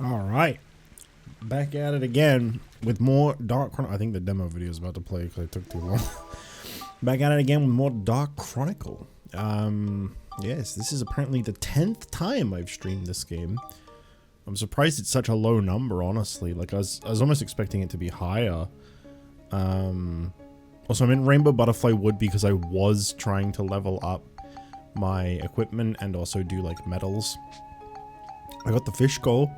Alright, back at it again with more Dark Chronicle. I think the demo video is about to play because it took too long. Back at it again with more Dark Chronicle. Yes, this is apparently the 10th time I've streamed this game. I'm surprised it's such a low number, honestly. Like, I was almost expecting it to be higher. Also, I'm in Rainbow Butterfly Wood because I was trying to level up my equipment and also do, like, medals. I got the fish goal.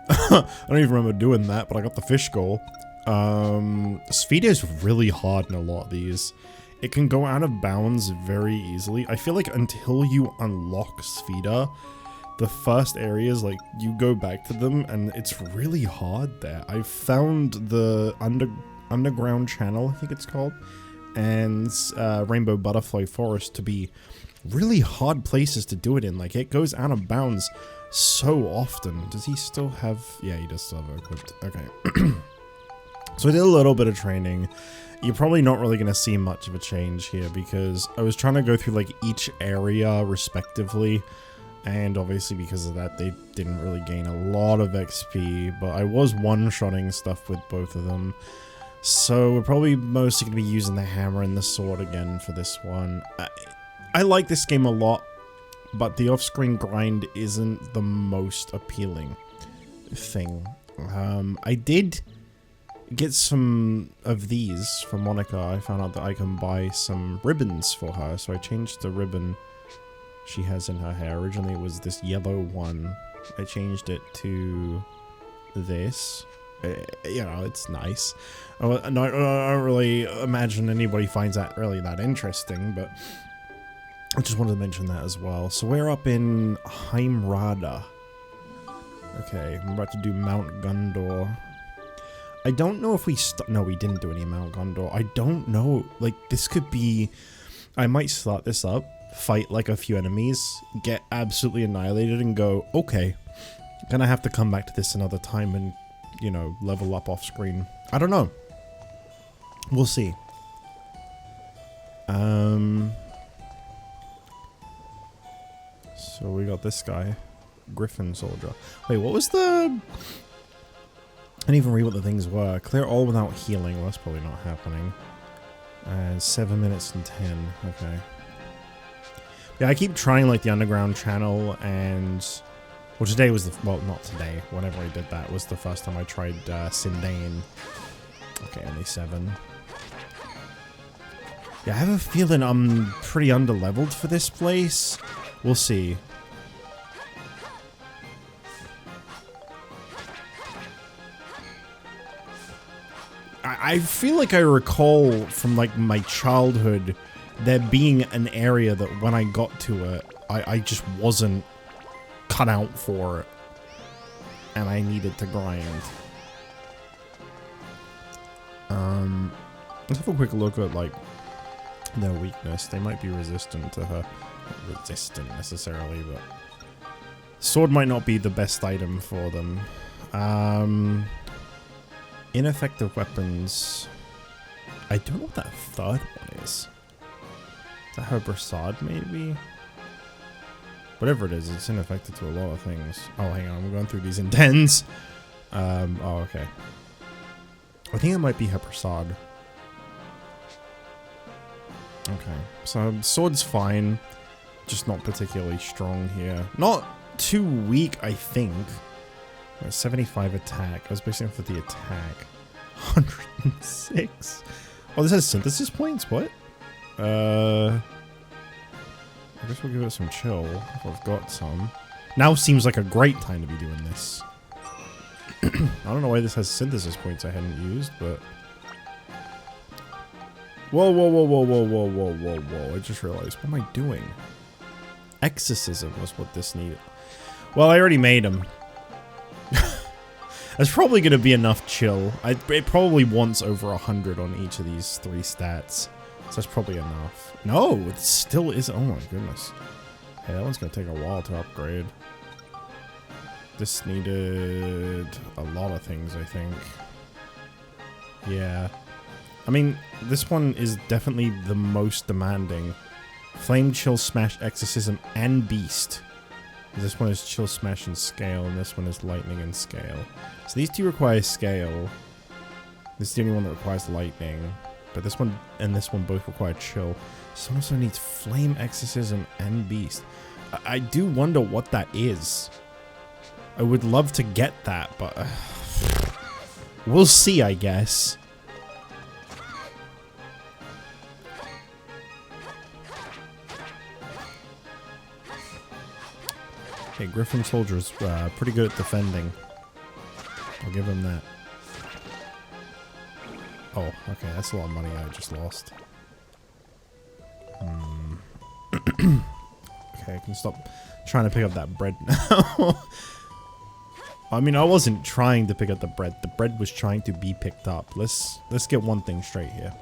I don't even remember doing that, but I got the fish goal. Spheda is really hard in a lot of these. It can go out of bounds very easily. I feel like until you unlock Spheda, the first areas, like, you go back to them and it's really hard there. I've found the underground channel, I think it's called, and Rainbow Butterfly Forest to be really hard places to do it in. Like, it goes out of bounds so often. Does he still have... Yeah, he does still have it equipped. Okay. So I did a little bit of training. You're probably not really going to see much of a change here because I was trying to go through, like, each area respectively. And obviously because of that, they didn't really gain a lot of XP. But I was one-shotting stuff with both of them. So we're probably mostly going to be using the hammer and the sword again for this one. I like this game a lot, but the off-screen grind isn't the most appealing thing. I did get some of these for Monica. I found out that I can buy some ribbons for her, so I changed the ribbon she has in her hair. Originally it was this yellow one. I changed it to this. You know, it's nice. I don't really imagine anybody finds that really that interesting, but I just wanted to mention that as well. So we're up in Heim Rada. Okay, I'm about to do Mount Gundor. I don't know if we no, we didn't do any Mount Gundor. I don't know. Like, this could be... I might start this up, fight like a few enemies, get absolutely annihilated and go, okay, gonna have to come back to this another time and, you know, level up off screen. I don't know. We'll see. So we got this guy, Griffin Soldier. Wait, what was the... I didn't even read what the things were. Clear all without healing. Well, that's probably not happening. 7 minutes and 10. Okay. Yeah, I keep trying, like, the underground channel, and... Well, today was the... Well, not today. Whenever I did that was the first time I tried Sindane. Okay, only 7. Yeah, I have a feeling I'm pretty underleveled for this place. We'll see. I feel like I recall from, like, my childhood there being an area that when I got to it, I just wasn't cut out for it. And I needed to grind. Let's have a quick look at, like, their weakness. They might be resistant to her. Not resistant necessarily, but... Sword might not be the best item for them. Ineffective weapons. I don't know what that third one is. Is that her Brassard, maybe? Whatever it is, it's ineffective to a lot of things. Oh, hang on, I'm going through these in 10s. Oh, okay. I think it might be her Brassard. Okay, so sword's fine. Just not particularly strong here. Not too weak, I think. 75 attack. I was basing it for the attack. 106. Oh, this has synthesis points? What? I guess we'll give it some chill if I've got some. Now seems like a great time to be doing this. I don't know why this has synthesis points I hadn't used, but... Whoa, whoa, whoa, whoa, whoa, whoa, whoa, whoa, whoa. I just realized. What am I doing? Exorcism was what this needed. Well, I already made him. That's probably going to be enough chill. It probably wants over 100 on each of these 3 stats. So that's probably enough. No, it still is. Oh my goodness. Hey, that one's going to take a while to upgrade. This needed a lot of things, I think. Yeah. I mean, this one is definitely the most demanding. Flame, Chill, Smash, Exorcism, and Beast. This one is chill, smash, and scale, and this one is lightning and scale. So these two require scale. This is the only one that requires lightning. But this one and this one both require chill. This one also needs flame, exorcism, and beast. I do wonder what that is. I would love to get that, but we'll see, I guess. Okay, Griffin Soldier's pretty good at defending. I'll give him that. Oh, okay, that's a lot of money I just lost. Okay, I can stop trying to pick up that bread now. I mean, I wasn't trying to pick up the bread. The bread was trying to be picked up. Let's get one thing straight here.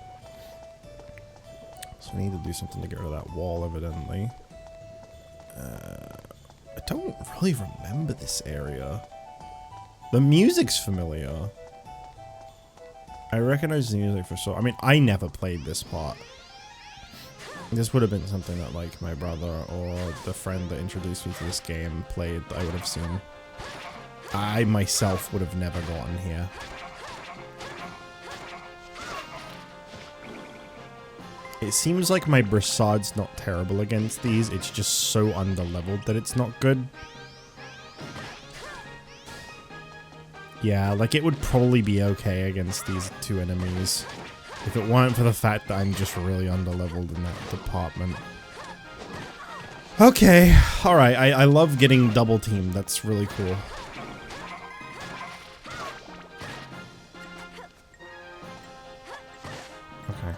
So we need to do something to get rid of that wall, evidently. I don't really remember this area. The music's familiar. I recognize the music for so... I mean, I never played this part. This would have been something that, like, my brother or the friend that introduced me to this game played that I would have seen. I, myself, would have never gotten here. It seems like my Brissad's not terrible against these. It's just so underleveled that it's not good. Yeah, like, it would probably be okay against these two enemies. If it weren't for the fact that I'm just really underleveled in that department. Okay, alright, I love getting double teamed. That's really cool. Okay.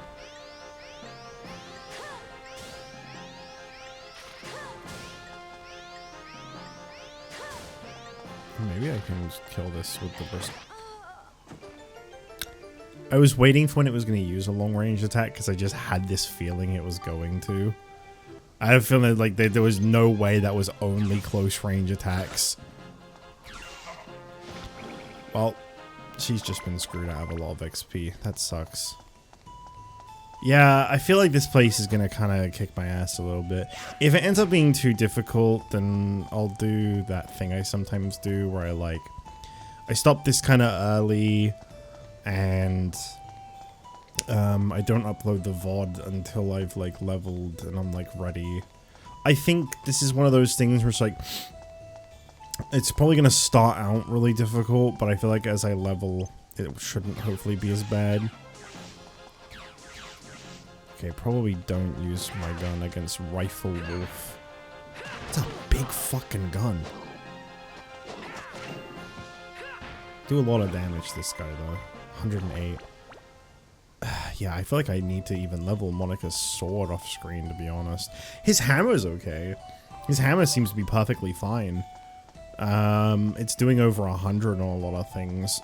Maybe I can just kill this with the burst. I was waiting for when it was going to use a long range attack because I just had this feeling it was going to. I have a feeling like there was no way that was only close range attacks. Well, she's just been screwed out of a lot of XP. That sucks. Yeah, I feel like this place is going to kind of kick my ass a little bit. If it ends up being too difficult, then I'll do that thing I sometimes do where I stop this kind of early and I don't upload the VOD until I've like leveled and I'm like ready. I think this is one of those things where it's like, it's probably going to start out really difficult, but I feel like as I level, it shouldn't hopefully be as bad. Okay, probably don't use my gun against Rifle Wolf. It's a big fucking gun. Do a lot of damage, this guy, though. 108. Yeah, I feel like I need to even level Monica's sword off screen, to be honest. His hammer's okay. His hammer seems to be perfectly fine. It's doing over 100 on a lot of things.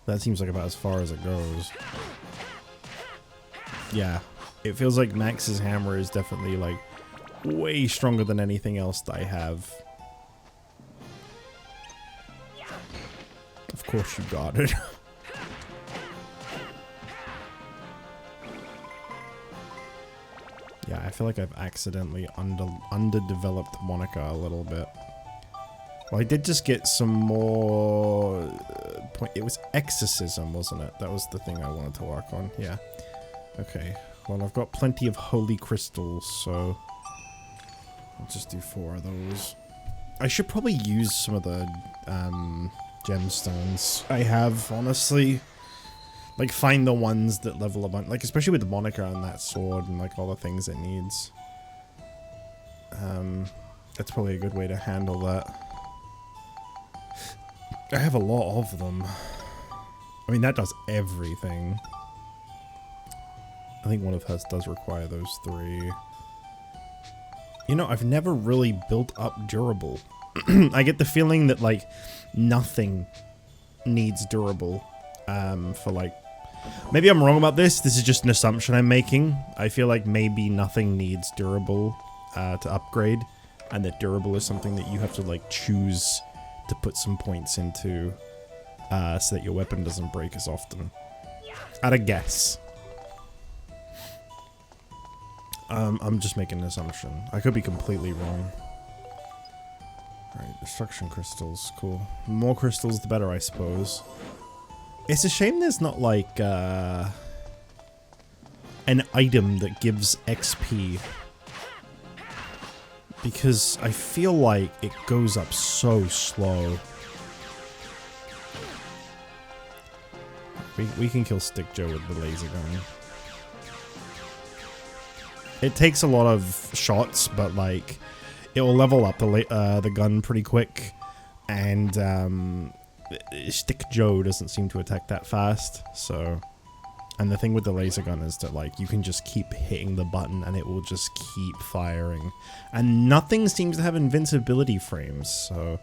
That seems like about as far as it goes. Yeah, it feels like Max's hammer is definitely like way stronger than anything else that I have. Of course you got it. Yeah, I feel like I've accidentally underdeveloped Monica a little bit. Well, I did just get some more point. It was exorcism, wasn't it? That was the thing I wanted to work on. Yeah. Okay. Well, I've got plenty of holy crystals, so I'll just do 4 of those. I should probably use some of the gemstones I have, honestly. Like, find the ones that level up, like, especially with the Monica and that sword and, like, all the things it needs. That's probably a good way to handle that. I have a lot of them. I mean, that does everything. I think one of hers does require those 3. You know, I've never really built up durable. I get the feeling that, like, nothing needs durable. For, like... Maybe I'm wrong about this. This is just an assumption I'm making. I feel like maybe nothing needs durable to upgrade. And that durable is something that you have to, like, choose to put some points into so that your weapon doesn't break as often. At a guess. I'm just making an assumption. I could be completely wrong. Alright, destruction crystals. Cool. The more crystals, the better, I suppose. It's a shame there's not, like, an item that gives XP. Because I feel like it goes up so slow. We can kill Stick Joe with the laser gun. It takes a lot of shots, but like it will level up the gun pretty quick, and Stick Joe doesn't seem to attack that fast. So, and the thing with the laser gun is that like you can just keep hitting the button and it will just keep firing, and nothing seems to have invincibility frames. So,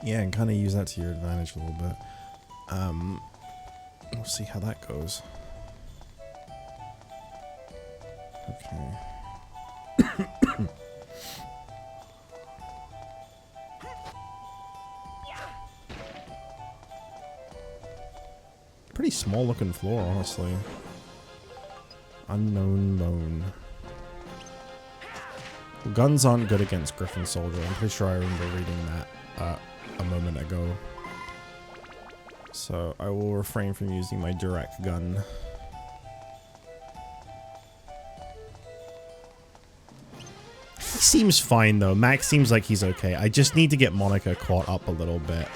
yeah, and kind of use that to your advantage a little bit. We'll see how that goes. Okay. Pretty small looking floor, honestly. Unknown bone. Well, guns aren't good against Griffin Soldier. I'm pretty sure I remember reading that a moment ago. So I will refrain from using my direct gun. He seems fine though. Max seems like he's okay. I just need to get Monica caught up a little bit.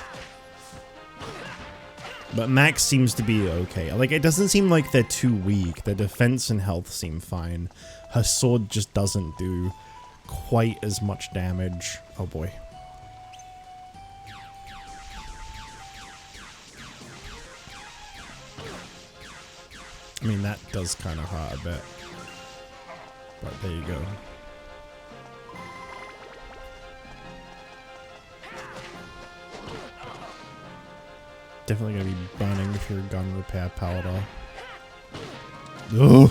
But Max seems to be okay. Like, it doesn't seem like they're too weak. Their defense and health seem fine. Her sword just doesn't do quite as much damage. Oh boy. I mean, that does kind of hurt a bit. But there you go. Definitely gonna be burning through gun repair powder. Ugh.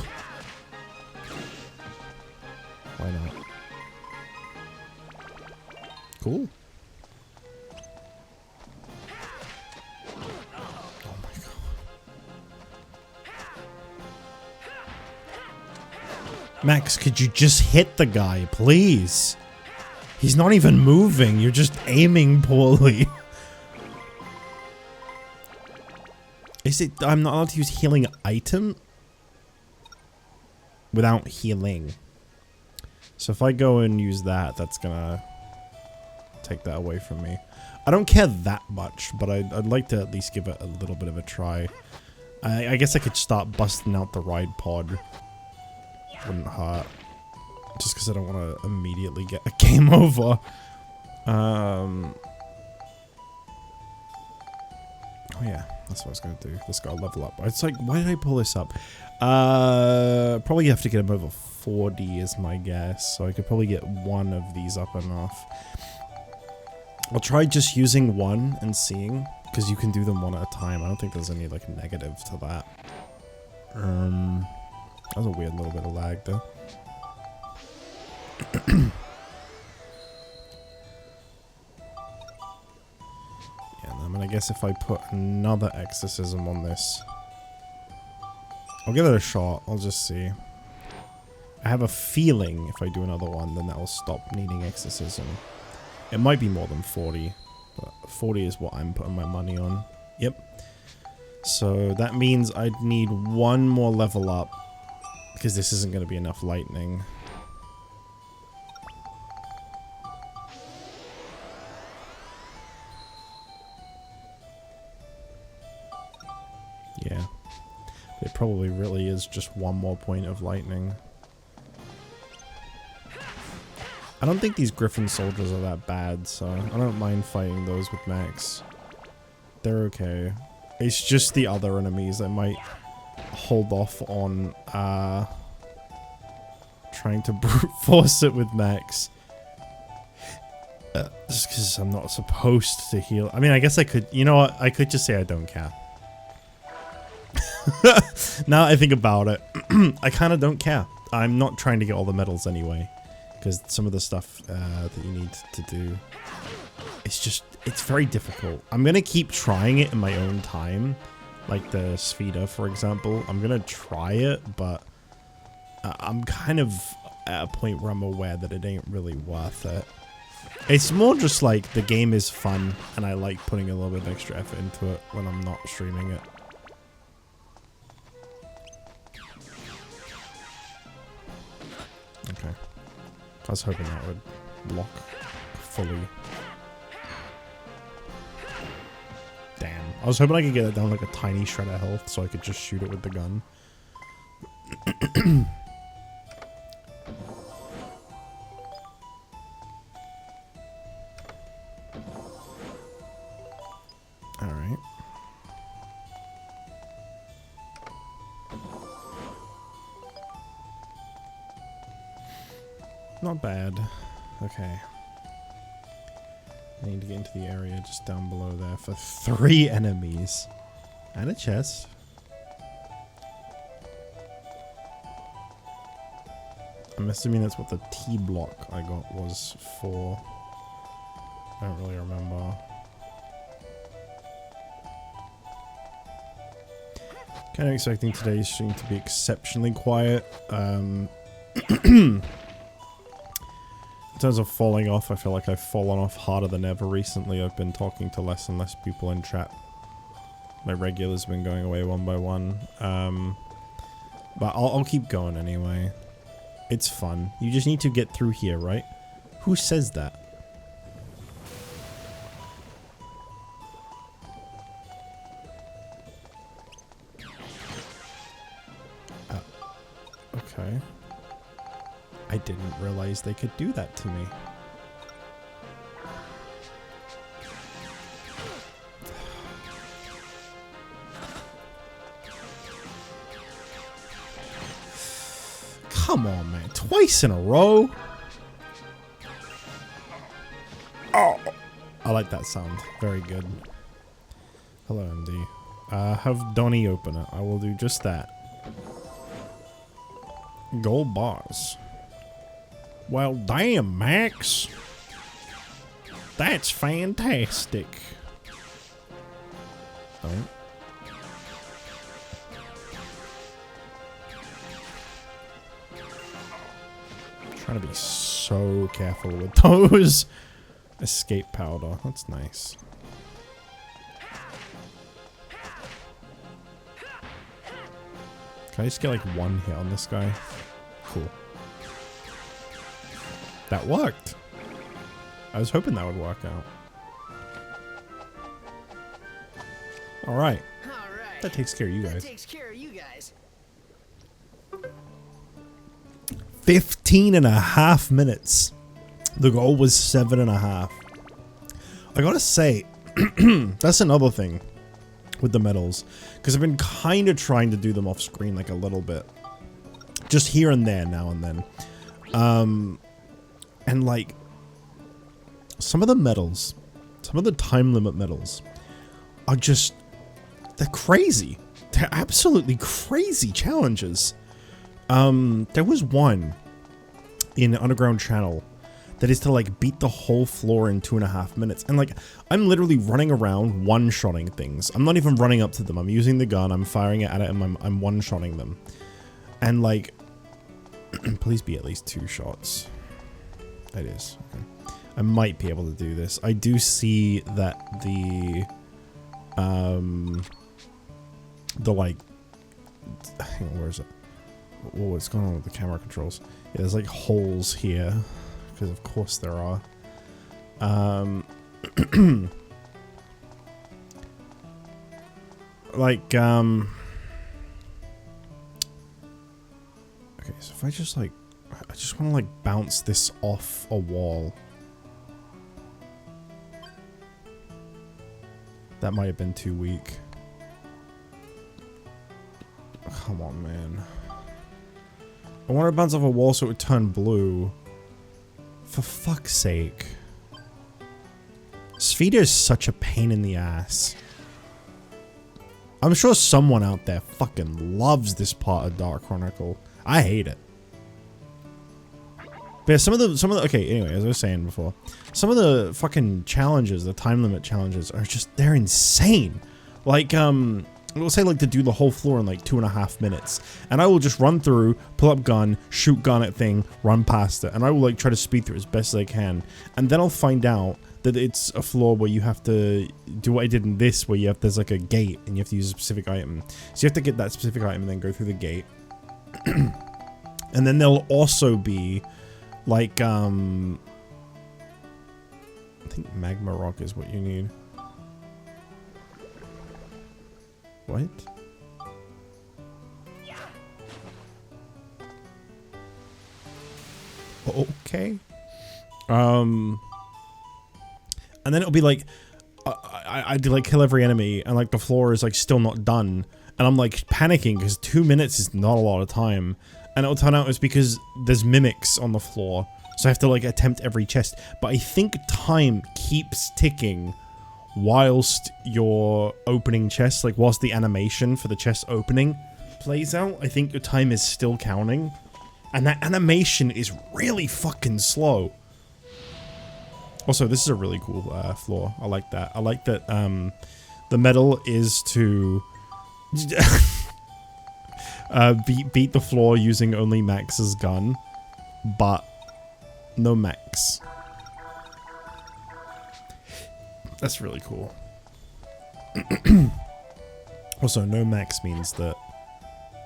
Why not? Cool. Oh my god. Max, could you just hit the guy, please? He's not even moving. You're just aiming poorly. Is it? I'm not allowed to use healing item without healing. So if I go and use that, that's gonna take that away from me. I don't care that much, but I'd like to at least give it a little bit of a try. I guess I could start busting out the ride pod. Wouldn't hurt. Just because I don't want to immediately get a game over. Oh yeah, that's what I was going to do. This guy level up. It's like, why did I pull this up? Probably have to get him over 40 is my guess. So I could probably get one of these up enough. I'll try just using one and seeing, because you can do them one at a time. I don't think there's any like negative to that. That was a weird little bit of lag though. Yeah, I mean, I guess if I put another exorcism on this, I'll give it a shot. I'll just see. I have a feeling if I do another one, then that will stop needing exorcism. It might be more than 40, but 40 is what I'm putting my money on. Yep. So that means I'd need one more level up, because this isn't going to be enough lightning. Yeah. It probably really is just one more point of lightning. I don't think these Griffin soldiers are that bad, so I don't mind fighting those with Max. They're okay. It's just the other enemies that might hold off on trying to brute force it with Max. Just because I'm not supposed to heal. I mean, I guess I could, you know what? I could just say I don't care. Now I think about it, I kind of don't care. I'm not trying to get all the medals anyway, because some of the stuff that you need to do, it's very difficult. I'm going to keep trying it in my own time, like the Spheda, for example. I'm going to try it, but I'm kind of at a point where I'm aware that it ain't really worth it. It's more just like the game is fun and I like putting a little bit of extra effort into it when I'm not streaming it. Okay. I was hoping that would lock fully. Damn. I was hoping I could get it down like a tiny shred of health so I could just shoot it with the gun. Alright. Not bad. Okay. I need to get into the area just down below there for 3 enemies. And a chest. I'm assuming that's what the T block I got was for. I don't really remember. Kind of expecting today's stream to be exceptionally quiet. In terms of falling off, I feel like I've fallen off harder than ever recently. I've been talking to less and less people in chat. My regulars have been going away one by one. But I'll keep going anyway. It's fun. You just need to get through here, right? Who says that? Okay. I didn't realize they could do that to me. Come on, man. Twice in a row. Oh. I like that sound. Very good. Hello, MD. Have Donnie open it. I will do just that. Gold bars. Well, damn, Max. That's fantastic. Oh. Trying to be so careful with those. Escape powder. That's nice. Can I just get like 1 hit on this guy? Cool. That worked. I was hoping that would work out. Alright. That takes care of you guys. 15.5 minutes. The goal was 7.5. I gotta say, that's another thing with the medals. Because I've been kind of trying to do them off screen like a little bit. Just here and there, now and then. And like, some of the medals, some of the time limit medals are just, they're crazy. They're absolutely crazy challenges. There was one in Underground Channel that is to like beat the whole floor in 2.5 minutes. And like, I'm literally running around one-shotting things. I'm not even running up to them. I'm using the gun, I'm firing it at it, and I'm one-shotting them. And like, please be at least 2 shots. It is. Okay. I might be able to do this. I do see that the like, hang on, where is it? Whoa, what's going on with the camera controls? Yeah, there's like holes here, because of course there are. Like, okay, so if I just like, I just want to like bounce this off a wall. That might have been too weak. Come on, man. I want to bounce off a wall so it would turn blue. For fuck's sake. Spheda is such a pain in the ass. I'm sure someone out there fucking loves this part of Dark Chronicle. I hate it. But yeah, some of the, okay, anyway, as I was saying before, some of the fucking challenges, the time limit challenges are just, they're insane. Like, It will say like to do the whole floor in like 2.5 minutes, and I will just run through, pull up gun, shoot gun at thing, run past it, and I will like try to speed through as best as I can, and then I'll find out that it's a floor where you have to do what I did in this, where there's like a gate and you have to use a specific item. So you have to get that specific item and then go through the gate. And then there'll also be like I think magma rock is what you need. What? Okay. And then it'll be like, I do like kill every enemy, and like the floor is like still not done, and I'm like panicking because 2 minutes is not a lot of time, and it'll turn out it's because there's mimics on the floor, so I have to like attempt every chest. But I think time keeps ticking whilst you're opening chests, like whilst the animation for the chest opening plays out. I think your time is still counting, and that animation is really fucking slow. Also, this is a really cool floor. I like that. I like that the medal is to beat the floor using only Max's gun, but no Max. That's really cool. Also, no Max means that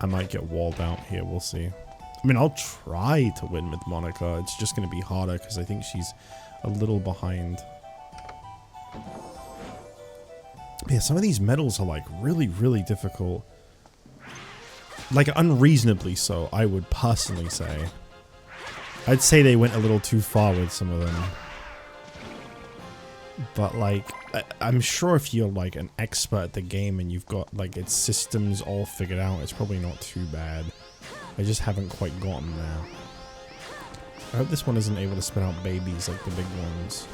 I might get walled out here. We'll see. I mean, I'll try to win with Monica. It's just going to be harder because I think she's a little behind. Yeah, some of these medals are like really, really difficult. Like unreasonably so, I would personally say. I'd say they went a little too far with some of them. But like, I'm sure if you're like an expert at the game and you've got like its systems all figured out, it's probably not too bad. I just haven't quite gotten there. I hope this one isn't able to spit out babies like the big ones.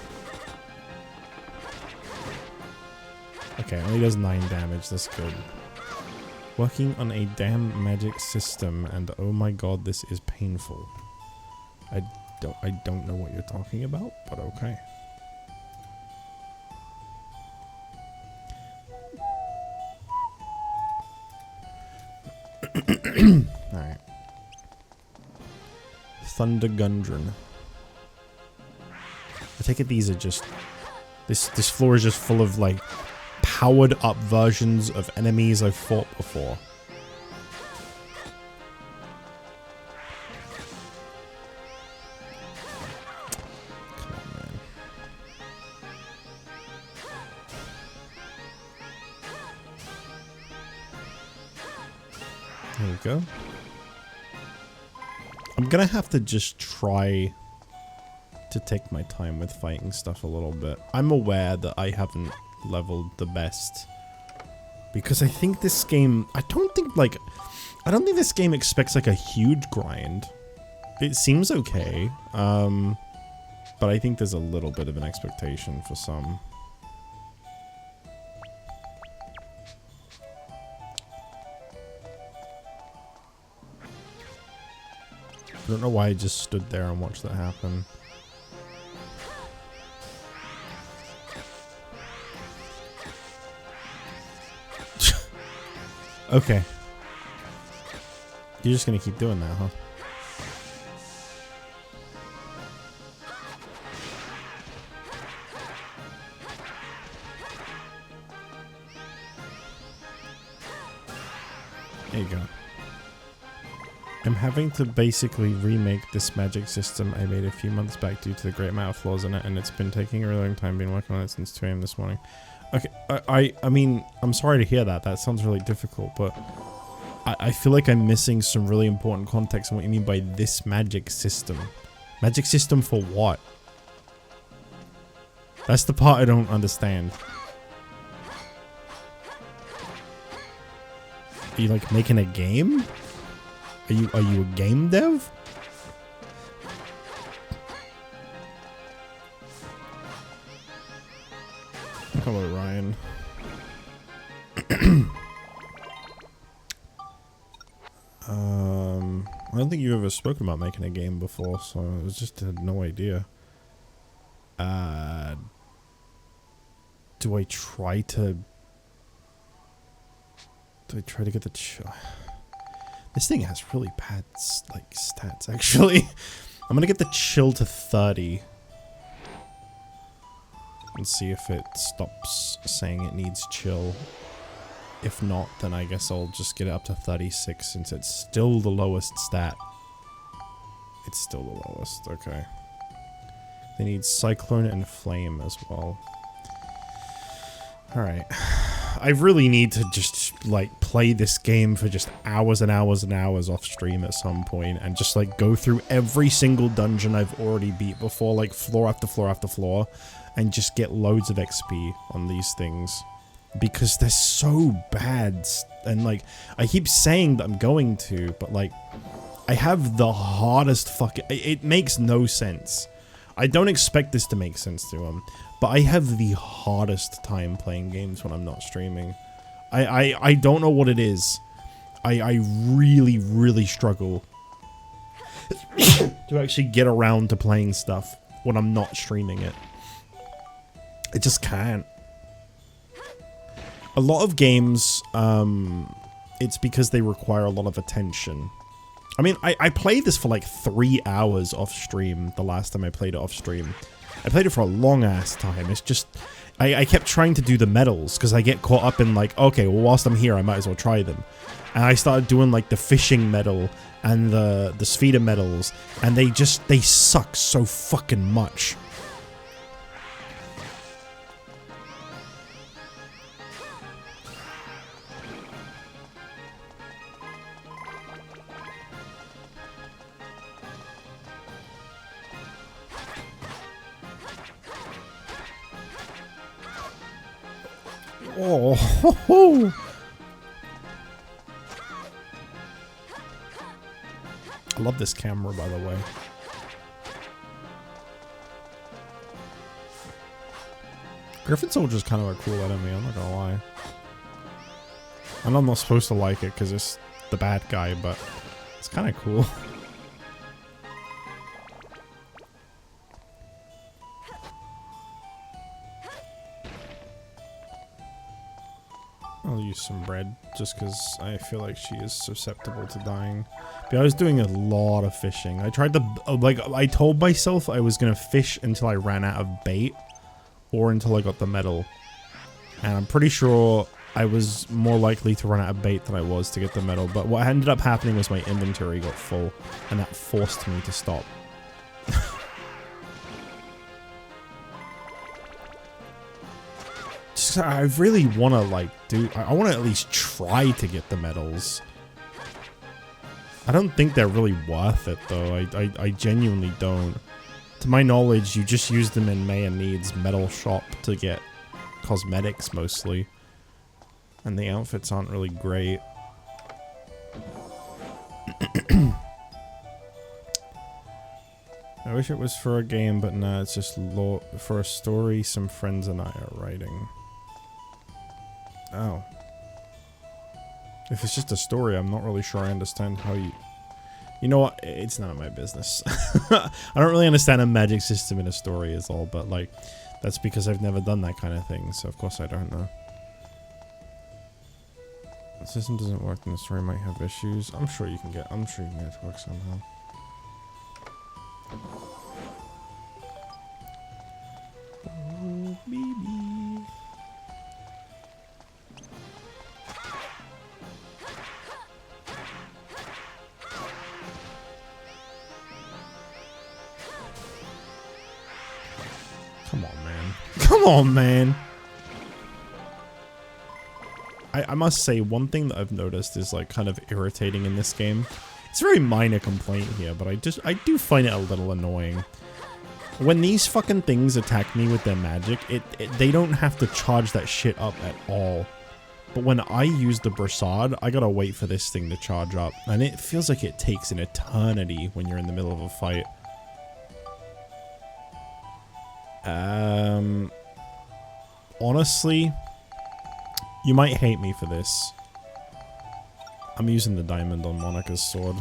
Okay, only does 9 damage, that's good. Working on a damn magic system, and oh my god, this is painful. I don't know what you're talking about, but okay. Alright. Thunder Gundren. I take it these are just... This floor is just full of, like, powered up versions of enemies I've fought before. Come on, man. There we go. I'm gonna have to just try to take my time with fighting stuff a little bit. I'm aware that I haven't leveled the best, because I think this game, I don't think this game expects like a huge grind. It seems okay, but I think there's a little bit of an expectation for some. I don't know why I just stood there and watched that happen. Okay. You're just gonna keep doing that, huh? There you go. I'm having to basically remake this magic system I made a few months back due to the great amount of flaws in it, and it's been taking a really long time. Been working on it since 2 AM this morning. Okay, I mean, I'm sorry to hear that. That sounds really difficult, but I feel like I'm missing some really important context on what you mean by this magic system. Magic system for what? That's the part I don't understand. Are you like making a game? Are you a game dev? Hello, Ryan. I don't think you've ever spoken about making a game before, so I just had no idea. Do I try to Do I try to get the chill? This thing has really bad, like, stats, actually. I'm gonna get the chill to 30. And see if it stops saying it needs chill. If not, then I guess I'll just get it up to 36 since it's still the lowest stat. It's still the lowest, okay. They need Cyclone and Flame as well. Alright. I really need to just, like, play this game for just hours and hours and hours off stream at some point and just, like, go through every single dungeon I've already beat before, like, floor after floor after floor, and just get loads of XP on these things. Because they're so bad, and, like, I keep saying that I'm going to, but, like, I have the hardest fucking... It makes no sense. I don't expect this to make sense to him, but I have the hardest time playing games when I'm not streaming. I don't know what it is. I really, really struggle to actually get around to playing stuff when I'm not streaming it. I just can't. A lot of games, it's because they require a lot of attention. I mean, I played this for like 3 hours off stream the last time I played it off stream. I played it for a long ass time. It's just, I kept trying to do the medals because I get caught up in like, okay, well, whilst I'm here, I might as well try them. And I started doing like the fishing medal and the Spheda medals, and they suck so fucking much. Oh, ho, ho. I love this camera, by the way. Griffin Soldier's kind of a cool enemy, I'm not gonna lie. I know I'm not supposed to like it because it's the bad guy, but it's kind of cool. I'll use some bread, just because I feel like she is susceptible to dying. But I was doing a lot of fishing. I tried to, like, I told myself I was going to fish until I ran out of bait, or until I got the medal. And I'm pretty sure I was more likely to run out of bait than I was to get the medal. But what ended up happening was my inventory got full, and that forced me to stop. I really want to, like, I want to at least try to get the medals. I don't think they're really worth it, though. I genuinely don't. To my knowledge, you just use them in Maya Need's metal shop to get cosmetics, mostly. And the outfits aren't really great. I wish it was for a game, but nah, it's just for a story some friends and I are writing. Oh. If it's just a story, I'm not really sure I understand how you... You know what? It's none of my business. I don't really understand a magic system in a story is all, but like, that's because I've never done that kind of thing, so of course I don't know. The system doesn't work and the story might have issues. I'm sure you can get it to work somehow. Oh, baby. Come on, man. Come on, man. I must say, one thing that I've noticed is like kind of irritating in this game. It's a very minor complaint here, but I do find it a little annoying. When these fucking things attack me with their magic, they don't have to charge that shit up at all. But when I use the Brassard, I gotta wait for this thing to charge up. And it feels like it takes an eternity when you're in the middle of a fight. Honestly, you might hate me for this. I'm using the diamond on Monica's sword.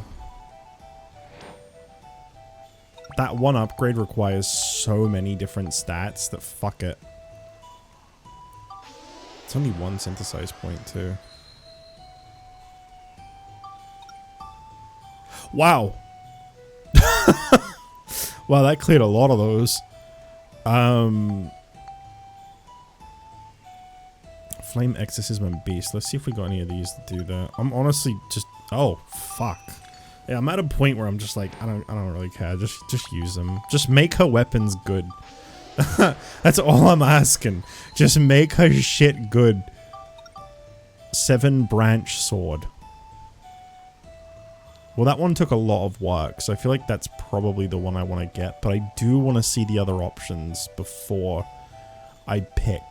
That one upgrade requires so many different stats that fuck it. It's only one synthesize point too. Wow. Wow, that cleared a lot of those. Flame Exorcism and Beast. Let's see if we got any of these to do that. I'm honestly just... Oh, fuck. Yeah, I'm at a point where I'm just like, I don't really care. Just use them. Just make her weapons good. That's all I'm asking. Just make her shit good. 7-branch sword. Well, that one took a lot of work, so I feel like that's probably the one I want to get. But I do want to see the other options before I pick.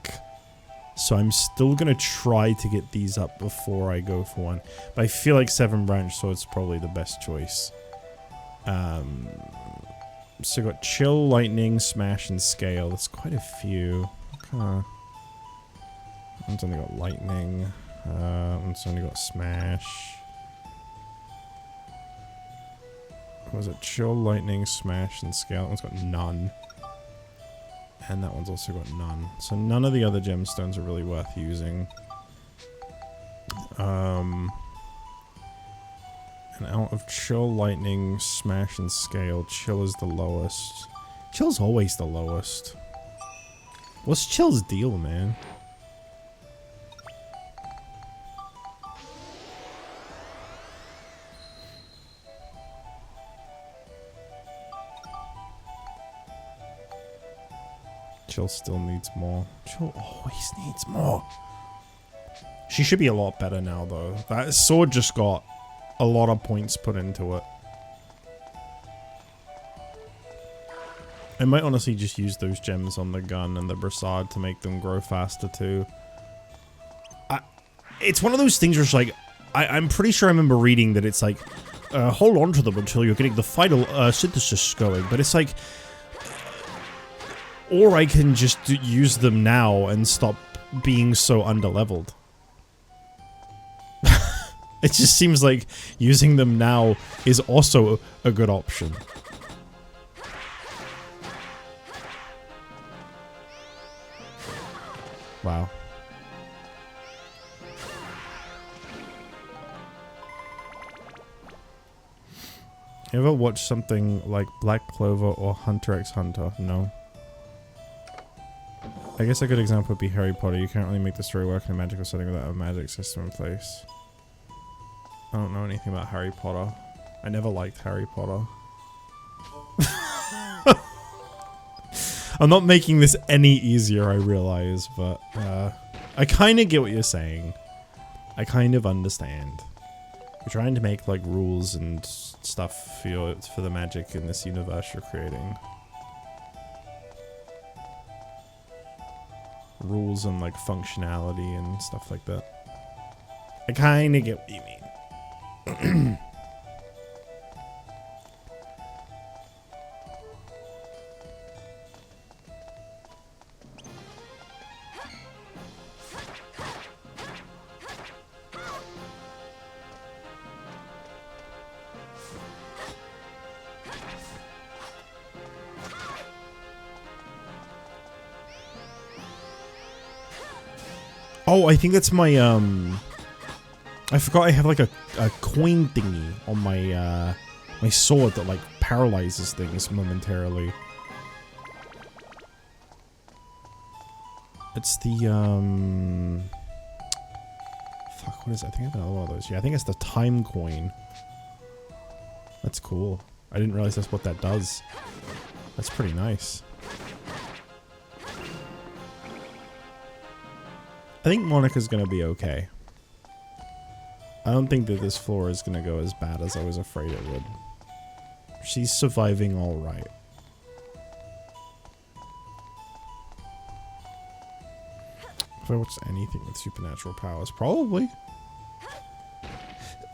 So I'm still going to try to get these up before I go for one. But I feel like 7-branch sword's probably the best choice. So got Chill, Lightning, Smash, and Scale. That's quite a few. One's only got Lightning. One's only got Smash. What was it? Chill, Lightning, Smash, and Scale. That one's got none. And that one's also got none. So none of the other gemstones are really worth using. And out of Chill, Lightning, Smash, and Scale, Chill is the lowest. Chill's always the lowest. What's Chill's deal, man? Chill still needs more. Chill always needs more. She should be a lot better now, though. That sword just got a lot of points put into it. I might honestly just use those gems on the gun and the brassard to make them grow faster, too. It's one of those things where it's like... I'm pretty sure I remember reading that it's like... hold on to them until you're getting the final synthesis going. But it's like... Or I can just use them now and stop being so underleveled. It just seems like using them now is also a good option. Wow. You ever watch something like Black Clover or Hunter x Hunter? No. I guess a good example would be Harry Potter. You can't really make the story work in a magical setting without a magic system in place. I don't know anything about Harry Potter. I never liked Harry Potter. I'm not making this any easier, I realize, but I kind of get what you're saying. I kind of understand. You're trying to make like rules and stuff for the magic in this universe you're creating. Rules and like functionality and stuff like that. I kind of get what you mean. Oh, I think that's my, I forgot I have like a coin thingy on my, my sword that like paralyzes things momentarily. It's the, fuck, what is it? I think I have another one of those. Yeah, I think it's the time coin. That's cool. I didn't realize that's what that does. That's pretty nice. I think Monica's gonna be okay. I don't think that this floor is gonna go as bad as I was afraid it would. She's surviving alright. If I watched anything with supernatural powers, probably.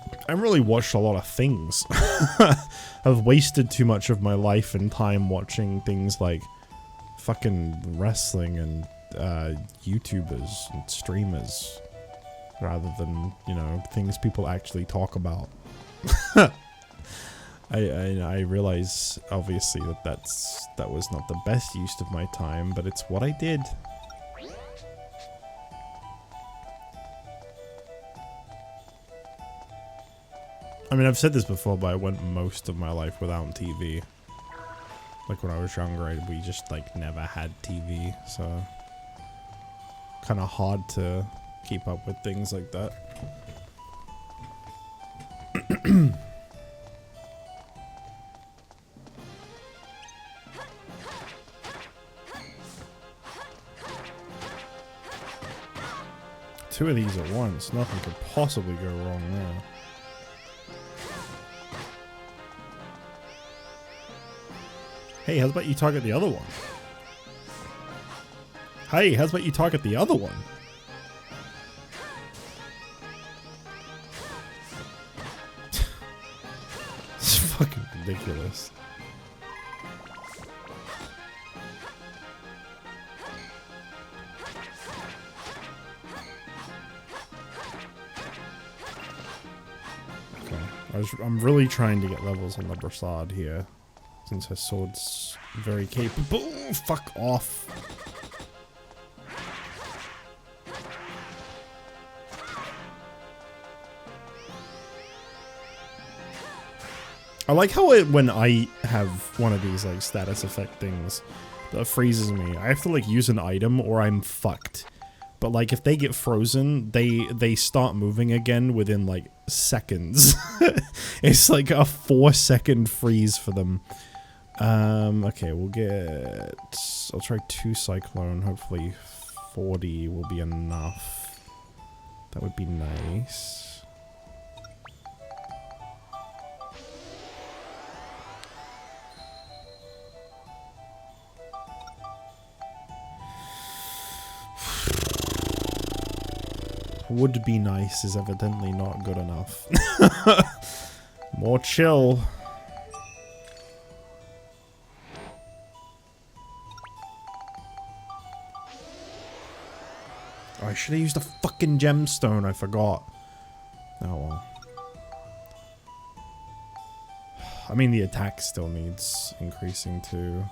I haven't really watched a lot of things. I've wasted too much of my life and time watching things like fucking wrestling and YouTubers and streamers rather than, you know, things people actually talk about. I realize obviously that was not the best use of my time, but it's what I did. I mean, I've said this before, but I went most of my life without TV. Like when I was younger, we just like never had TV, so kind of hard to keep up with things like that. Two of these at once, nothing could possibly go wrong there. Hey, how about you target the other one? Hey, how about you target the other one? It's fucking ridiculous. I'm really trying to get levels on the Brassard here, since her sword's very capable. Ooh, fuck off. I like how when I have one of these like status effect things that freezes me, I have to like use an item or I'm fucked. But like if they get frozen, they start moving again within like seconds. It's like a 4-second freeze for them. Okay, we'll get... I'll try 2 Cyclone. Hopefully 40 will be enough. That would be nice. Would be nice is evidently not good enough. More chill. Oh, I should have used a fucking gemstone, I forgot. Oh well. I mean, the attack still needs increasing too.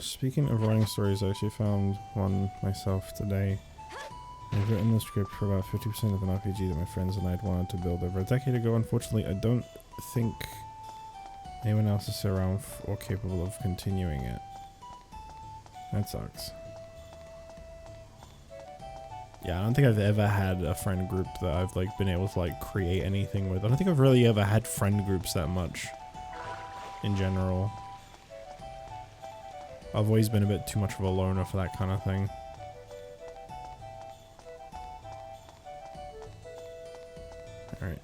Speaking of writing stories, I actually found one myself today. I've written the script for about 50% of an RPG that my friends and I had wanted to build over a decade ago. Unfortunately, I don't think anyone else is around or capable of continuing it. That sucks. Yeah, I don't think I've ever had a friend group that I've like been able to like create anything with. I don't think I've really ever had friend groups that much in general. I've always been a bit too much of a loner for that kind of thing. Alright.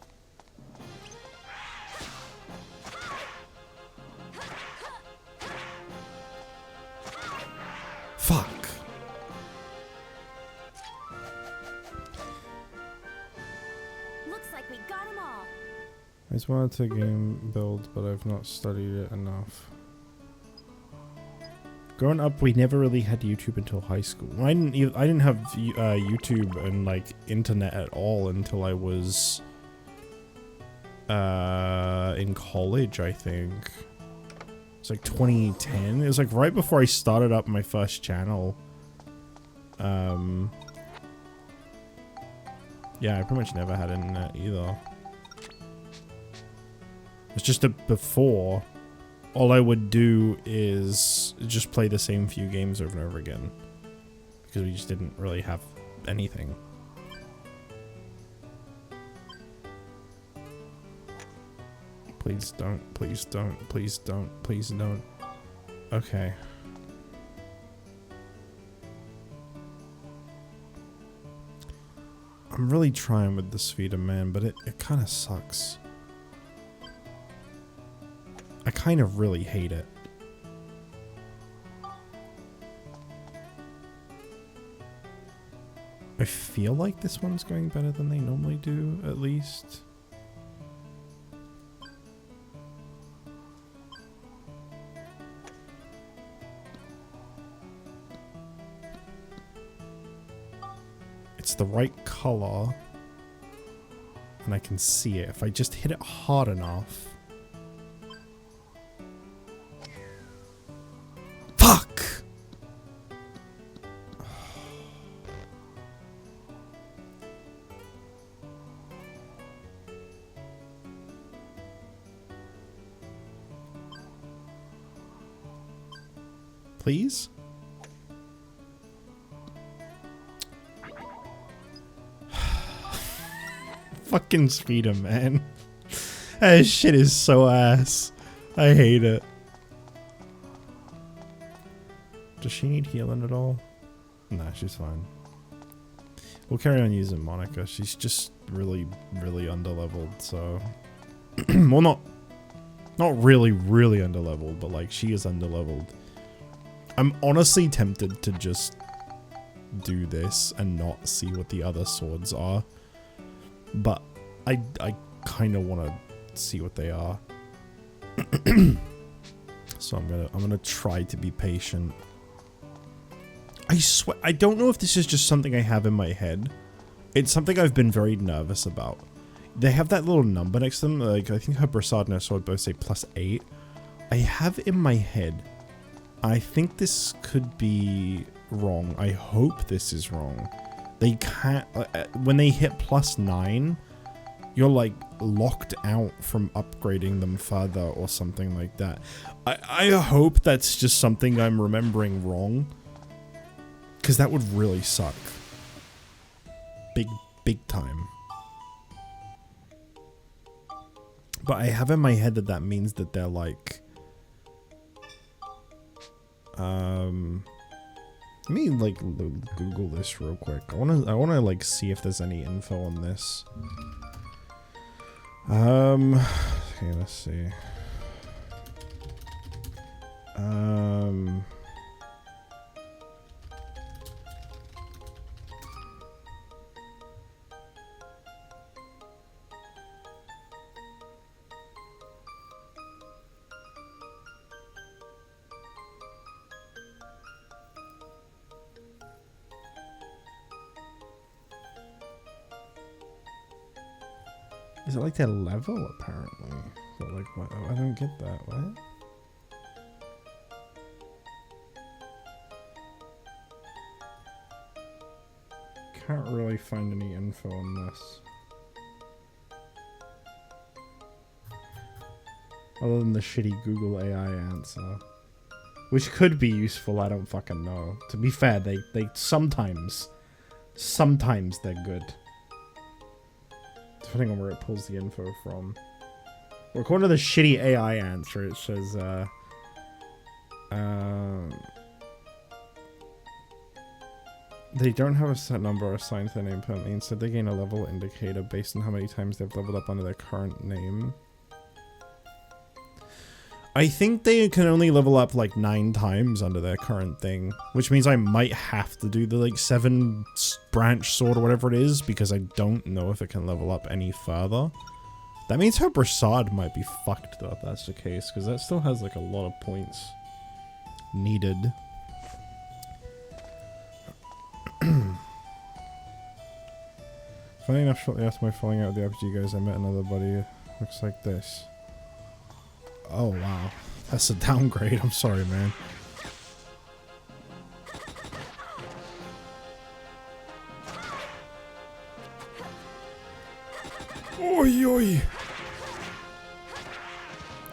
Fuck! Looks like we got them all. I just wanted to game build, but I've not studied it enough. Growing up, we never really had YouTube until high school. I didn't have YouTube and like internet at all until I was in college, I think. It's like 2010. It was like right before I started up my first channel. Yeah, I pretty much never had internet either. It's just that before, all I would do is just play the same few games over and over again. Because we just didn't really have anything. Please don't, please don't, please don't, please don't. Okay. I'm really trying with the Svita man, but it kind of sucks. I kind of really hate it. I feel like this one's going better than they normally do, at least. It's the right color. And I can see it. If I just hit it hard enough. Fuck! Please? Fucking speeder, man. That shit is so ass. I hate it. Does she need healing at all? Nah, she's fine. We'll carry on using Monica. She's just really, really underleveled, so... well, not really, really underleveled, but like, she is underleveled. I'm honestly tempted to just do this and not see what the other swords are. But I kind of want to see what they are. So I'm gonna try to be patient. I swear, I don't know if this is just something I have in my head. It's something I've been very nervous about. They have that little number next to them. Like, I think her Brassard and her sword both say +8. I have in my head. I think this could be wrong. I hope this is wrong. They can't... when they hit +9, you're like locked out from upgrading them further or something like that. I hope that's just something I'm remembering wrong. Because that would really suck. Big time. But I have in my head that means that they're like... let me like Google this real quick. I wanna like see if there's any info on this. Okay, let's see. Is it like their level, apparently? But like, what? Oh, I don't get that. What? Can't really find any info on this. Other than the shitty Google AI answer. Which could be useful, I don't fucking know. To be fair, they sometimes they're good. Depending on where it pulls the info from. Well, according to the shitty AI answer, it says, they don't have a set number assigned to their name permanently. Instead, they gain a level indicator based on how many times they've leveled up under their current name. I think they can only level up like 9 times under their current thing, which means I might have to do the like 7 branch sword or whatever it is, because I don't know if it can level up any further. That means her Brassard might be fucked though, if that's the case, because that still has like a lot of points needed. Funny enough, shortly after my falling out with the RPG guys, I met another buddy. Looks like this. Oh wow, that's a downgrade. I'm sorry, man. Oi, oi.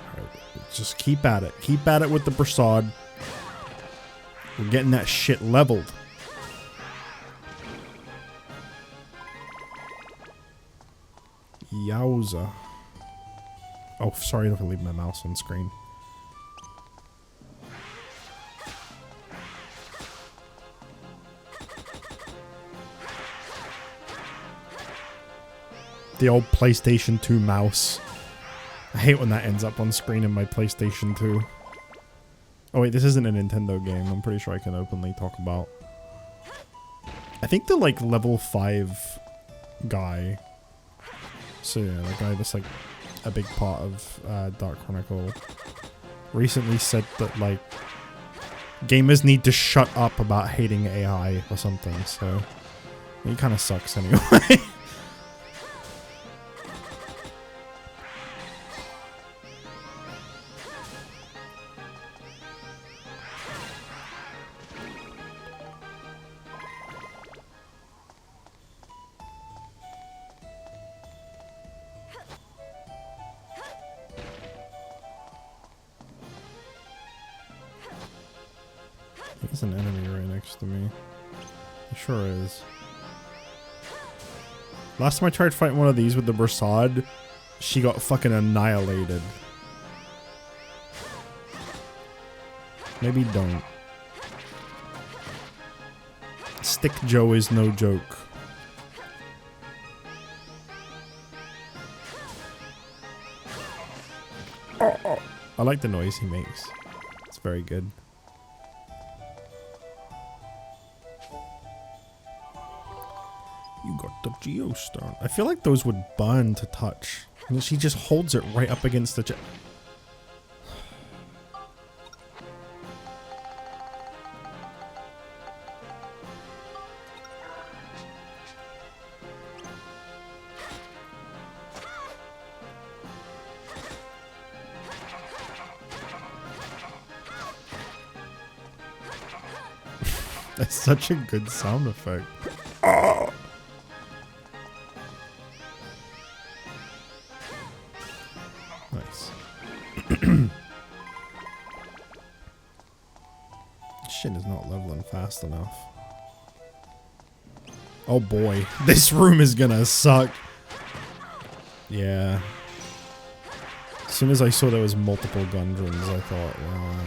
Alright, just keep at it. Keep at it with the Brassard. We're getting that shit leveled. Yowza. Oh, sorry if I leave my mouse on screen. The old PlayStation 2 mouse. I hate when that ends up on screen in my PlayStation 2. Oh wait, this isn't a Nintendo game. I'm pretty sure I can openly talk about. I think the like level 5 guy. So yeah, the guy that's like a big part of Dark Chronicle recently said that like gamers need to shut up about hating AI or something, so He kind of sucks anyway. There's an enemy right next to me. It sure is. Last time I tried fighting one of these with the Brassard, she got fucking annihilated. Maybe don't. Stick Joe is no joke. I like the noise he makes. It's very good. You got the geostone. I feel like those would burn to touch. And she just holds it right up against the That's such a good sound effect. Oh. Nice. Shit is not leveling fast enough. Oh boy, this room is gonna suck. Yeah. As soon as I saw there was multiple Gundrums, I thought, well,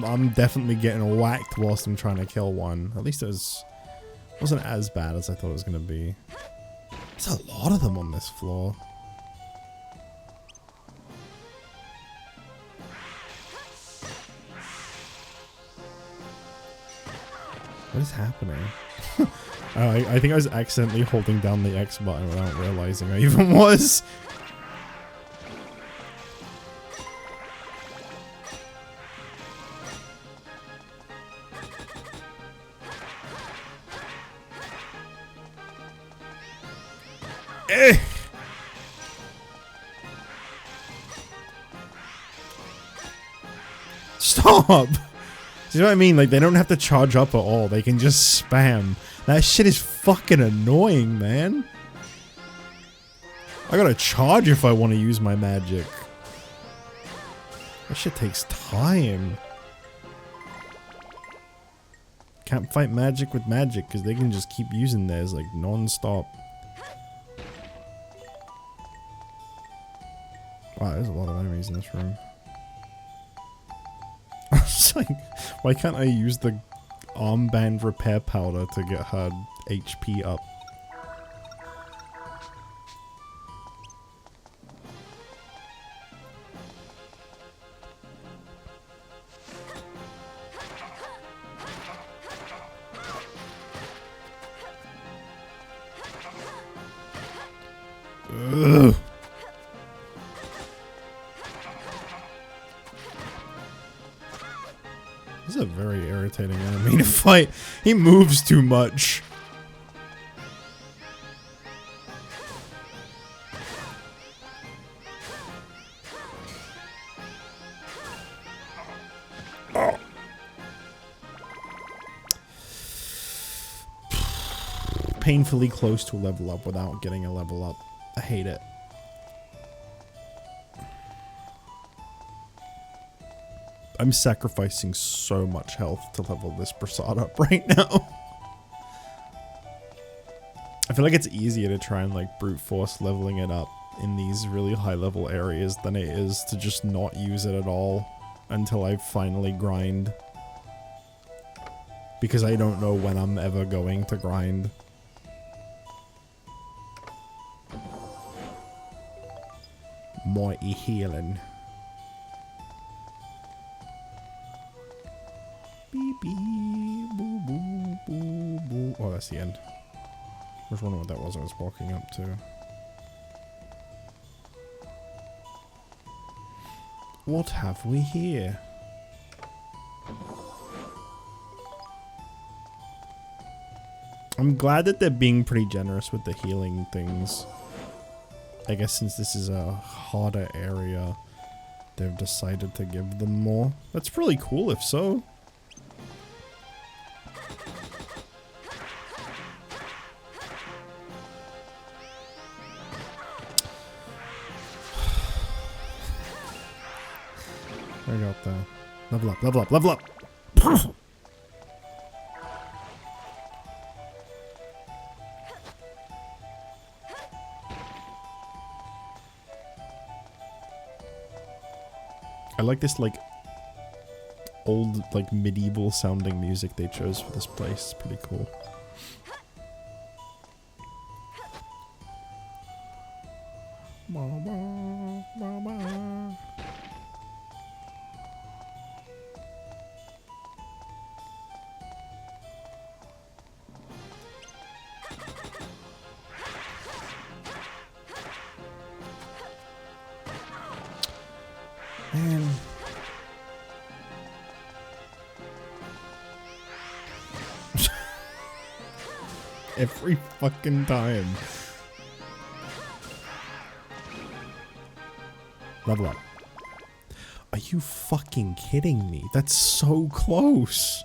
I'm definitely getting whacked whilst I'm trying to kill one. At least it wasn't as bad as I thought it was gonna be. There's a lot of them on this floor. What is happening? I think I was accidentally holding down the X button without realizing I even was. Stop! You know what I mean? Like, they don't have to charge up at all. They can just spam. That shit is fucking annoying, man. I gotta charge if I want to use my magic. That shit takes time. Can't fight magic with magic because they can just keep using theirs like non-stop. Wow, there's a lot of enemies in this room. I was like, why can't I use the armband repair powder to get her HP up? Ugh. This is a very irritating enemy to fight. He moves too much. Oh. Painfully close to a level up without getting a level up. I hate it. I'm sacrificing so much health to level this Brassard up right now. I feel like it's easier to try and like brute force leveling it up in these really high level areas than it is to just not use it at all until I finally grind. Because I don't know when I'm ever going to grind. Mighty healing. Beep, beep, boo, boo, boo, boo. Oh, that's the end. I was wondering what that was I was walking up to. What have we here? I'm glad that they're being pretty generous with the healing things. I guess since this is a harder area, they've decided to give them more. That's really cool if so. I got that. Level up, level up, level up! I like this, like, old, like, medieval sounding music they chose for this place. It's pretty cool. Man. Every fucking time. Level up. Are you fucking kidding me? That's so close.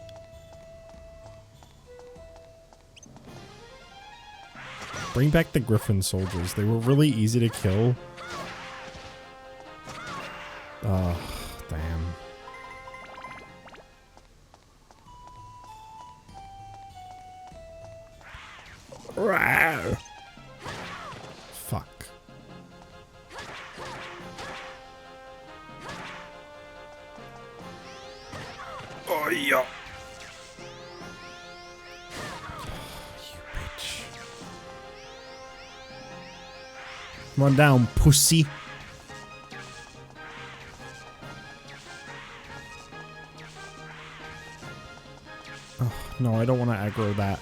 Bring back the Griffin soldiers. They were really easy to kill. Oh, damn. Rawr. Fuck. Oh, yeah. You bitch. Come on down, pussy. No, I don't want to aggro that.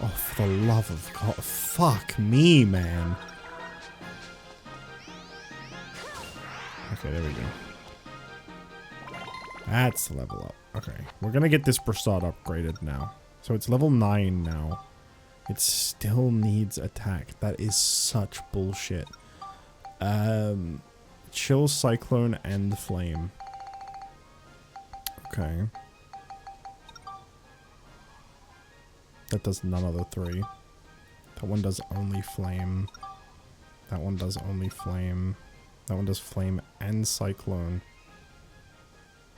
Oh, for the love of God. Fuck me, man. Okay, there we go. That's the level up. Okay, we're going to get this Brassard upgraded now. So it's level 9 now. It still needs attack. That is such bullshit. Chill, Cyclone, and Flame. Okay. That does none of the three. That one does only flame. That one does only flame. That one does flame and cyclone.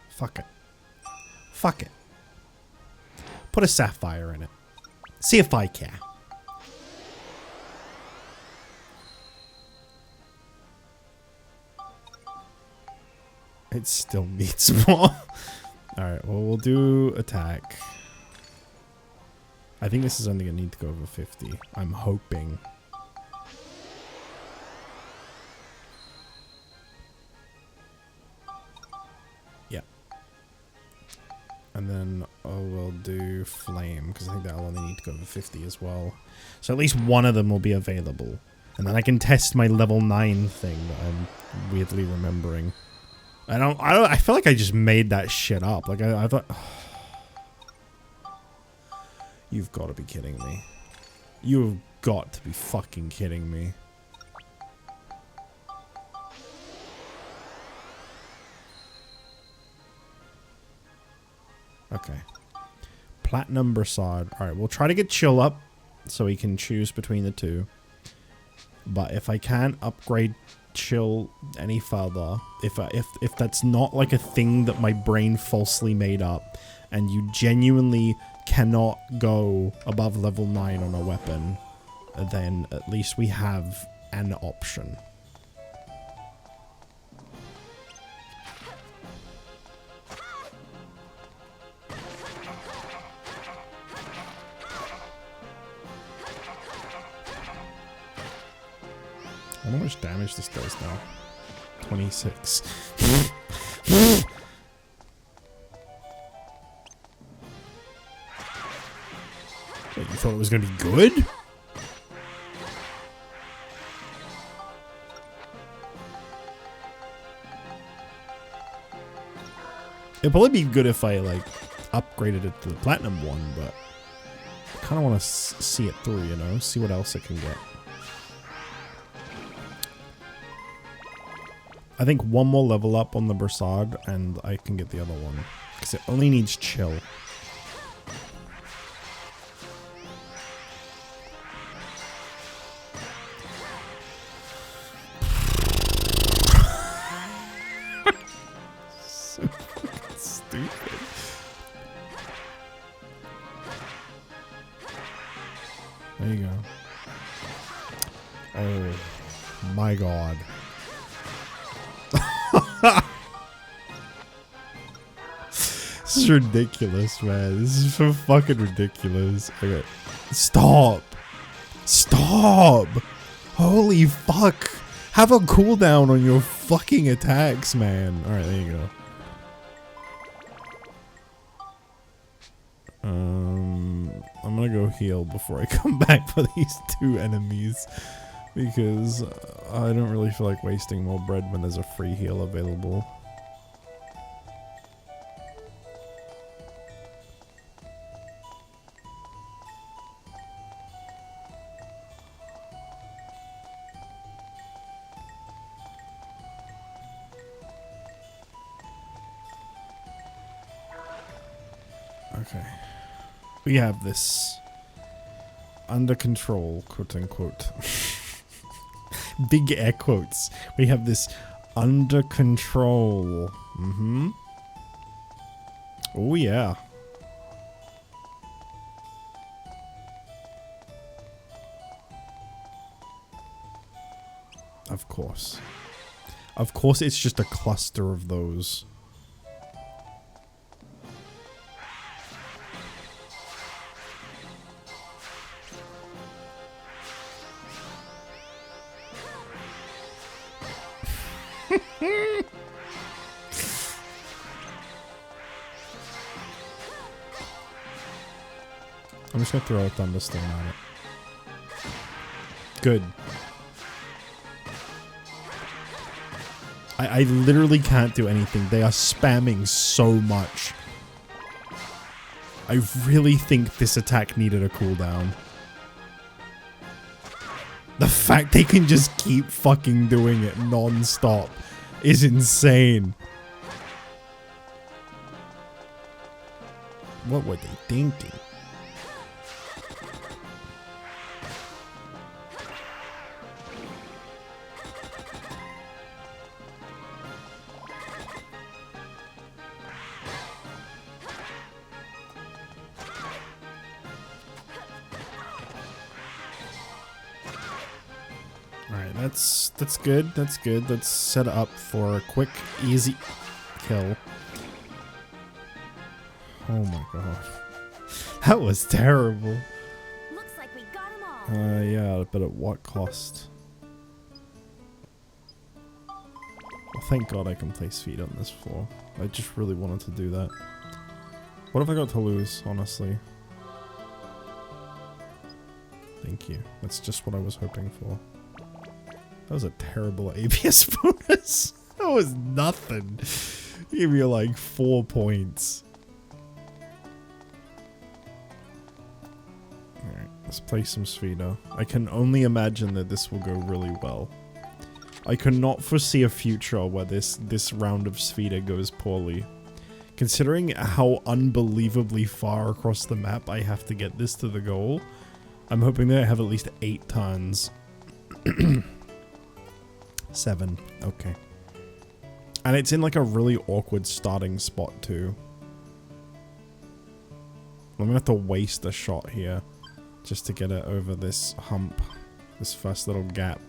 Fuck it. Fuck it. Put a sapphire in it. See if I care. It still needs more. Alright, well, we'll do attack. I think this is only going to need to go over 50. I'm hoping. Yeah. And then we'll do flame, because I think that'll only need to go over 50 as well. So at least one of them will be available. And then I can test my level 9 thing that I'm weirdly remembering. I feel like I just made that shit up. Like, I thought... You've got to be kidding me. You've got to be fucking kidding me. Okay. Platinum Brassard. Alright, we'll try to get Chill up so we can choose between the two. But if I can't upgrade Chill any further, if that's not like a thing that my brain falsely made up, and you genuinely cannot go above level 9 on a weapon, then at least we have an option. I wonder how much damage this does now. 26. Wait, you thought it was going to be good? It'd probably be good if I, like, upgraded it to the platinum one, but I kind of want to see it through, you know? See what else it can get. I think one more level up on the Brassard and I can get the other one. Because it only needs chill. So fucking stupid. There you go. Oh my god. This is ridiculous, man. This is so fucking ridiculous. Okay. Stop. Stop. Holy fuck. Have a cooldown on your fucking attacks, man. Alright, there you go. I'm gonna go heal before I come back for these two enemies. Because I don't really feel like wasting more bread when there's a free heal available. Okay. We have this under control, quote unquote. Big air quotes. We have this under control. Mm-hmm. Oh yeah. Of course. Of course it's just a cluster of those. I'm just gonna throw a thunderstorm at it. Good. I literally can't do anything. They are spamming so much. I really think this attack needed a cooldown. The fact they can just keep fucking doing it non-stop is insane. What were they thinking? Alright, that's good. That's good. Let's set it up for a quick, easy kill. Oh my god. That was terrible. Looks like we got them all. Yeah, but at what cost? Well, thank god I can place feet on this floor. I just really wanted to do that. What have I got to lose, honestly? Thank you. That's just what I was hoping for. That was a terrible ABS bonus. That was nothing. Give me like 4 points. Alright, let's play some Spheda. I can only imagine that this will go really well. I cannot foresee a future where this round of Spheda goes poorly. Considering how unbelievably far across the map I have to get this to the goal, I'm hoping that I have at least 8 turns. 7. Okay. And it's in like a really awkward starting spot too. I'm gonna have to waste a shot here just to get it over this hump. This first little gap.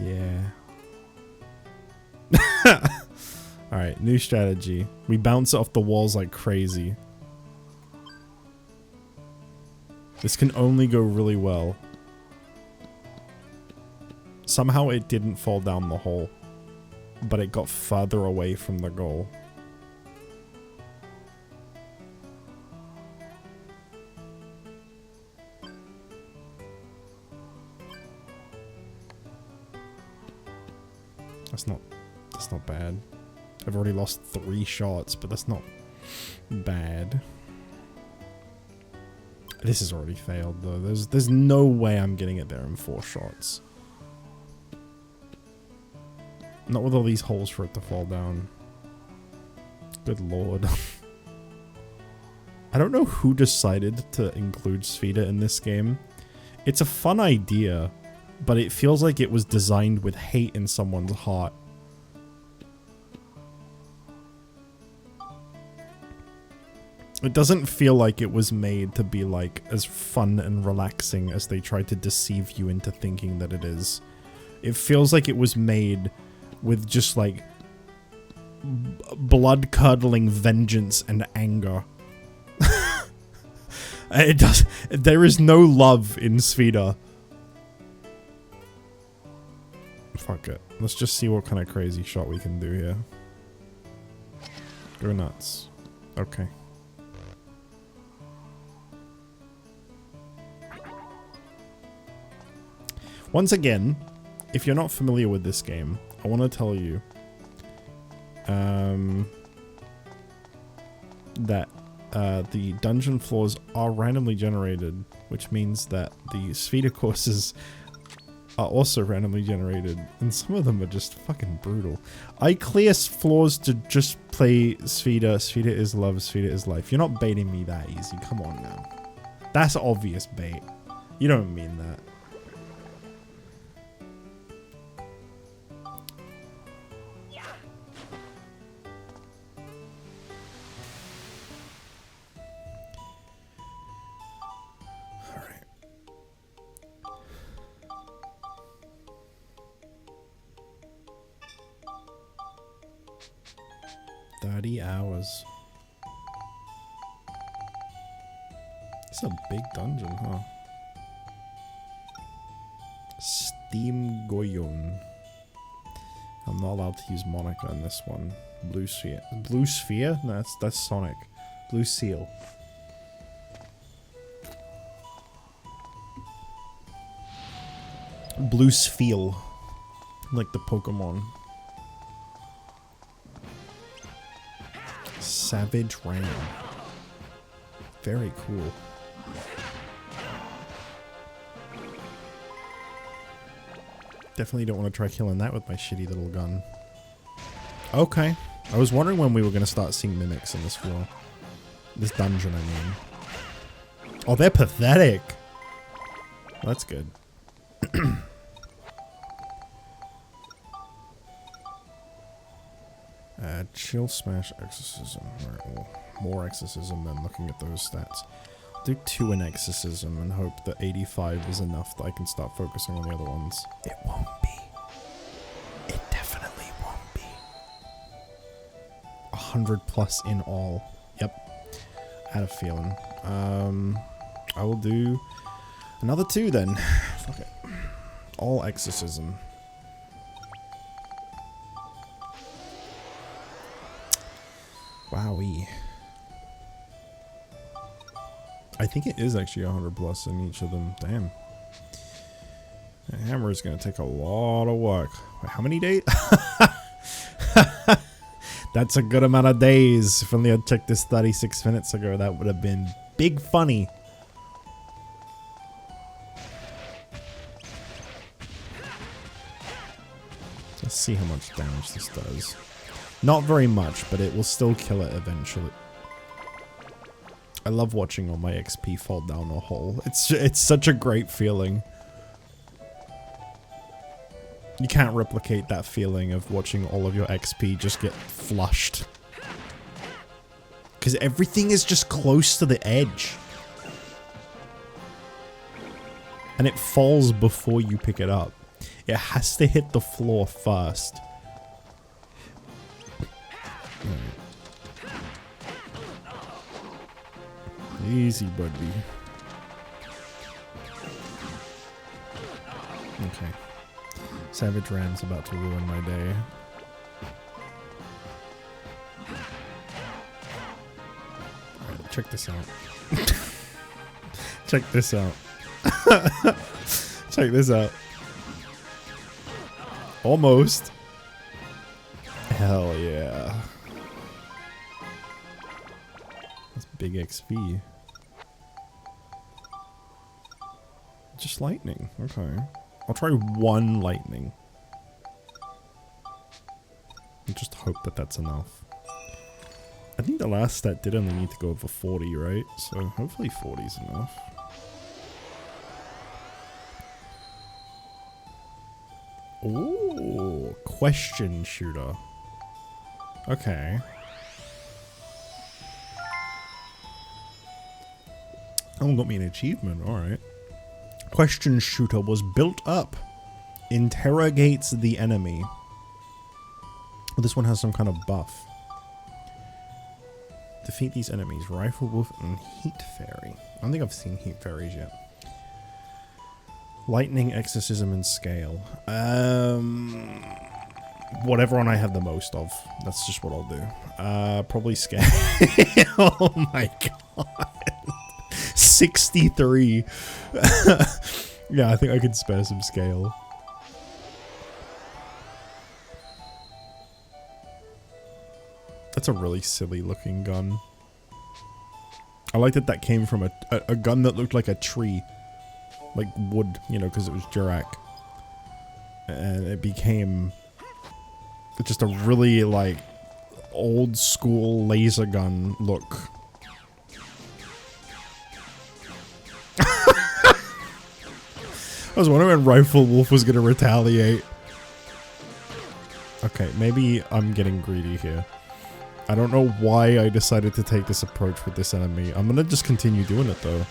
Yeah. Alright, new strategy. We bounce it off the walls like crazy. This can only go really well. Somehow it didn't fall down the hole, but it got further away from the goal. That's not bad. I've already lost 3 shots, but that's not bad. This has already failed though. There's no way I'm getting it there in 4 shots. Not with all these holes for it to fall down. Good lord. I don't know who decided to include Sfida in this game. It's a fun idea, but it feels like it was designed with hate in someone's heart. It doesn't feel like it was made to be like as fun and relaxing as they tried to deceive you into thinking that it is. It feels like it was made with just like blood-curdling vengeance and anger. It does. There is no love in Sfida. Fuck it. Let's just see what kind of crazy shot we can do here. Go nuts. Okay. Once again, if you're not familiar with this game, I want to tell you that the dungeon floors are randomly generated, which means that the Sfida courses are also randomly generated, and some of them are just fucking brutal. I clear floors to just play Sfida. Sfida is love, Sfida is life. You're not baiting me that easy. Come on now. That's obvious bait. You don't mean that. Alright. 30 hours. It's a big dungeon, huh? Steam Goyon. I'm not allowed to use Monica in this one. Blue Sphere. Blue Sphere? No, that's Sonic. Blue Seal. Blue Sphere. Like the Pokemon. Savage Ram. Very cool. Definitely don't want to try killing that with my shitty little gun. Okay. I was wondering when we were going to start seeing mimics in this floor. This dungeon, I mean. Oh, they're pathetic. Well, that's good. Chill Smash Exorcism. Alright, well, more Exorcism than looking at those stats. Do 2 in Exorcism and hope that 85 is enough that I can start focusing on the other ones. It won't be. It definitely won't be. 100 plus in all. Yep. I had a feeling. I will do another 2 then. Fuck it. All Exorcism. Wowee. I think it is actually 100 plus in each of them. Damn. The hammer is going to take a lot of work. Wait, how many days? That's a good amount of days. If only I'd checked this 36 minutes ago, that would have been big funny. Let's see how much damage this does. Not very much, but it will still kill it eventually. I love watching all my XP fall down a hole. It's such a great feeling. You can't replicate that feeling of watching all of your XP just get flushed. Because everything is just close to the edge. And it falls before you pick it up. It has to hit the floor first. Easy, buddy. Okay. Savage Ram's about to ruin my day. Alright, check this out. Check this out. Check this out. Almost. Hell yeah. That's big XP. Just lightning. Okay. I'll try one lightning. And just hope that that's enough. I think the last stat did only need to go over 40, right? So hopefully 40 is enough. Ooh, question shooter. Okay. Oh, got me an achievement. Alright. Question shooter was built up. Interrogates the enemy. Well, this one has some kind of buff. Defeat these enemies. Rifle Wolf and Heat Fairy. I don't think I've seen Heat Fairies yet. Lightning, Exorcism, and Scale. Whatever one I have the most of. That's just what I'll do. Probably Scale. Oh my god. 63. Yeah, I think I could spare some Scale. That's a really silly looking gun. I like that that came from a gun that looked like a tree. Like wood, you know, because it was Durac. And it became just a really, like, old school laser gun look. I was wondering when Rifle Wolf was going to retaliate. Okay, maybe I'm getting greedy here. I don't know why I decided to take this approach with this enemy. I'm going to just continue doing it, though.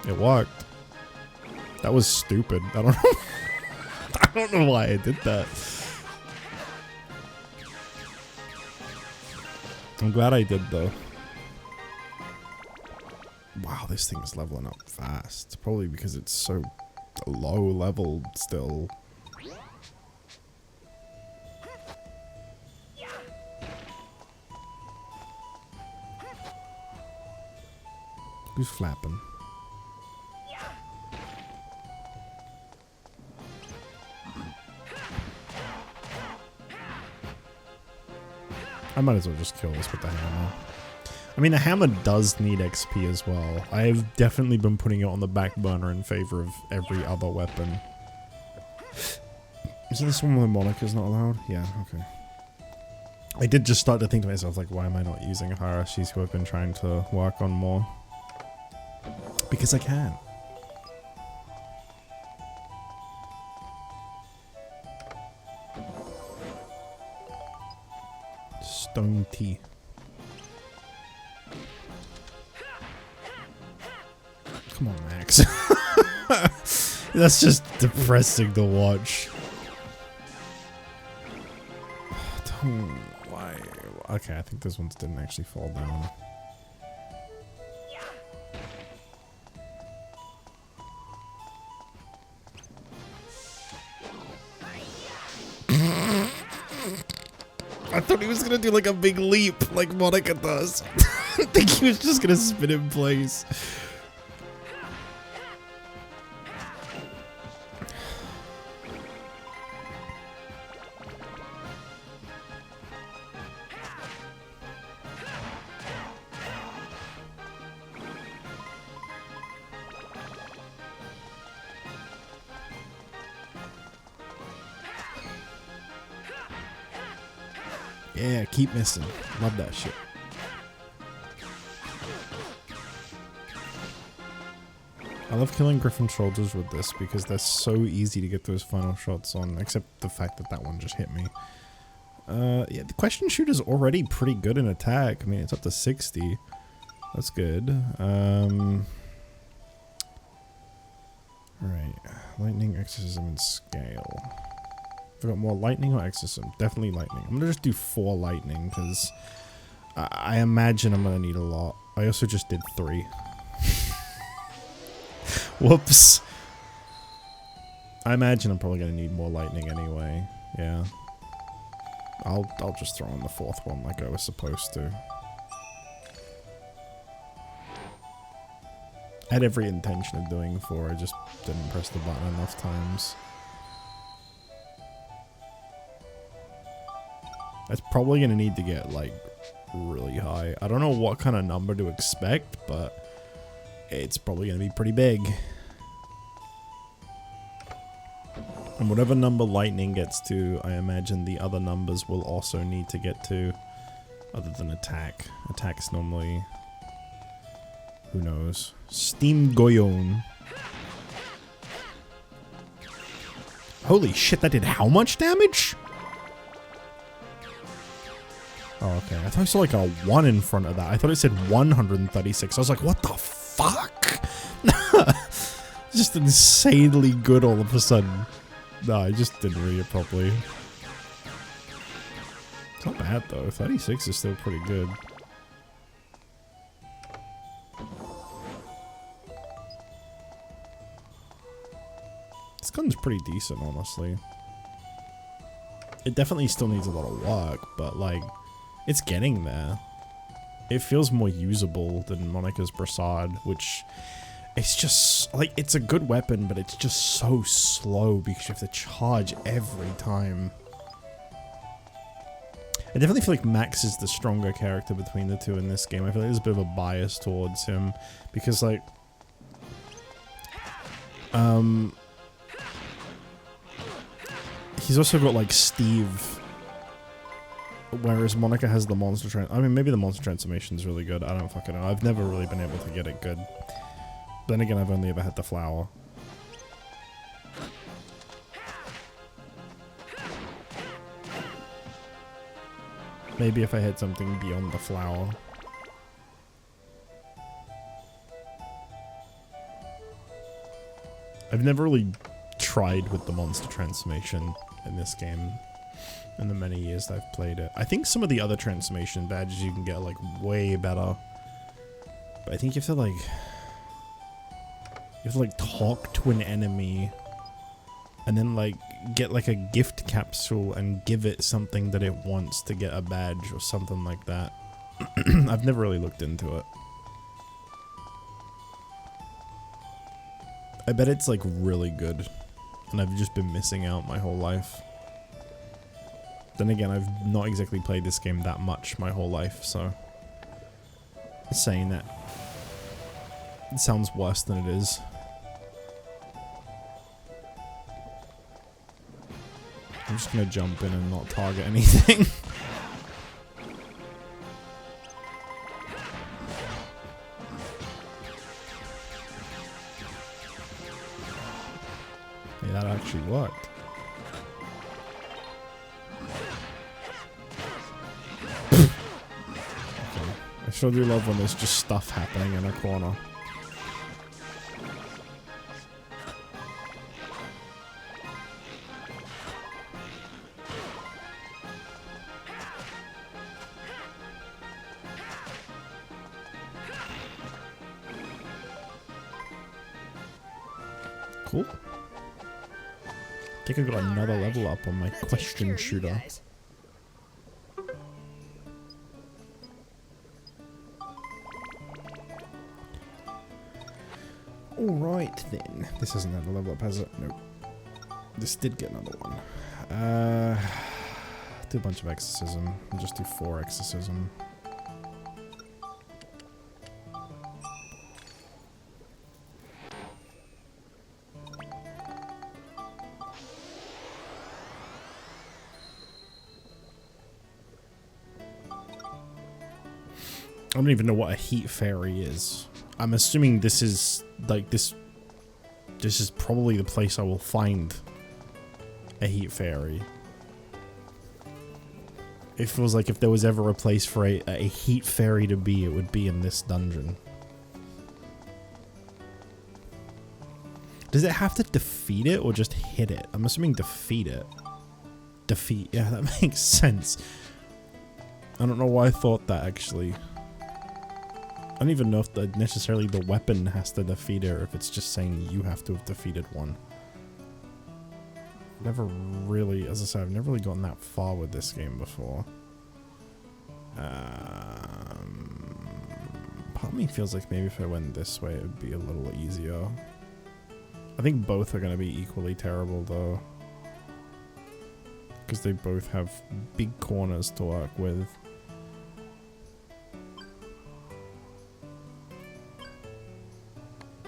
It worked. That was stupid. I don't know. I don't know why I did that. I'm glad I did, though. Wow, this thing is leveling up fast. Probably because it's so low level still. Who's flapping? I might as well just kill this with the hammer. I mean, the hammer does need XP as well. I've definitely been putting it on the back burner in favor of every other weapon. Is this one where Monica's not allowed? Yeah, okay. I did just start to think to myself, like, why am I not using her? She's who I've been trying to work on more. Because I can. Stone tea. Come on, Max. That's just depressing to watch. Why? Okay, I think those ones didn't actually fall down. I thought he was gonna do like a big leap like Monica does. I think he was just gonna spin in place. Yeah, keep missing. Love that shit. I love killing Griffin soldiers with this because they're so easy to get those final shots on, except the fact that that one just hit me. Yeah, the question shooter's already pretty good in attack. I mean, it's up to 60. That's good. Right. Lightning, Exorcism, and Scale. I got more lightning or exorcism? Definitely lightning. I'm gonna just do 4 lightning because I imagine I'm gonna need a lot. I also just did 3. Whoops. I imagine I'm probably gonna need more lightning anyway. Yeah. I'll just throw in the 4th one like I was supposed to. I had every intention of doing 4. I just didn't press the button enough times. It's probably going to need to get, like, really high. I don't know what kind of number to expect, but it's probably going to be pretty big. And whatever number lightning gets to, I imagine the other numbers will also need to get to, other than attack. Attack's normally, who knows. Steam Goyon. Holy shit, that did how much damage? Oh, okay. I thought I saw like a 1 in front of that. I thought it said 136. I was like, what the fuck? Just insanely good all of a sudden. No, I just didn't read it properly. It's not bad though. 36 is still pretty good. This gun's pretty decent, honestly. It definitely still needs a lot of work, but like, it's getting there. It feels more usable than Monica's Brassard, which it's just like, it's a good weapon, but it's just so slow because you have to charge every time. I definitely feel like Max is the stronger character between the two in this game. I feel like there's a bit of a bias towards him because like, he's also got like Steve, whereas Monica has the monster I mean, maybe the monster transformation is really good. I don't fucking know. I've never really been able to get it good. Then again, I've only ever had the flower. Maybe if I had something beyond the flower. I've never really tried with the monster transformation in this game in the many years I've played it. I think some of the other transformation badges you can get like way better. But I think you have to like talk to an enemy and then like get like a gift capsule and give it something that it wants to get a badge or something like that. I've never really looked into it. I bet it's like really good and I've just been missing out my whole life. Then again, I've not exactly played this game that much my whole life, so saying that it sounds worse than it is. I'm just gonna jump in and not target anything. Hey, that actually worked. Okay. I sure do love when there's just stuff happening in a corner. Cool. I think I got another level up on my question shooter. Alright then. This hasn't had a level up, has it? Nope. This did get another one. Do a bunch of exorcism. I'll just do 4 exorcism. I don't even know what a heat fairy is. I'm assuming this is like this is probably the place I will find a heat fairy. It feels like if there was ever a place for a heat fairy to be, it would be in this dungeon. Does it have to defeat it or just hit it? I'm assuming defeat it. Defeat, yeah, that makes sense. I don't know why I thought that actually. I don't even know if necessarily the weapon has to defeat it or if it's just saying you have to have defeated one. Never really, as I said, I've never really gotten that far with this game before. Part of me feels like maybe if I went this way it would be a little easier. I think both are going to be equally terrible though. because they both have big corners to work with.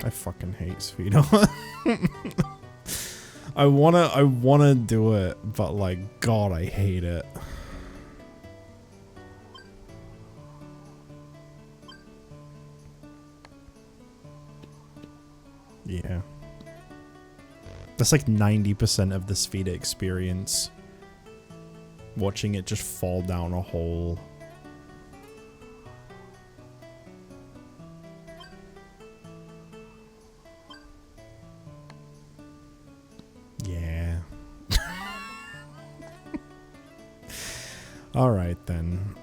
I fucking hate Speedo. I wanna do it, but like, God, I hate it. Yeah. That's like 90% of the Spheda experience. Watching it just fall down a hole. Yeah. Alright then.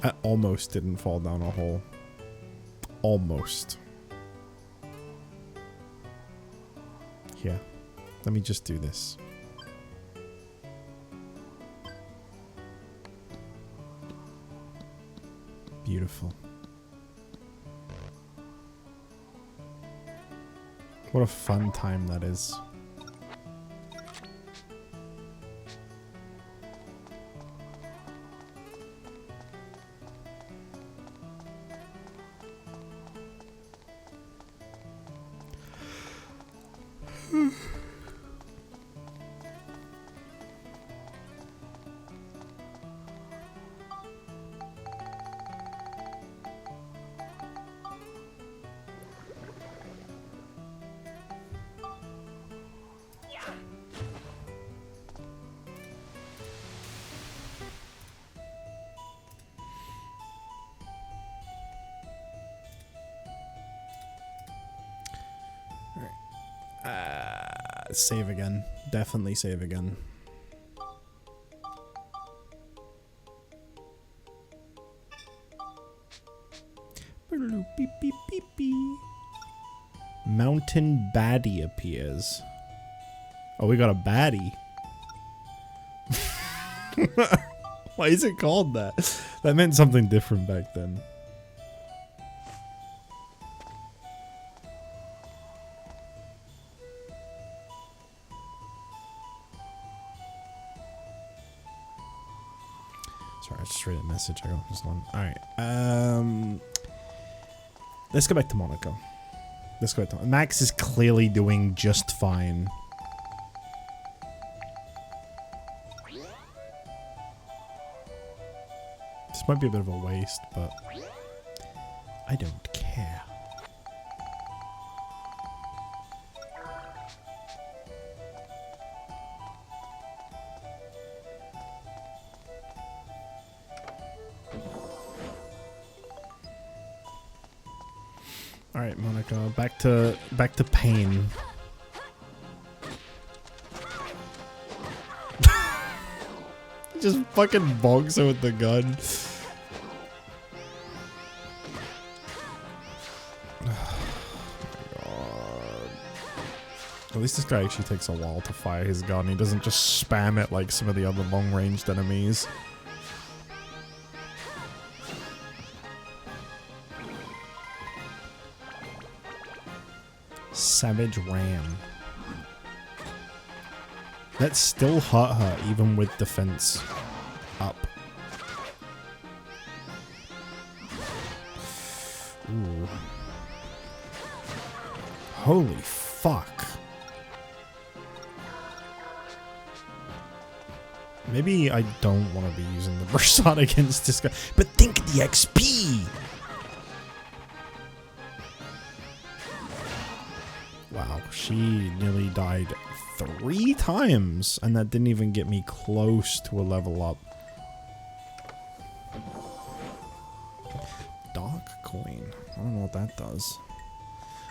I almost didn't fall down a hole. Almost. Here. Let me just do this. Beautiful. What a fun time that is. Save again. Definitely save again. Mountain baddie appears. Oh, we got a baddie. Why is it called that? That meant something different back then. Sorry, I just read a message. I got this one. Alright. Let's go back to Monaco. Let's go back to Max is clearly doing just fine. This might be a bit of a waste, but I don't care. All right, Monaco, back to pain. Just fucking bonks her with the gun. At least this guy actually takes a while to fire his gun. He doesn't just spam it like some of the other long-ranged enemies. Savage Ram. That still hurt her even with defense up. Ooh. Holy fuck. Maybe I don't want to be using the burst shot against this guy, but think of the XP! Wow, she nearly died 3 times, and that didn't even get me close to a level up. Dark coin. I don't know what that does.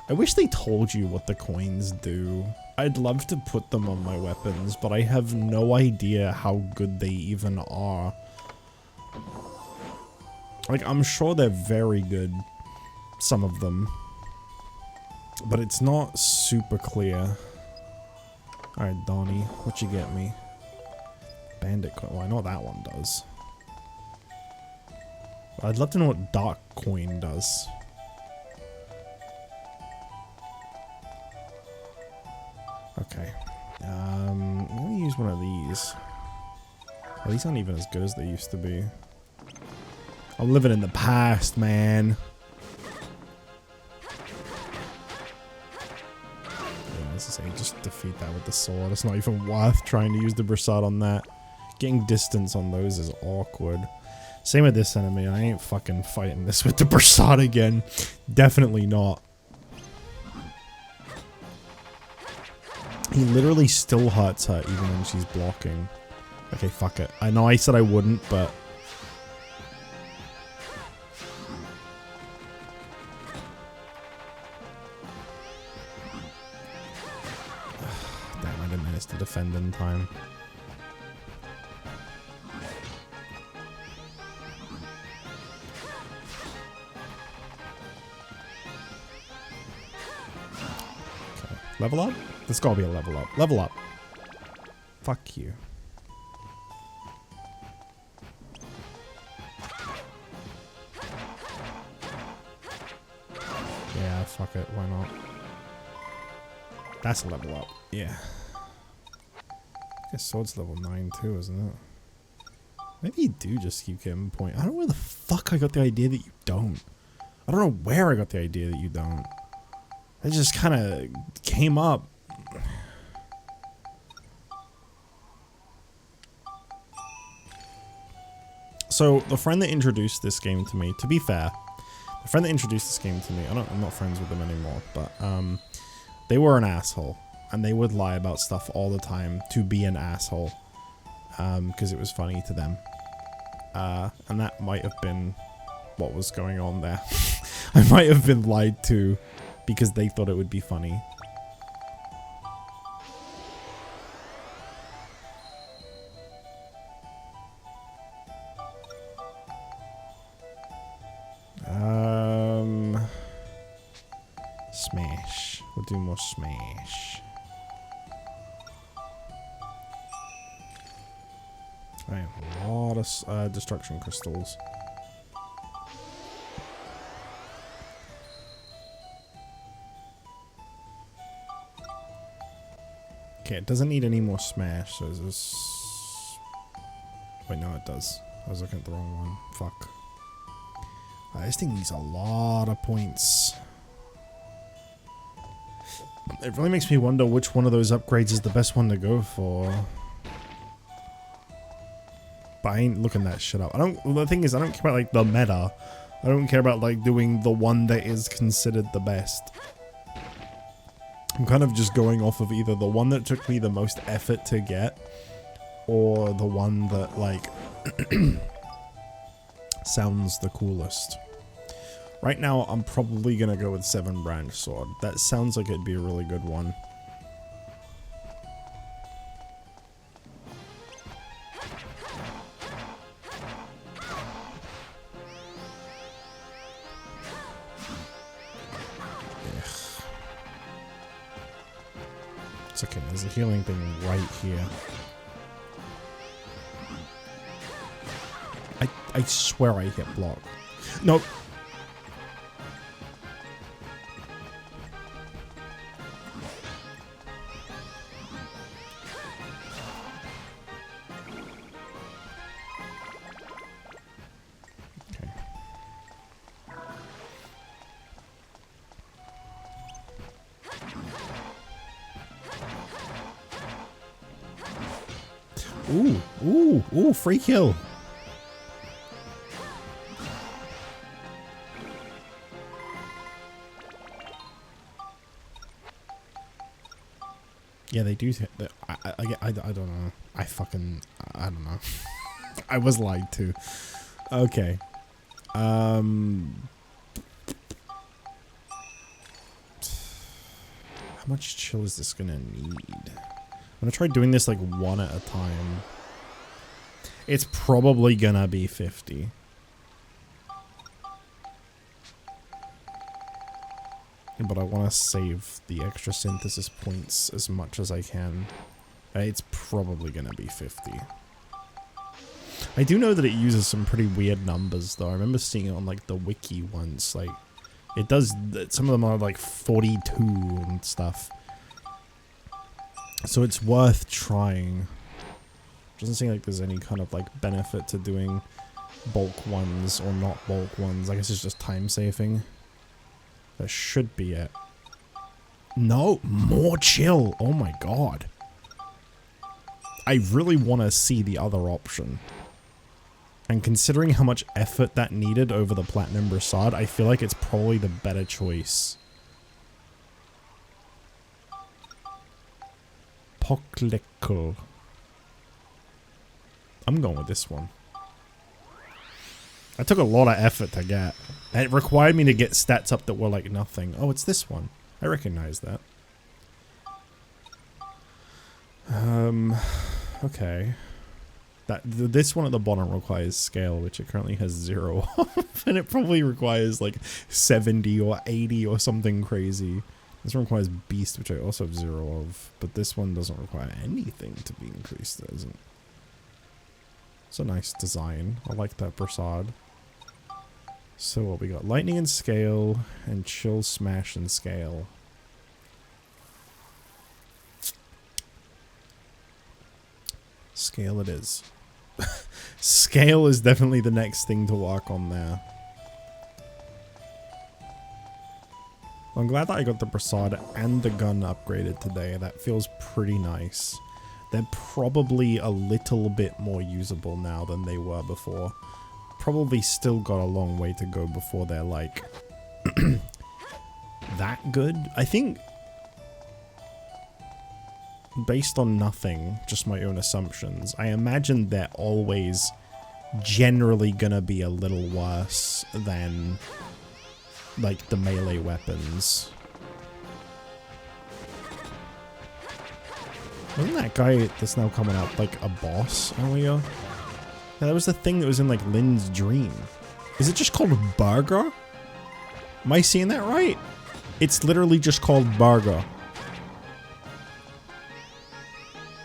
I wish they told you what the coins do. I'd love to put them on my weapons, but I have no idea how good they even are. Like, I'm sure they're very good, some of them. But it's not super clear. Alright, Donnie, what you get me? Bandit coin. Well, I know what that one does. I'd love to know what Dark Coin does. Okay. I'm gonna use one of these. Well, these aren't even as good as they used to be. I'm living in the past, man. Yeah, as I say, just defeat that with the sword. It's not even worth trying to use the Brassard on that. Getting distance on those is awkward. Same with this enemy. I ain't fucking fighting this with the Brassard again. Definitely not. He literally still hurts her even when she's blocking. Okay, fuck it. I know I said I wouldn't, but... Damn, I didn't manage to defend in time. Okay, level up? There's gotta be a level up. Level up. Fuck you. Yeah, fuck it. Why not? That's a level up. Yeah. I guess sword's level 9 too, isn't it? Maybe you do just keep getting point. I don't know where the fuck I got the idea that you don't. I don't know where I got the idea that you don't. It just kind of came up. So, the friend that introduced this game to me, to be fair, the friend that introduced this game to me, I'm not friends with them anymore, but they were an asshole. And they would lie about stuff all the time to be an asshole. Because it was funny to them. And that might have been what was going on there. I might have been lied to because they thought it would be funny. Smash. We'll do more smash. I have a lot of destruction crystals. Okay, it doesn't need any more smash, so is this... Wait, no, it does. I was looking at the wrong one. Fuck. This thing needs a lot of points. It really makes me wonder which one of those upgrades is the best one to go for. But I ain't looking that shit up. The thing is, I don't care about like the meta. I don't care about like doing the one that is considered the best. I'm kind of just going off of either the one that took me the most effort to get, or the one that like sounds the coolest. Right now, I'm probably gonna go with 7 branch sword. That sounds like it'd be a really good one. It's okay, there's a healing thing right here. I swear I hit block. Nope. Ooh, free kill. Yeah, they do. I don't know. I don't know. I was lied to. Okay. How much chill is this gonna need? I'm gonna try doing this like one at a time. It's probably gonna be 50. But I want to save the extra synthesis points as much as I can. It's probably gonna be 50. I do know that it uses some pretty weird numbers, though. I remember seeing it on, like, the wiki once. Like, it does... Some of them are, like, 42 and stuff. So it's worth trying. Doesn't seem like there's any kind of, like, benefit to doing bulk ones or not bulk ones. I guess it's just time saving. That should be it. No, more chill. Oh my god. I really want to see the other option. And considering how much effort that needed over the Platinum Brassard, I feel like it's probably the better choice. Poklikl. I'm going with this one. I took a lot of effort to get. And it required me to get stats up that were like nothing. Oh, it's this one. I recognize that. Okay. This one at the bottom requires scale, which it currently has 0 of, and it probably requires like 70 or 80 or something crazy. This one requires beast, which I also have 0 of, but this one doesn't require anything to be increased, does it? It's a nice design. I like that brassard. So what we got? Lightning and scale, and chill, smash, and scale. Scale it is. Scale is definitely the next thing to work on there. I'm glad that I got the brassard and the gun upgraded today. That feels pretty nice. They're probably a little bit more usable now than they were before. Probably still got a long way to go before they're like that good. I think based on nothing, just my own assumptions, I imagine they're always generally gonna be a little worse than like the melee weapons. Wasn't that guy that's now coming up like a boss earlier? Yeah, that was the thing that was in like Lynn's dream. Is it just called Burger? Am I seeing that right? It's literally just called Burger.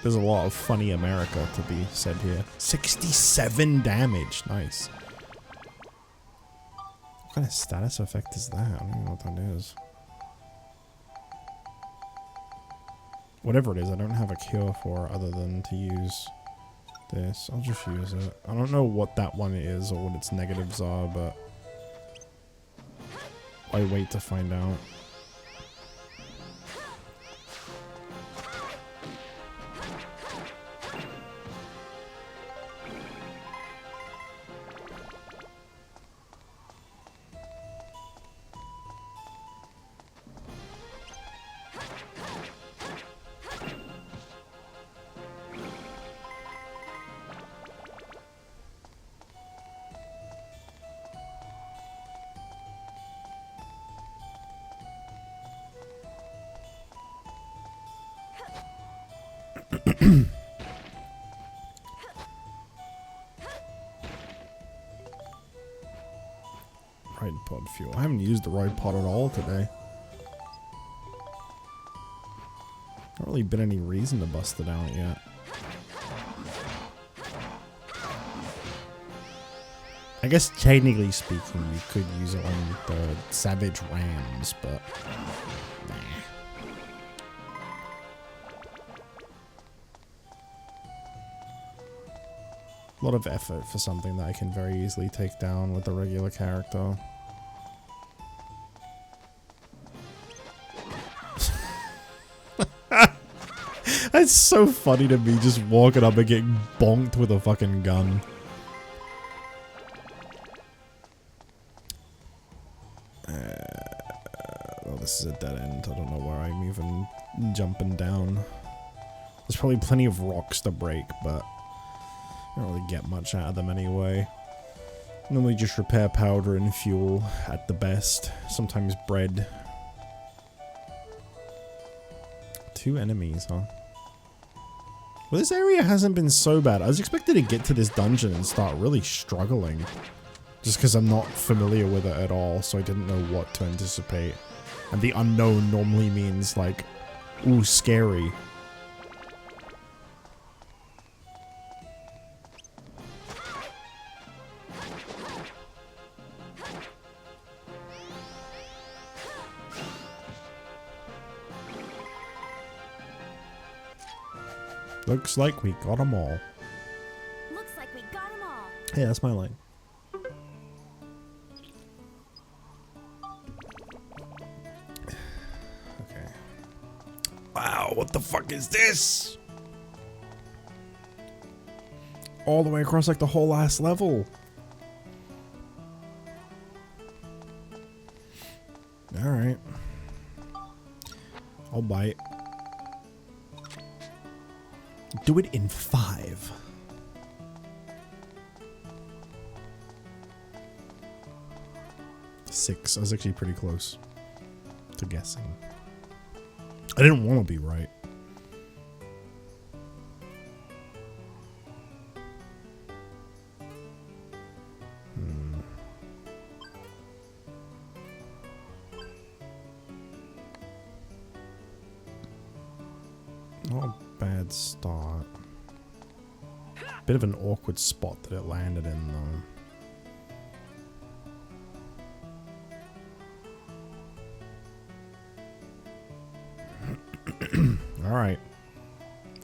There's a lot of funny America to be said here. 67 damage. Nice. What kind of status effect is that? I don't even know what that is. Whatever it is, I don't have a cure for other than to use this. I'll just use it. I don't know what that one is or what its negatives are, but I wait to find out. Ride pod fuel. I haven't used the ride pod at all today. Not really been any reason to bust it out yet. I guess technically speaking, you could use it on the Savage Rams, but nah. A lot of effort for something that I can very easily take down with a regular character. It's so funny to me just walking up and getting bonked with a fucking gun. Well, this is a dead end. I don't know where I'm even jumping down. There's probably plenty of rocks to break, but I don't really get much out of them anyway. Normally just repair powder and fuel at the best. Sometimes bread. 2 enemies, huh? Well, this area hasn't been so bad. I was expecting to get to this dungeon and start really struggling. Just because I'm not familiar with it at all, so I didn't know what to anticipate. And the unknown normally means like, ooh, scary. Looks like we got them all. Looks like we got them all. Yeah, that's my line. Okay. Wow, what the fuck is this? All the way across like the whole last level. Alright. I'll bite. Do it in 5. Six. I was actually pretty close to guessing. I didn't want to be right. Not a bad start. Bit of an awkward spot that it landed in, though. Alright.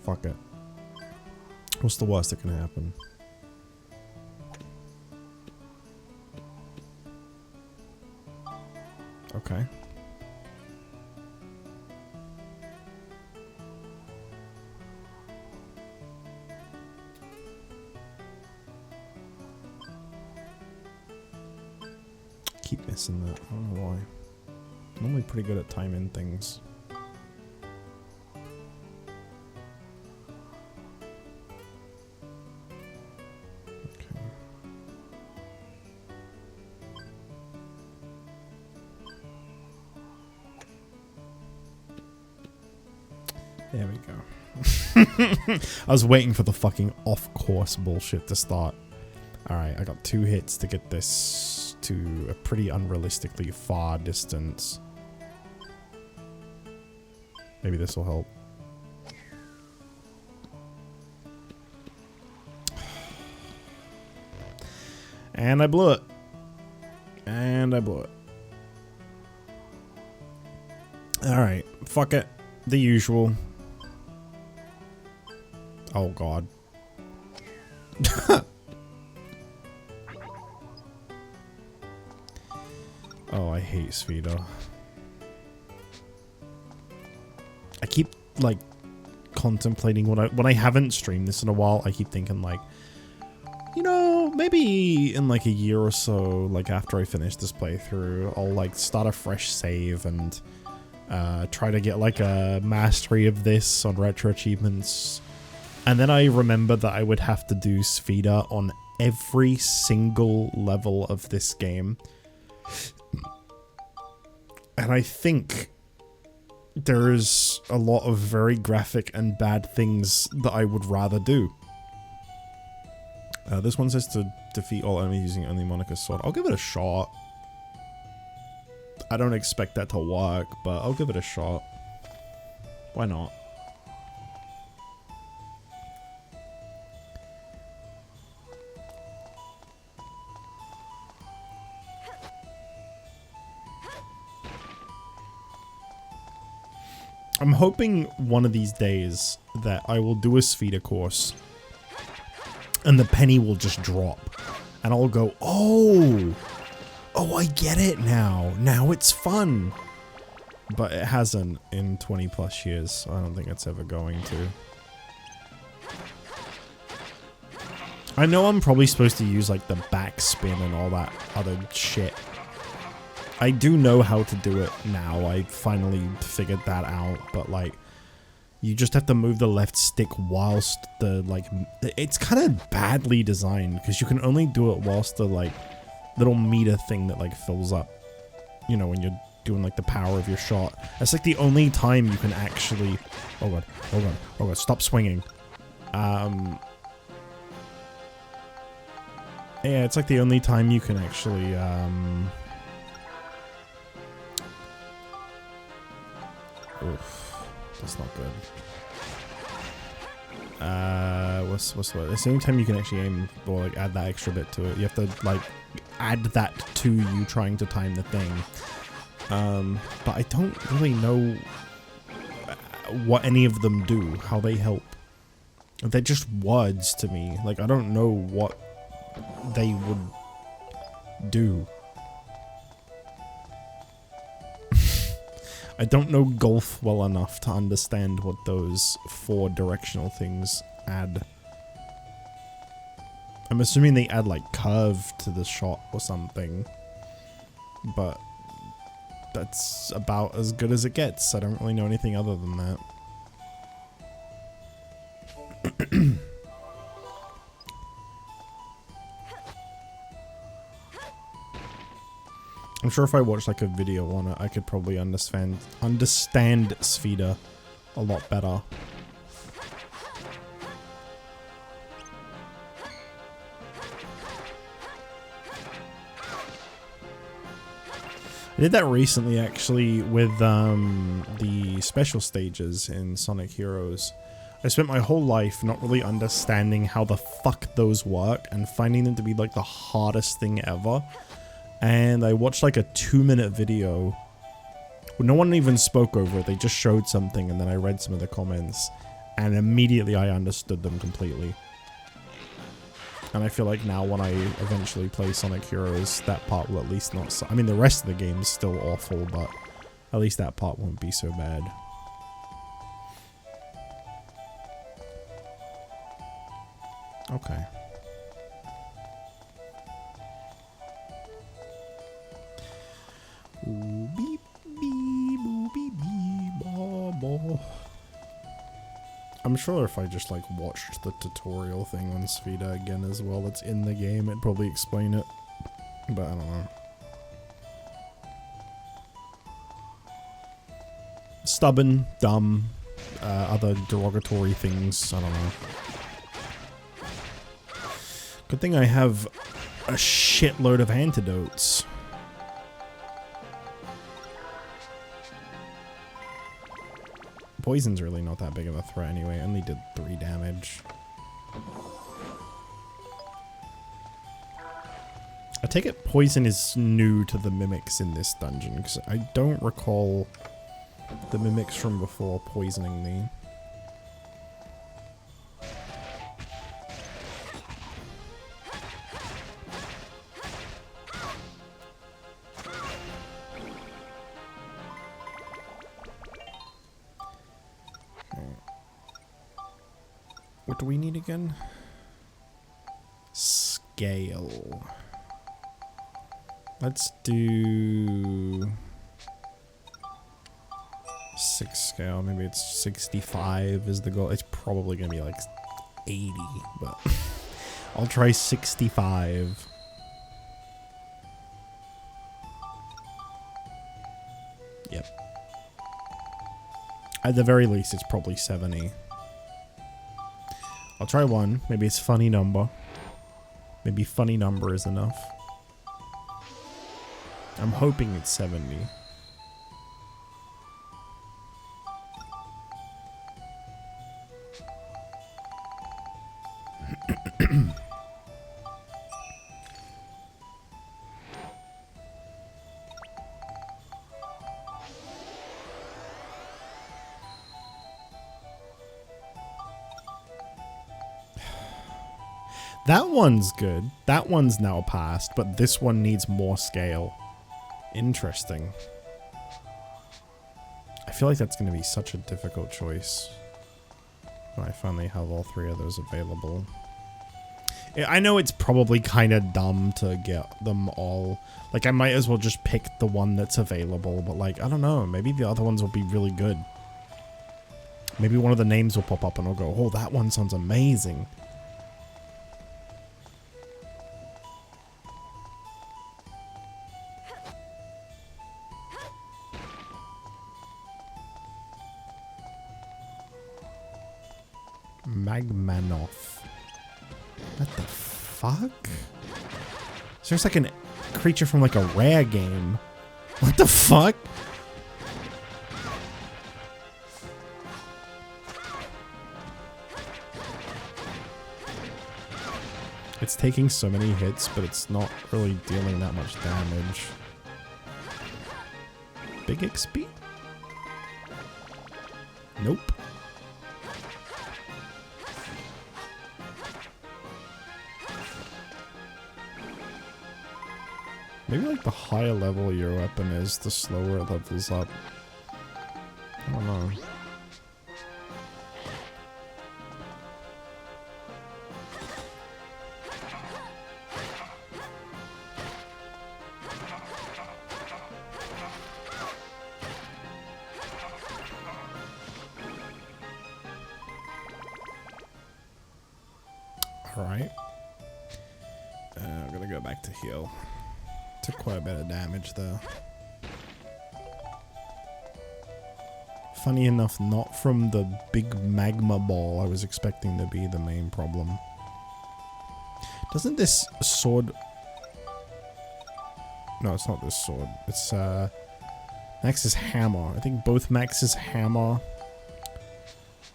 Fuck it. What's the worst that can happen? Okay. Keep missing that. I don't know why. I'm normally pretty good at timing things. Okay. There we go. I was waiting for the fucking off-course bullshit to start. Alright, I got 2 hits to get this to a pretty unrealistically far distance. Maybe this will help. And I blew it. And I blew it. Alright, fuck it. The usual. Oh god. Oh, I hate Spheda. I keep, like, contemplating when I haven't streamed this in a while, I keep thinking, like, you know, maybe in, like, a year or so, like, after I finish this playthrough, I'll, like, start a fresh save and try to get, like, a mastery of this on retro achievements. And then I remember that I would have to do Spheda on every single level of this game. And I think there's a lot of very graphic and bad things that I would rather do. This one says to defeat all enemies using only Monica's sword. I'll give it a shot. I don't expect that to work, but I'll give it a shot. Why not? I'm hoping one of these days that I will do a Spheda course and the penny will just drop and I'll go, oh, I get it now. Now it's fun. But it hasn't in 20 plus years. So I don't think it's ever going to. I know I'm probably supposed to use like the backspin and all that other shit. I do know how to do it now. I finally figured that out, but like, you just have to move the left stick whilst the like, it's kind of badly designed because you can only do it whilst the like little meter thing that like fills up, you know, when you're doing like the power of your shot. That's like the only time you can actually, oh god, oh god, oh god, stop swinging. Yeah, it's like the only time you can actually, oof, that's not good. What's the only time you can actually aim or like add that extra bit to it. You have to like add that to you trying to time the thing. But I don't really know what any of them do, how they help. They're just words to me. Like, I don't know what they would do. I don't know golf well enough to understand what those 4 directional things add. I'm assuming they add like curve to the shot or something. But that's about as good as it gets. I don't really know anything other than that. I'm sure if I watched like a video on it, I could probably understand Spheda a lot better. I did that recently actually with the special stages in Sonic Heroes. I spent my whole life not really understanding how the fuck those work and finding them to be like the hardest thing ever. And I watched like a 2-minute video. No one even spoke over it. They just showed something and then I read some of the comments. And immediately I understood them completely. And I feel like now when I eventually play Sonic Heroes, that part will at least not... I mean, the rest of the game is still awful, but at least that part won't be so bad. Okay. Ooh, beep, beep, ooh, beep, beep, ba, ba. I'm sure if I just like watched the tutorial thing on Spheda again as well that's in the game, it'd probably explain it. But I don't know. Stubborn, dumb, other derogatory things, I don't know. Good thing I have a shitload of antidotes. Poison's really not that big of a threat anyway. I only did 3 damage. I take it poison is new to the mimics in this dungeon, because I don't recall the mimics from before poisoning me. What do we need again? Scale. Let's do 6 scale. Maybe it's 65 is the goal. It's probably gonna be like 80, but I'll try 65. Yep. At the very least, it's probably 70. I'll try 1. Maybe it's funny number. Maybe funny number is enough. I'm hoping it's 70. That one's good. That one's now passed, but this one needs more scale. Interesting. I feel like that's going to be such a difficult choice when I finally have all 3 of those available. I know it's probably kind of dumb to get them all. Like, I might as well just pick the one that's available, but like, I don't know. Maybe the other ones will be really good. Maybe one of the names will pop up and I'll go, oh, that one sounds amazing. Magmanoff. What the fuck? There's like a creature from like a rare game. What the fuck? It's taking so many hits, but it's not really dealing that much damage. Big XP? Nope. Maybe like the higher level your weapon is, the slower it levels up. I don't know. Alright. I'm gonna go back to heal. Took quite a bit of damage though. Funny enough, not from the big magma ball I was expecting to be the main problem. Doesn't this sword... No, it's not this sword. It's Max's hammer. I think both Max's hammer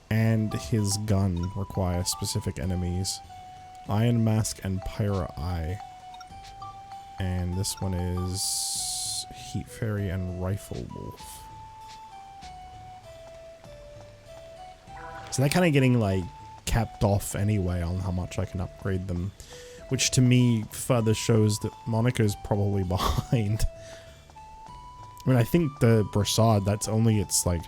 and his gun require specific enemies. Iron Mask and Pyra Eye. And this one is Heat Fairy and Rifle Wolf. So they're kind of getting like capped off anyway on how much I can upgrade them. Which to me further shows that Monica's probably behind. I mean, I think the Brassard, that's only its like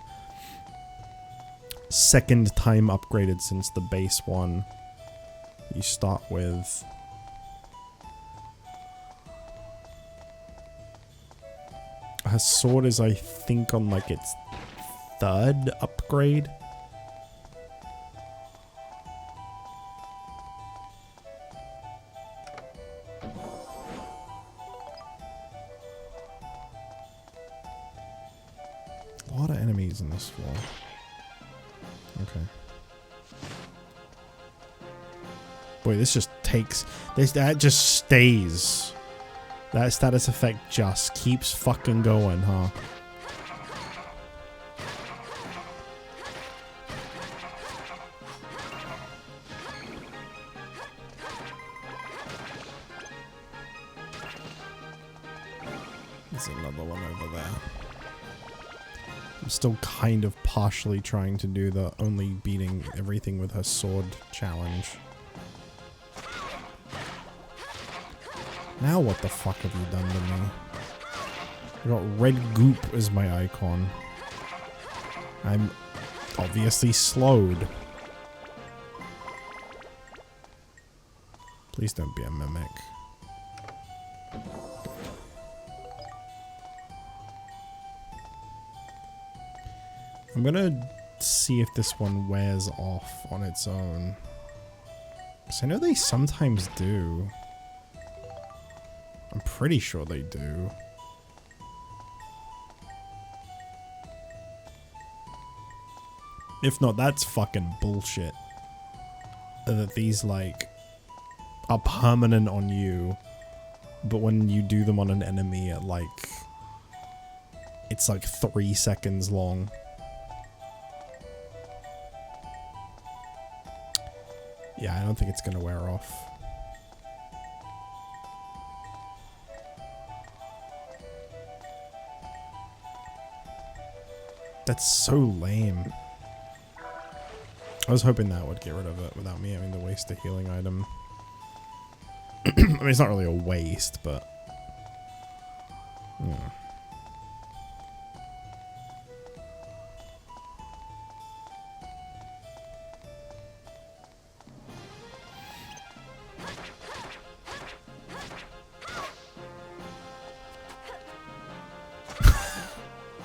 second time upgraded since the base one you start with. Her sword is, I think, on like its third upgrade. A lot of enemies in this floor. Okay. Boy, this just takes... that just stays. That status effect just keeps fucking going, huh? There's another one over there. I'm still kind of partially trying to do the only beating everything with her sword challenge. Now what the fuck have you done to me? I got red goop as my icon. I'm obviously slowed. Please don't be a mimic. I'm gonna see if this one wears off on its own. 'Cause I know they sometimes do. I'm pretty sure they do. If not, that's fucking bullshit. That these, like, are permanent on you, but when you do them on an enemy at, like, it's like 3 seconds long. Yeah, I don't think it's gonna wear off. That's so lame. I was hoping that would get rid of it without me having to waste a healing item. I mean, it's not really a waste, but... yeah.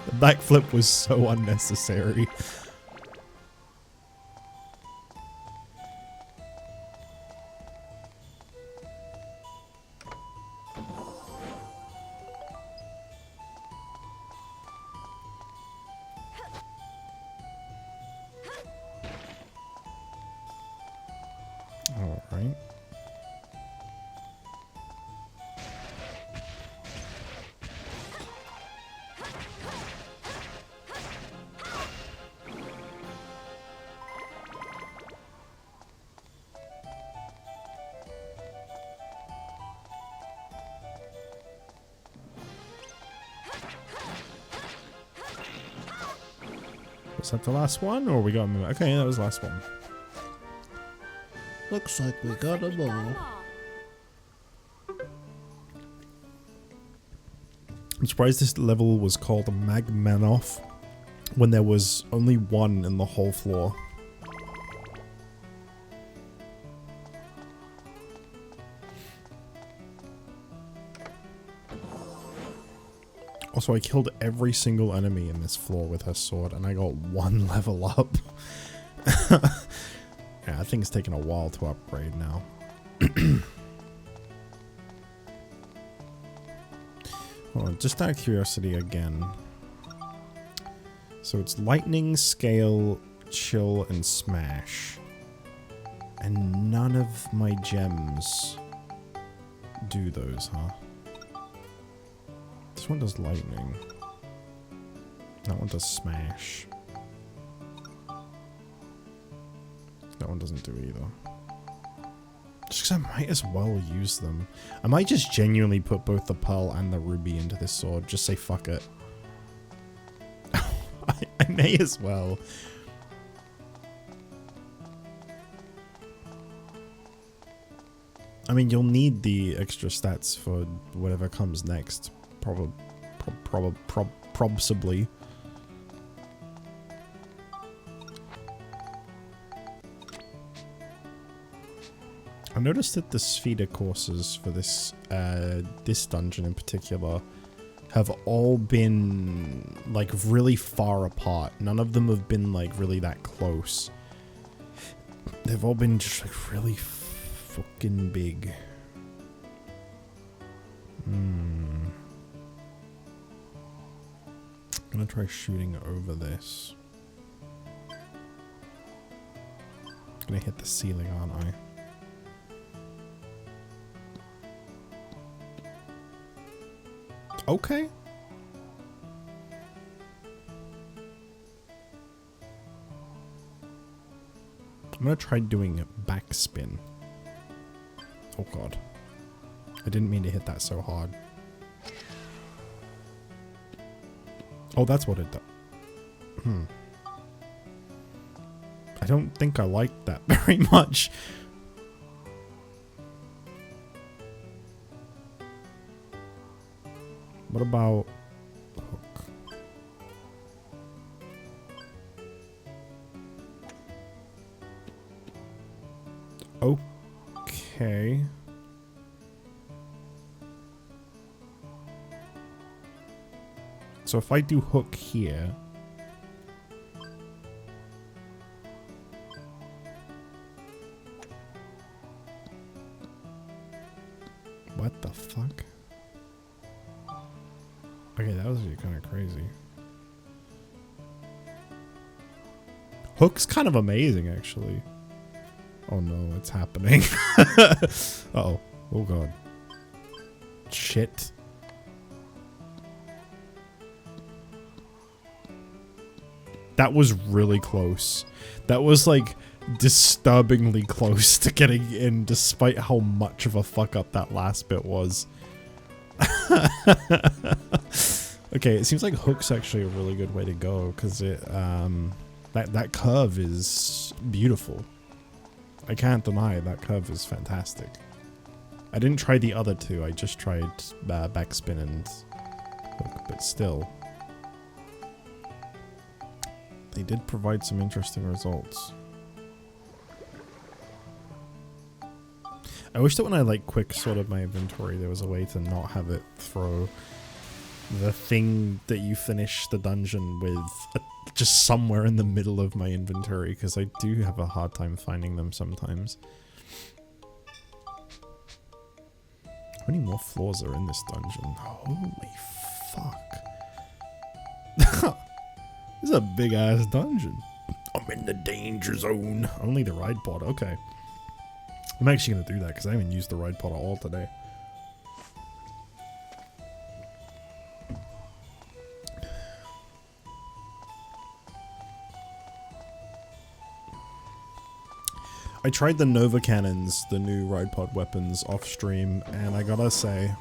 The backflip was so unnecessary. All right. Was that the last one, or we got him? Okay, that was the last one. Looks like we got them all. I'm surprised this level was called Magmanoff when there was only one in the whole floor. Also, I killed every single enemy in this floor with her sword, and I got 1 level up. Yeah, I think it's taking a while to upgrade now. Hold on, just out of curiosity again. So it's lightning, scale, chill, and smash. And none of my gems do those, huh? This one does lightning. That one does smash. That one doesn't do either. Just 'cause I might as well use them. I might just genuinely put both the pearl and the ruby into this sword. Just say fuck it. I may as well. I mean, you'll need the extra stats for whatever comes next. Probably. I noticed that the Spheda courses for this this dungeon in particular have all been like really far apart. None of them have been like really that close. They've all been just like really fucking big. I'm gonna try shooting over this. Gonna hit the ceiling, aren't I? Okay. I'm gonna try doing a backspin. Oh god. I didn't mean to hit that so hard. Oh, that's what it does. I don't think I like that very much. What about hook? Okay. So if I do hook here, what the fuck? Okay, that was kind of crazy. Hook's kind of amazing, actually. Oh no, it's happening. Uh-oh. Oh god. Shit. That was really close. That was like disturbingly close to getting in, despite how much of a fuck up that last bit was. Okay, it seems like hook's actually a really good way to go because it that curve is beautiful. I can't deny that curve is fantastic. I didn't try the other two. I just tried backspin and hook, but still. They did provide some interesting results. I wish that when I like quick sorted my inventory, there was a way to not have it throw the thing that you finish the dungeon with just somewhere in the middle of my inventory, because I do have a hard time finding them sometimes. How many more floors are in this dungeon? Holy fuck. This is a big ass dungeon. I'm in the danger zone. Only the ride pod. Okay. I'm actually going to do that because I haven't used the ride pod at all today. I tried the Nova Cannons, the new ride pod weapons, off stream, and I gotta say,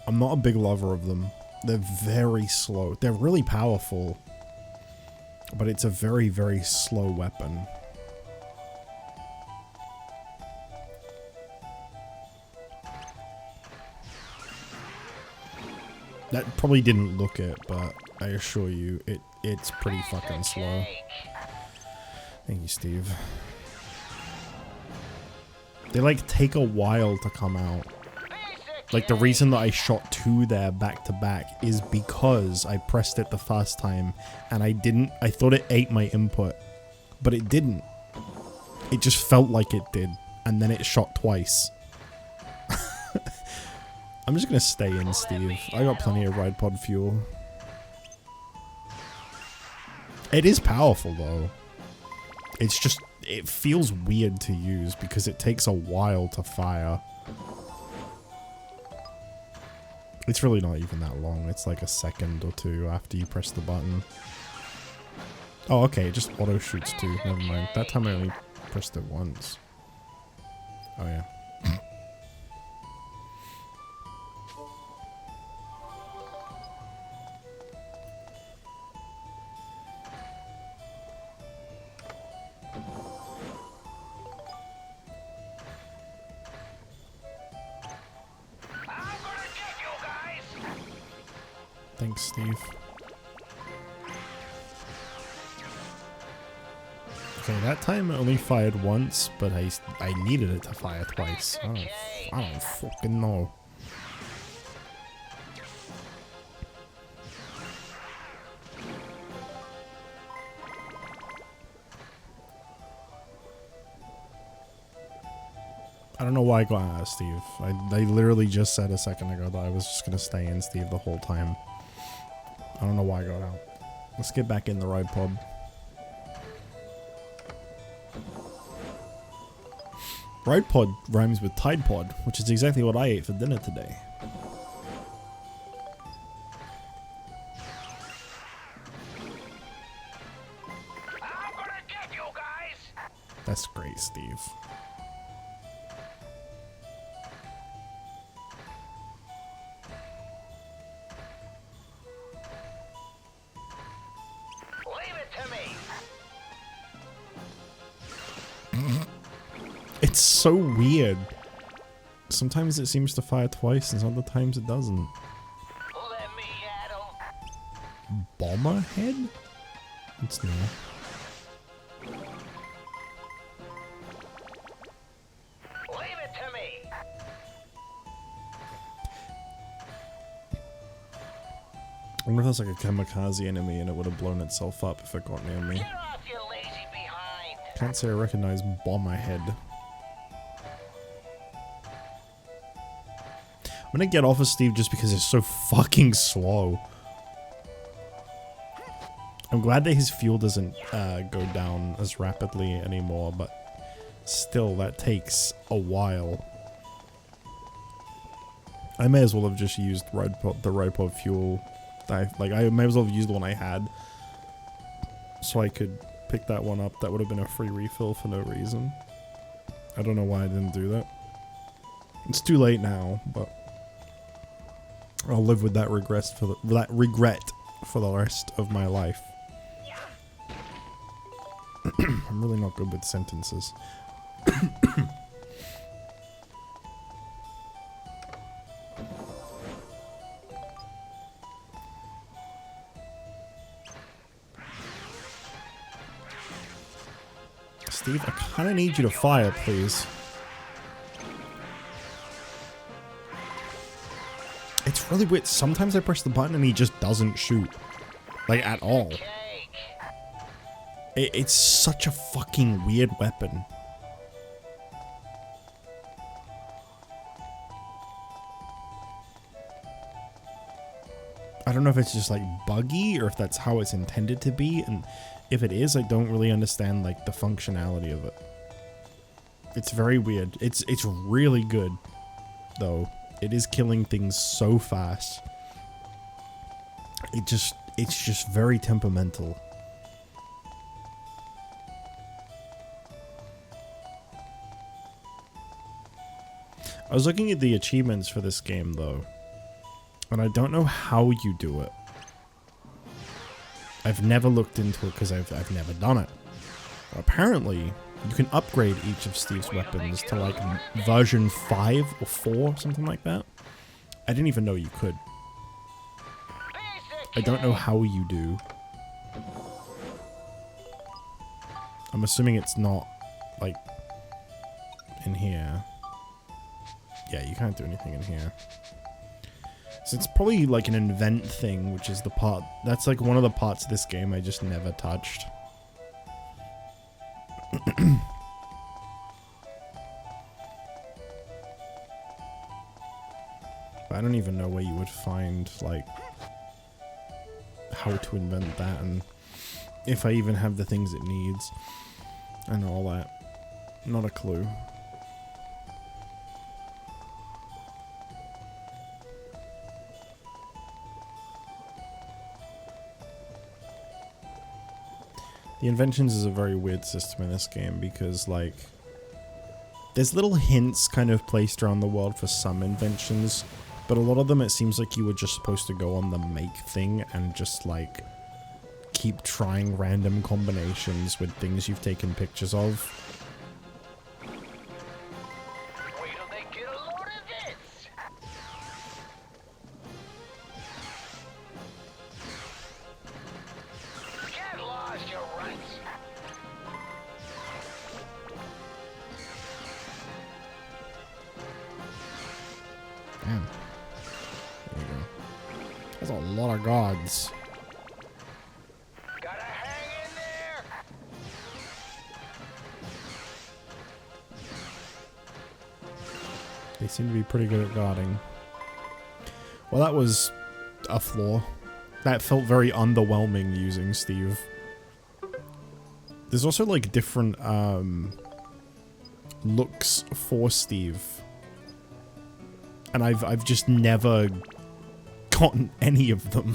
I'm not a big lover of them. They're very slow. They're really powerful, but it's a very, very slow weapon. That probably didn't look it, but I assure you, it's pretty fucking slow. Thank you, Steve. They like take a while to come out. Like the reason that I shot 2 there back to back is because I pressed it the first time and I thought it ate my input, but it didn't. It just felt like it did, and then it shot twice. I'm just gonna stay in, Steve. I got plenty of ride pod fuel. It is powerful though. It's just, it feels weird to use because it takes a while to fire. It's really not even that long. It's like a second or 2 after you press the button. Oh, okay. It just auto shoots too. Never mind. That time I only pressed it once. Oh, yeah. Thanks, Steve. Okay, that time it only fired once, but I needed it to fire twice. I don't fucking know. I don't know why I got out of Steve. I literally just said a second ago that I was just gonna stay in Steve the whole time. I don't know why I got out. Let's get back in the ride pod. Ride pod rhymes with Tide Pod, which is exactly what I ate for dinner today. I'm gonna get you guys. That's great, Steve. It's so weird. Sometimes it seems to fire twice, and other times it doesn't. Let me at 'em. Bomber head? It's new. Leave it to me. I wonder if that's like a kamikaze enemy and it would have blown itself up if it got near me. Get off, you lazy behind. Can't say I recognize bomber head. I'm gonna get off of Steve just because it's so fucking slow. I'm glad that his fuel doesn't go down as rapidly anymore, but still, that takes a while. I may as well have just used the ride pod fuel. I may as well have used the one I had, so I could pick that one up. That would have been a free refill for no reason. I don't know why I didn't do that. It's too late now, but I'll live with that regret for the rest of my life. I'm really not good with sentences. Steve, I kind of need you to fire, please. It's really weird. Sometimes I press the button and he just doesn't shoot. Like, at all. It's such a fucking weird weapon. I don't know if it's just like buggy or if that's how it's intended to be, and if it is, I don't really understand like the functionality of it. It's very weird. It's really good though. It is killing things so fast. It's just very temperamental. I was looking at the achievements for this game though, and I don't know how you do it. I've never looked into it because I've never done it. But apparently, you can upgrade each of Steve's weapons to like version 5 or 4, something like that. I didn't even know you could. I don't know how you do. I'm assuming it's not, like, in here. Yeah, you can't do anything in here. So it's probably like an invent thing, which is the part... That's like one of the parts of this game I just never touched. But I don't even know where you would find, like, how to invent that, and if I even have the things it needs, and all that. Not a clue. The inventions is a very weird system in this game because, like, there's little hints kind of placed around the world for some inventions, but a lot of them it seems like you were just supposed to go on the make thing and just, like, keep trying random combinations with things you've taken pictures of. Wait till they get a load of this. Get lost, you runts. Damn. There you go. That's a lot of gods. Gotta hang in there. They seem to be pretty good at guarding. Well, that was a flaw. That felt very underwhelming using Steve. There's also like different looks for Steve. And I've just never gotten any of them.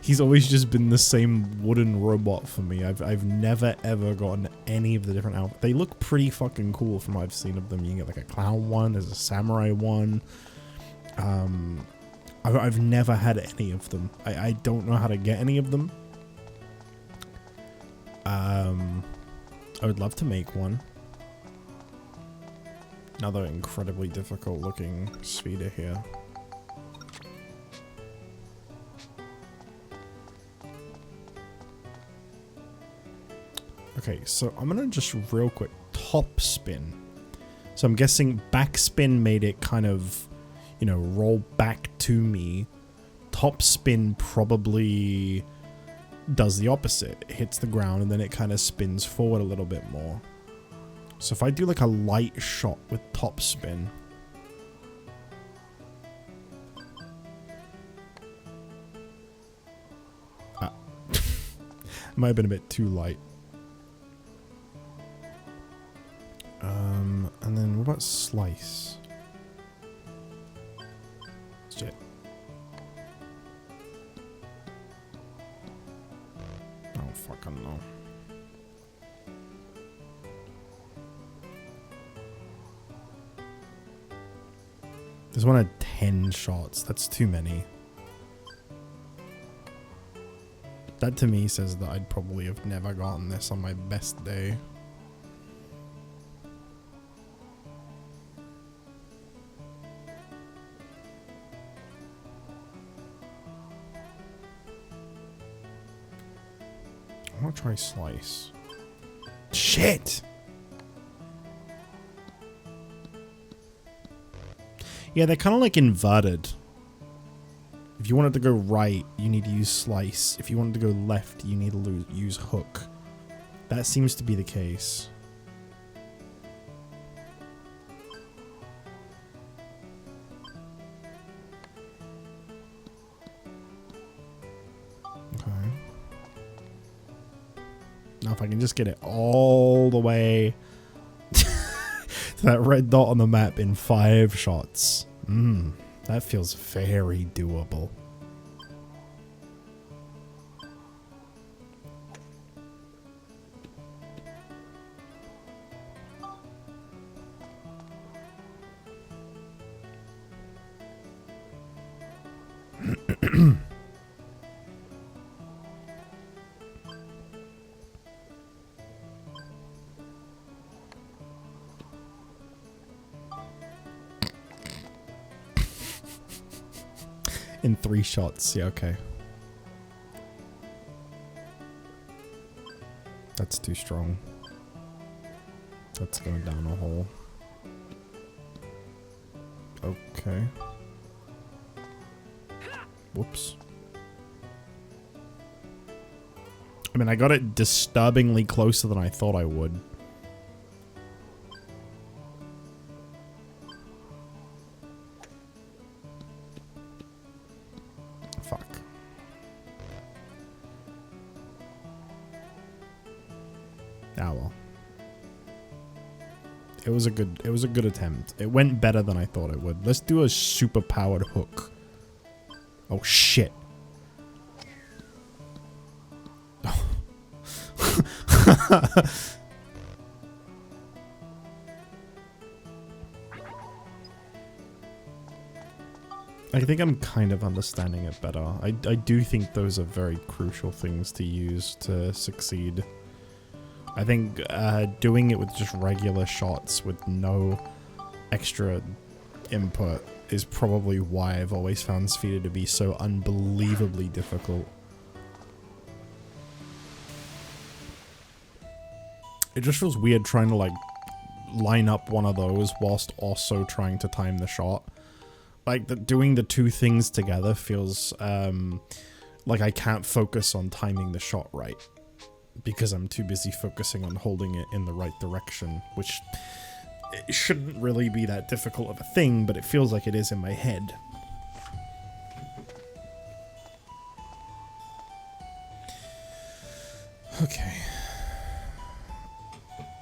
He's always just been the same wooden robot for me. I've never ever gotten any of the different outfits. They look pretty fucking cool from what I've seen of them. You can get like a clown one, there's a samurai one. I've never had any of them. I don't know how to get any of them. I would love to make one. Another incredibly difficult looking speeder here. Okay, so I'm gonna just real quick top spin. So I'm guessing backspin made it kind of, you know, roll back to me. Top spin probably does the opposite. It hits the ground and then it kind of spins forward a little bit more. So if I do like a light shot with top spin. It might have been a bit too light. And then what about slice? Shit. I don't fucking know. There's one at 10 shots. That's too many. That to me says that I'd probably have never gotten this on my best day. I want to try slice. Shit! Yeah, they're kind of like inverted. If you wanted to go right, you need to use slice. If you wanted to go left, you need to use hook. That seems to be the case. Okay. Now if I can just get it all the way to that red dot on the map in 5 shots. That feels very doable. In 3 shots. Yeah, okay. That's too strong. That's going down a hole. Okay. Whoops. I mean, I got it disturbingly closer than I thought I would. Fuck. Ah well. It was a good attempt. It went better than I thought it would. Let's do a super powered hook. Oh shit. I think I'm kind of understanding it better. I do think those are very crucial things to use to succeed. I think doing it with just regular shots with no extra input is probably why I've always found Spheda to be so unbelievably difficult. It just feels weird trying to like line up one of those whilst also trying to time the shot. Like doing the two things together feels like I can't focus on timing the shot right because I'm too busy focusing on holding it in the right direction, which it shouldn't really be that difficult of a thing, but it feels like it is in my head. Okay.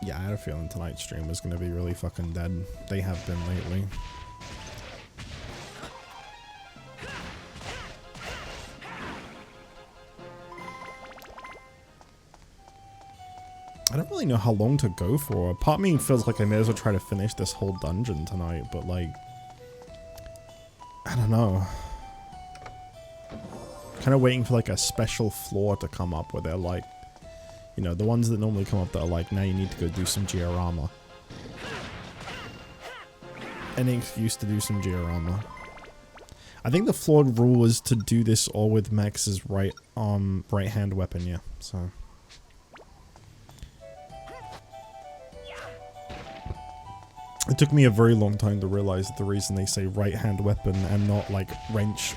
Yeah, I had a feeling tonight's stream was going to be really fucking dead. They have been lately. I don't really know how long to go for. Part of me feels like I may as well try to finish this whole dungeon tonight, but like, I don't know. Kind of waiting for like a special floor to come up where they're like, you know, the ones that normally come up that are like, now you need to go do some diorama. Any excuse to do some diorama. I think the flawed rule is to do this all with Max's right hand weapon, yeah, so. It took me a very long time to realize that the reason they say right hand weapon and not like wrench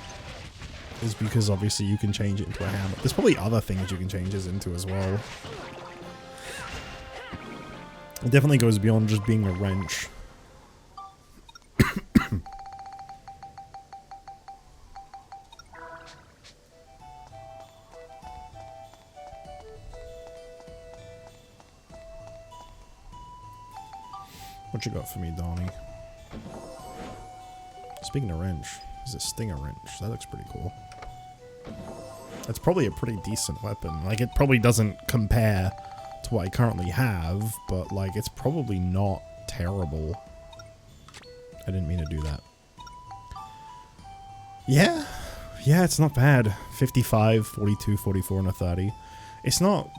is because obviously you can change it into a hammer. There's probably other things you can change this into as well. It definitely goes beyond just being a wrench. What you got for me, Donnie? Speaking of wrench, is it Stinger wrench? That looks pretty cool. That's probably a pretty decent weapon. Like, it probably doesn't compare to what I currently have, but like, it's probably not terrible. I didn't mean to do that. Yeah, it's not bad. 55, 42, 44, and a 30. It's not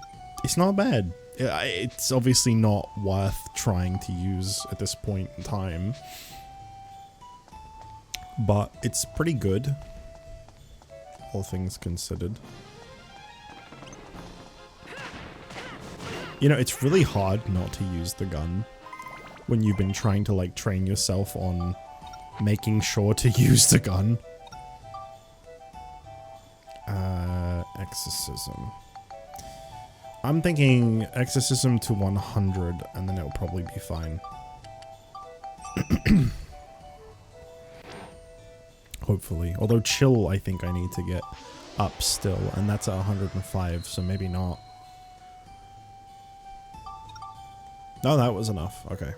bad. It's obviously not worth trying to use at this point in time, but it's pretty good, all things considered. You know, it's really hard not to use the gun when you've been trying to like train yourself on making sure to use the gun. Exorcism. I'm thinking exorcism to 100, and then it'll probably be fine. Hopefully. Although chill, I think I need to get up still, and that's at 105, so maybe not. No, that was enough. Okay.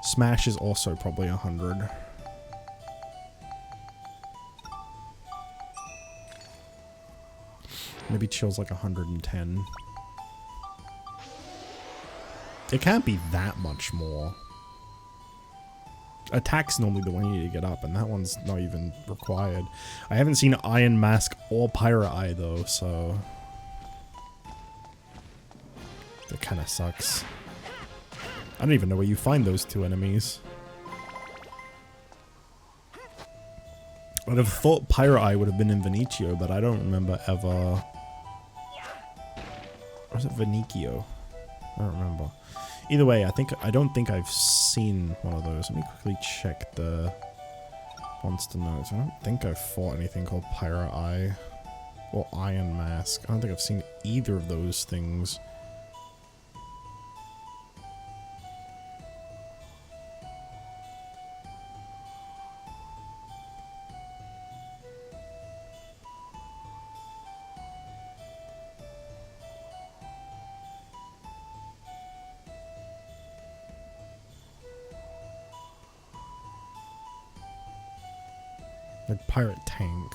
Smash is also probably 100. Maybe chill's like 110. It can't be that much more. Attack's normally the one you need to get up, and that one's not even required. I haven't seen Iron Mask or Pirate Eye though, so that kind of sucks. I don't even know where you find those two enemies. I'd have thought Pirate Eye would have been in Venecio, but I don't remember ever. Or was it Venicchio? I don't remember. Either way, I don't think I've seen one of those. Let me quickly check the monster notes. I don't think I've fought anything called Pirate Eye or Iron Mask. I don't think I've seen either of those things. Like pirate tank.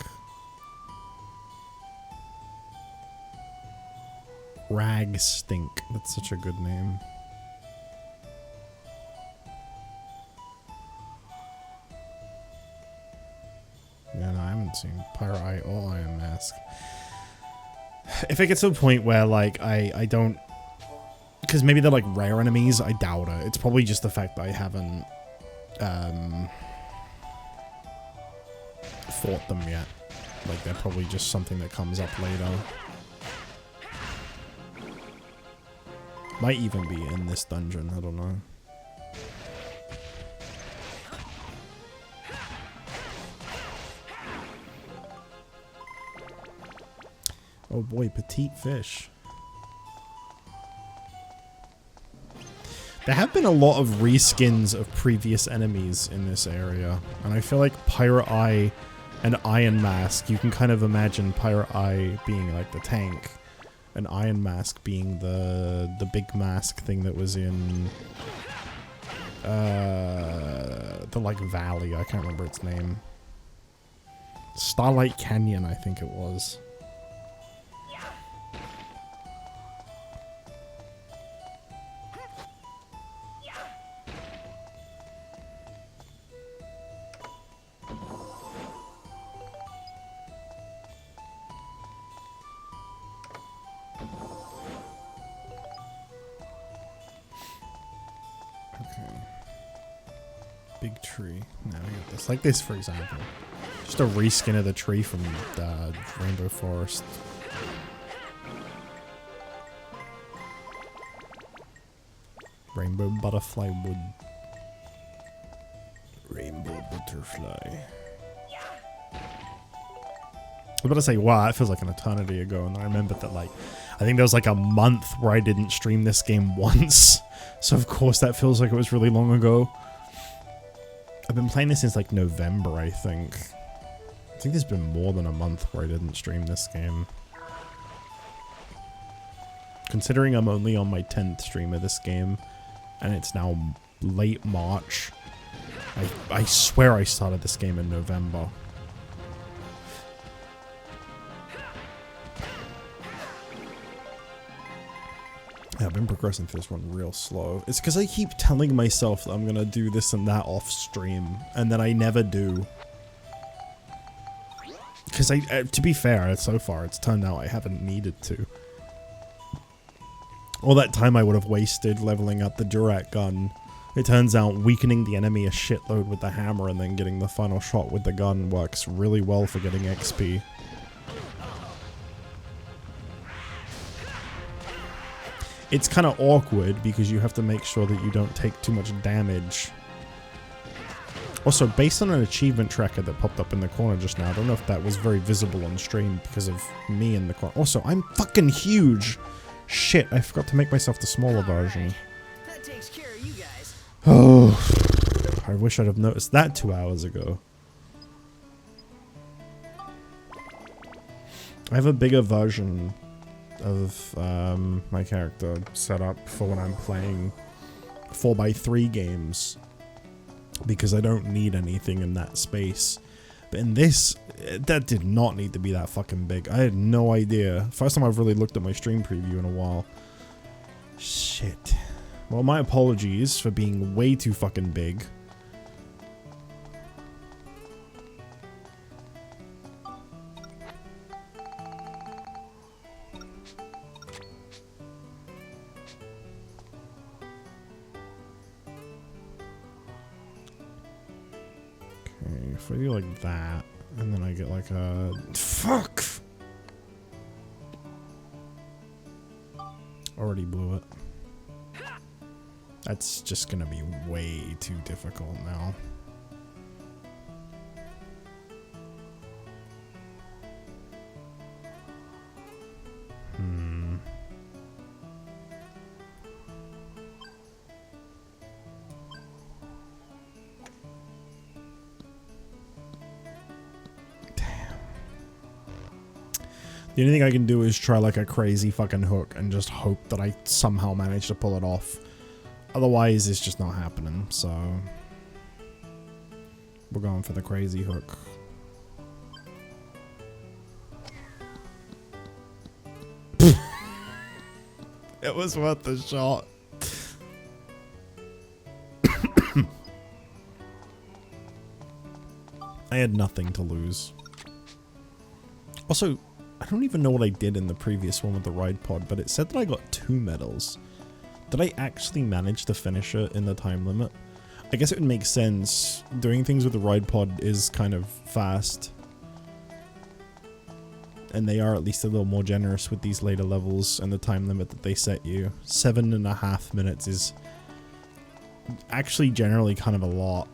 Rag Stink. That's such a good name. Yeah, no, I haven't seen Pirate Eye or Iron Mask. If it gets to a point where, like, I don't... Because maybe they're, like, rare enemies, I doubt it. It's probably just the fact that I haven't... fought them yet. Like, they're probably just something that comes up later. Might even be in this dungeon, I don't know. Oh boy, petite fish. There have been a lot of reskins of previous enemies in this area, and I feel like Pirate Eye and Iron Mask, you can kind of imagine Pirate Eye being like the tank, and Iron Mask being the big mask thing that was in the like valley. I can't remember its name. Starlight Canyon, I think it was. Big tree. Now we got this. Like this, for example. Just a reskin of the tree from Rainbow Forest. Rainbow Butterfly Wood. Rainbow Butterfly. I was about to say, wow, that feels like an eternity ago, and I remembered that, like, I think there was like a month where I didn't stream this game once. So of course that feels like it was really long ago. I've been playing this since like November, I think. I think there's been more than a month where I didn't stream this game. Considering I'm only on my 10th stream of this game, and it's now late March, I swear I started this game in November. Yeah, I've been progressing through this one real slow. It's because I keep telling myself that I'm gonna do this and that off stream, and then I never do. Because to be fair, so far it's turned out I haven't needed to. All that time I would have wasted leveling up the Durat gun, it turns out weakening the enemy a shitload with the hammer and then getting the final shot with the gun works really well for getting XP. It's kind of awkward because you have to make sure that you don't take too much damage. Also, based on an achievement tracker that popped up in the corner just now, I don't know if that was very visible on stream because of me in the corner. Also, I'm fucking huge! Shit, I forgot to make myself the smaller version. That takes care of you guys. Oh, I wish I'd have noticed that 2 hours ago. I have a bigger version of my character set up for when I'm playing 4x3 games, because I don't need anything in that space. But in this, that did not need to be that fucking big. I had no idea. First time I've really looked at my stream preview in a while. Shit. Well, my apologies for being way too fucking big. If I do like that, And then I get like a... Fuck! Already blew it. That's just gonna be way too difficult now. The only thing I can do is try like a crazy fucking hook and just hope that I somehow manage to pull it off. Otherwise, it's just not happening, so... We're going for the crazy hook. It was worth the shot. I had nothing to lose. Also, I don't even know what I did in the previous one with the ride pod, but it said that I got 2 medals. Did I actually manage to finish it in the time limit? I guess it would make sense. Doing things with the ride pod is kind of fast. And they are at least a little more generous with these later levels and the time limit that they set you. 7.5 minutes is actually generally kind of a lot.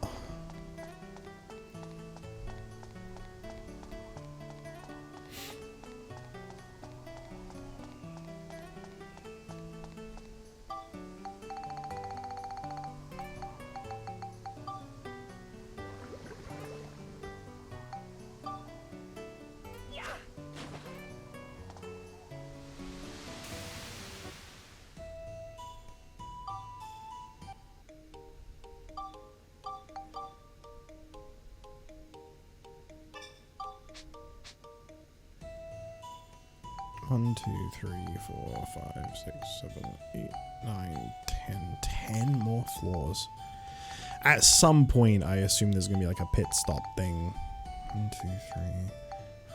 One, 2, 3, 4, 5, 6, 7, 8, 9, 10. 10 more floors. At some point, I assume there's gonna be like a pit stop thing. 1, 2, 3,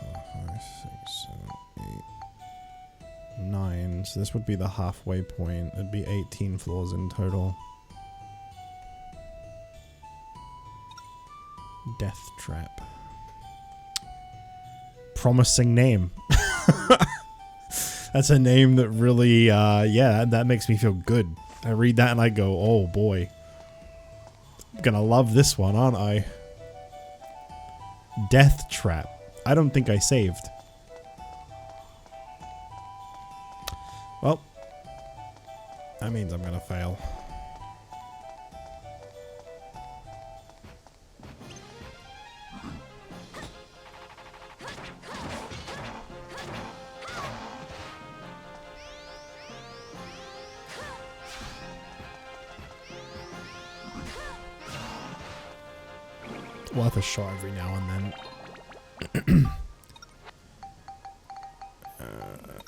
4, 5, 6, 7, 8, 9. So this would be the halfway point. It'd be 18 floors in total. Death Trap. Promising name. That's a name that really, yeah, that makes me feel good. I read that and I go, oh boy. I'm gonna love this one, aren't I? Death Trap. I don't think I saved. Well, that means I'm gonna fail. Worth a shot every now and then.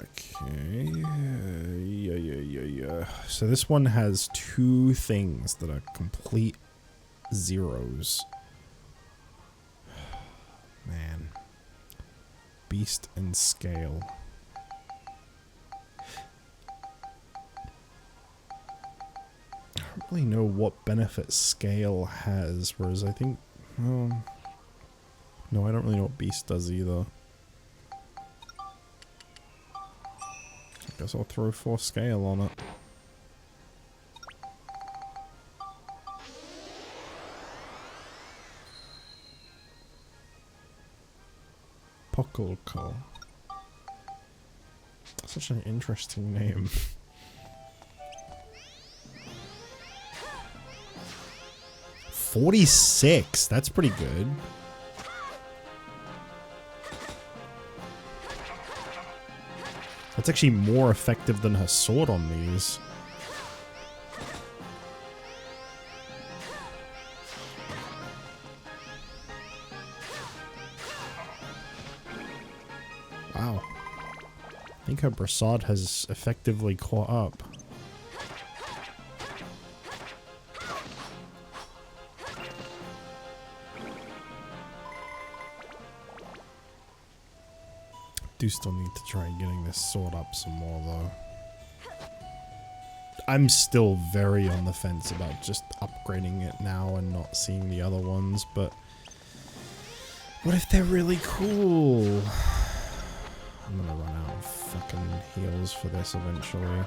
Okay. Yeah. So this one has 2 things that are complete zeros. Man. Beast and Scale. I don't really know what benefit Scale has, whereas I think... no, I don't really know what Beast does either. I guess I'll throw 4 Scale on it. Pokolko. Such an interesting name. $46. That's pretty good. That's actually more effective than her sword on these. Wow. I think her Brassard has effectively caught up. Do still need to try getting this sword up some more though. I'm still very on the fence about just upgrading it now and not seeing the other ones, but What if they're really cool? I'm gonna run out of fucking heals for this eventually.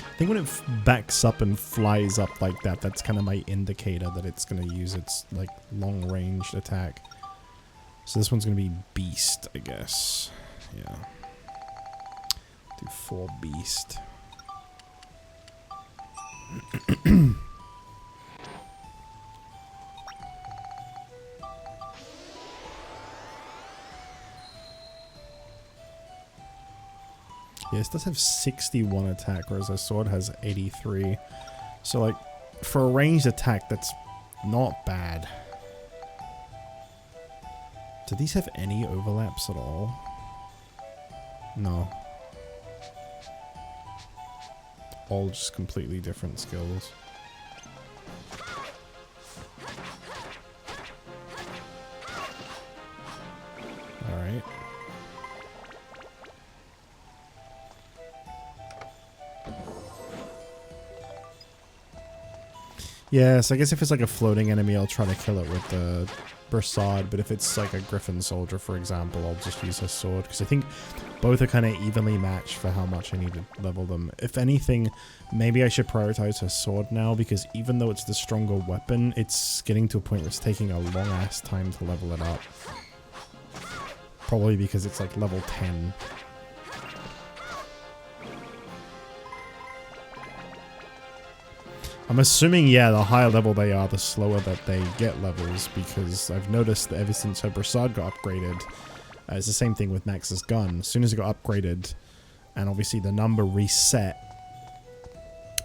I think when it backs up and flies up like that, that's kind of my indicator that it's going to use its like long-ranged attack. So this one's going to be Beast, I guess. Yeah. Do 4 Beast. Yeah, this does have 61 attack, whereas the sword has 83. So, like, for a ranged attack, that's not bad. Do these have any overlaps at all? No. All just completely different skills. Alright. Yeah, so I guess if it's like a floating enemy, I'll try to kill it with the Brassard, but if it's like a Griffin soldier, for example, I'll just use her sword, because I think both are kind of evenly matched for how much I need to level them. If anything, maybe I should prioritize her sword now, because even though it's the stronger weapon, it's getting to a point where it's taking a long-ass time to level it up. Probably because it's like level 10. I'm assuming, yeah, the higher level they are, the slower that they get levels, because I've noticed that ever since her Brassard got upgraded, it's the same thing with Max's gun. As soon as it got upgraded, and obviously the number reset,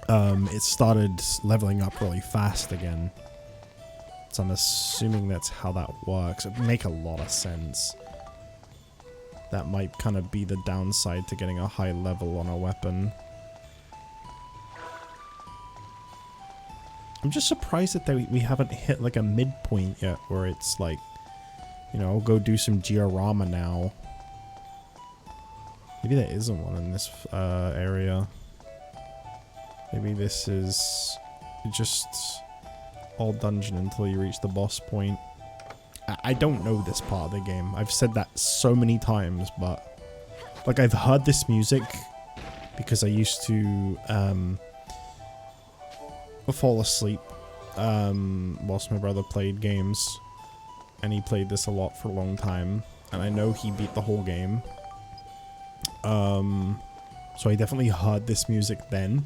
it started leveling up really fast again. So I'm assuming that's how that works. It would make a lot of sense. That might kind of be the downside to getting a high level on a weapon. I'm just surprised that we haven't hit like a midpoint yet where it's like, you know, I'll go do some Diorama now. Maybe there isn't one in this area. Maybe this is just all dungeon until you reach the boss point. I don't know this part of the game. I've said that so many times, but like I've heard this music because I used to fall asleep whilst my brother played games, and he played this a lot for a long time, and I know he beat the whole game. So I definitely heard this music then,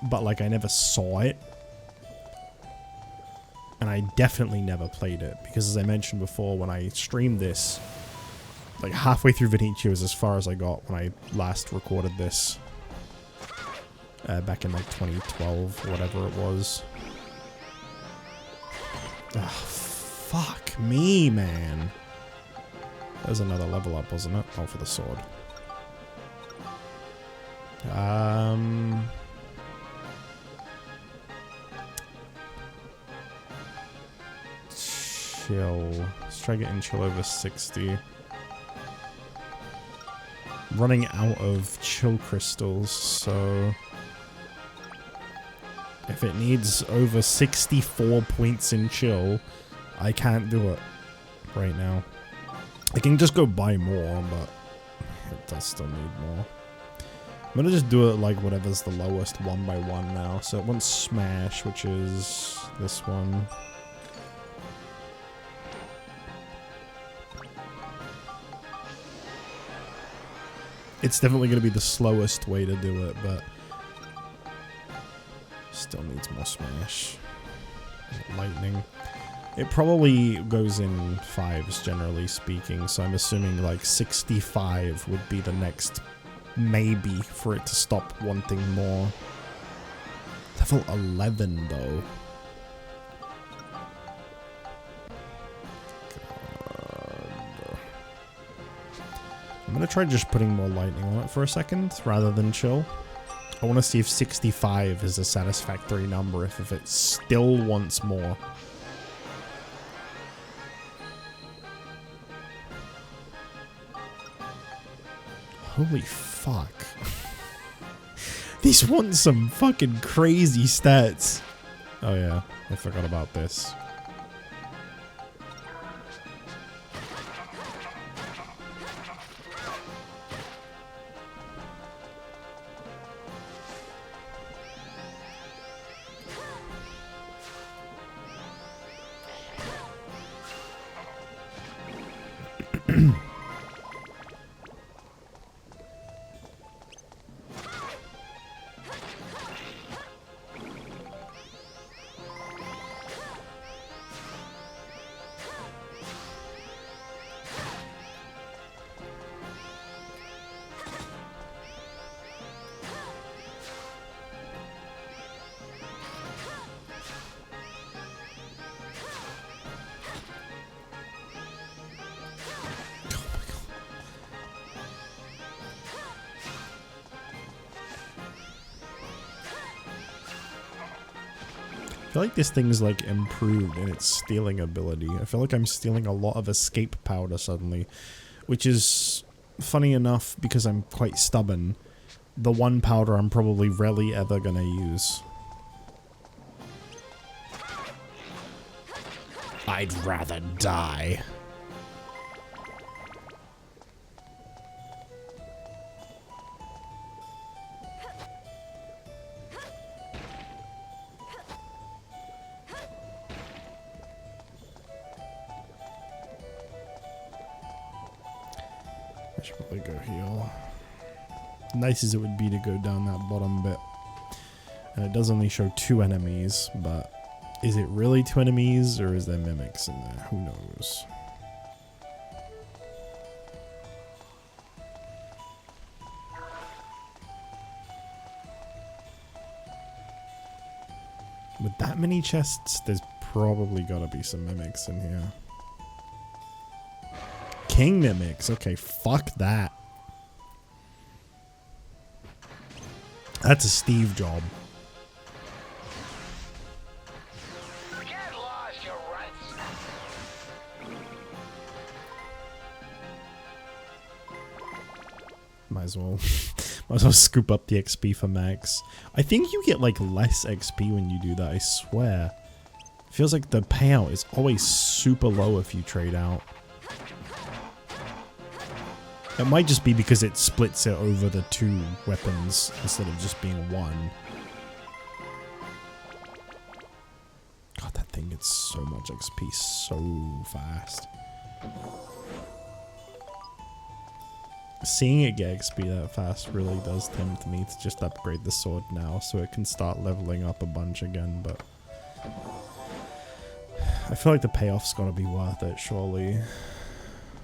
but like I never saw it, and I definitely never played it, because as I mentioned before, when I streamed this, like halfway through Vinici was as far as I got when I last recorded this. Back in like 2012 or whatever it was. Ugh, fuck me, man. That was another level up, wasn't it? Oh, for the sword. Chill. Let's try getting chill over 60. Running out of chill crystals, so if it needs over 64 points in chill, I can't do it right now. I can just go buy more, but it does still need more. I'm gonna just do it like whatever's the lowest one by one now. So it wants Smash, which is this one. It's definitely gonna be the slowest way to do it, but still needs more Smash. Lightning. It probably goes in 5s, generally speaking, so I'm assuming like 65 would be the next maybe for it to stop wanting more. Level 11, though. God. I'm gonna try just putting more lightning on it for a second, rather than chill. I want to see if 65 is a satisfactory number, if it still wants more. Holy fuck. These want some fucking crazy stats. Oh yeah, I forgot about this. I feel like this thing's like improved in its stealing ability. I feel like I'm stealing a lot of escape powder suddenly, which is funny enough because I'm quite stubborn. The one powder I'm probably rarely ever gonna use. I'd rather die. I should probably go heal. Nice as it would be to go down that bottom bit. And it does only show 2 enemies, but is it really 2 enemies or is there mimics in there? Who knows? With that many chests, there's probably gotta be some mimics in here. King mimics. Okay, fuck that. That's a Steve job. Get lost, you runts. Might as well. Might as well scoop up the XP for Max. I think you get like less XP when you do that, I swear. Feels like the payout is always super low if you trade out. It might just be because it splits it over the 2 weapons instead of just being 1. God, that thing gets so much XP so fast. Seeing it get XP that fast really does tempt me to just upgrade the sword now so it can start leveling up a bunch again, but I feel like the payoff's gotta be worth it, surely.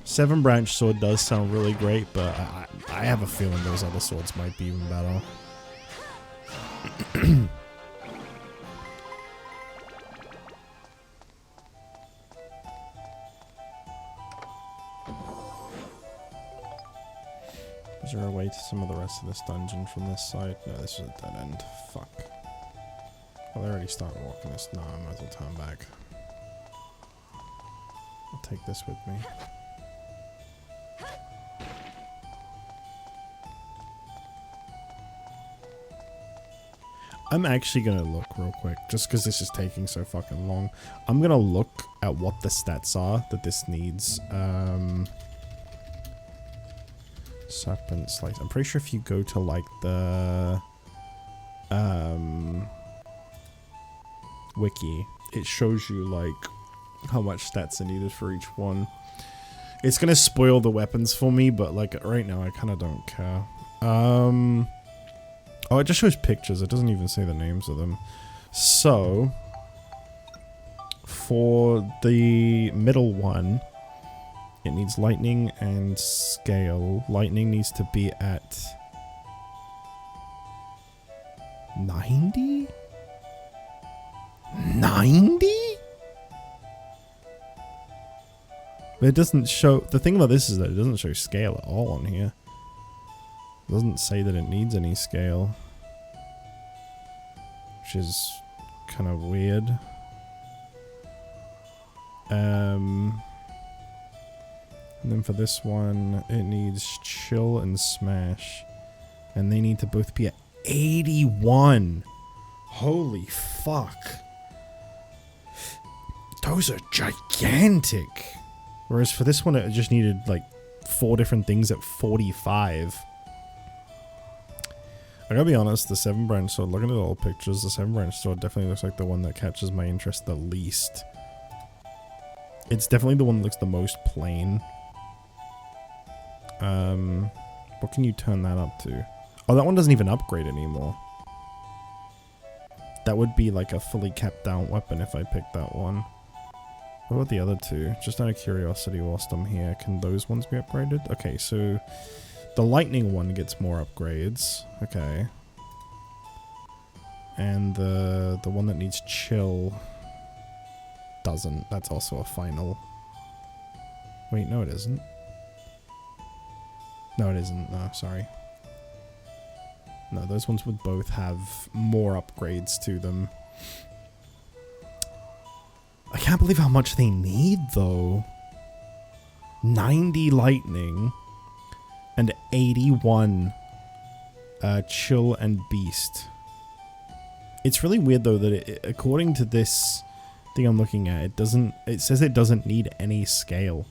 7 branch sword does sound really great, but I have a feeling those other swords might be even better. Is there a way to some of the rest of this dungeon from this side? No, this is a dead end. Fuck. Well, they already started walking this. No, I might as well turn back. I'll take this with me. I'm actually gonna look real quick, just because this is taking so fucking long. I'm gonna look at what the stats are that this needs. Serpent Slice. I'm pretty sure if you go to like the wiki, it shows you like how much stats are needed for each one. It's gonna spoil the weapons for me, but like right now I kind of don't care. Oh, it just shows pictures. It doesn't even say the names of them. So, for the middle one, it needs lightning and scale. Lightning needs to be at 90? 90? But it doesn't show... The thing about this is that it doesn't show scale at all on here. It doesn't say that it needs any scale. Which is kind of weird. And then for this one, it needs chill and smash. And they need to both be at 81. Holy fuck. Those are gigantic. Whereas for this one, it just needed like 4 different things at 45. I gotta be honest, the 7 branch sword, looking at all the pictures, the 7 branch sword definitely looks like the one that catches my interest the least. It's definitely the one that looks the most plain. What can you turn that up to? Oh, that one doesn't even upgrade anymore. That would be like a fully capped down weapon if I picked that one. What about the other 2? Just out of curiosity whilst I'm here, can those ones be upgraded? Okay, so the lightning one gets more upgrades. Okay. And the one that needs chill doesn't. That's also a final. Wait, no it isn't. No it isn't. No, sorry. No, those ones would both have more upgrades to them. I can't believe how much they need, though. 90 lightning and 81 chill and beast. It's really weird, though, that it, according to this thing I'm looking at, it doesn't. It says it doesn't need any scale.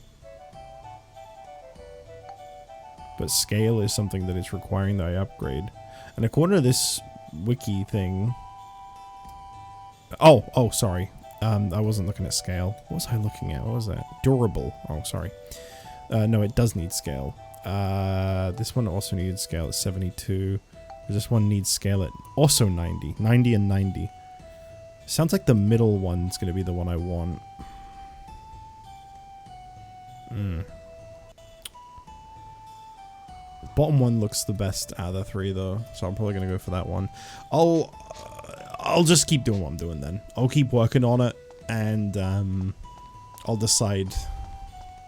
But scale is something that it's requiring that I upgrade. And according to this wiki thing... Oh, sorry. I wasn't looking at scale. What was I looking at? What was that? Durable. Oh, sorry. No, it does need scale. This one also needs scale at 72. This one needs scale at also 90. 90 and 90. Sounds like the middle one's going to be the one I want. Bottom one looks the best out of the 3, though, so I'm probably gonna go for that one. I'll just keep doing what I'm doing then. I'll keep working on it, and I'll decide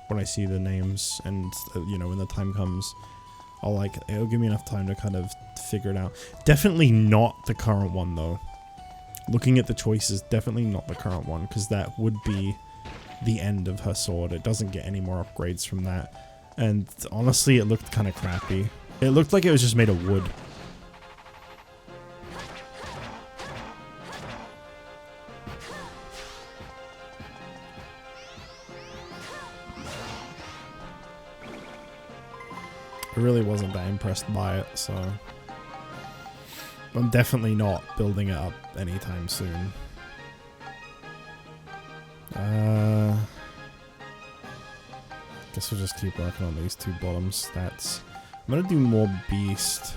when I see the names, and you know, when the time comes, it'll give me enough time to kind of figure it out. Definitely not the current one, though. Looking at the choices, definitely not the current one, because that would be the end of her sword. It doesn't get any more upgrades from that. And honestly, it looked kind of crappy. It looked like it was just made of wood. I really wasn't that impressed by it, so I'm definitely not building it up anytime soon. Guess we'll just keep working on these 2 bottom stats. I'm gonna do more beast.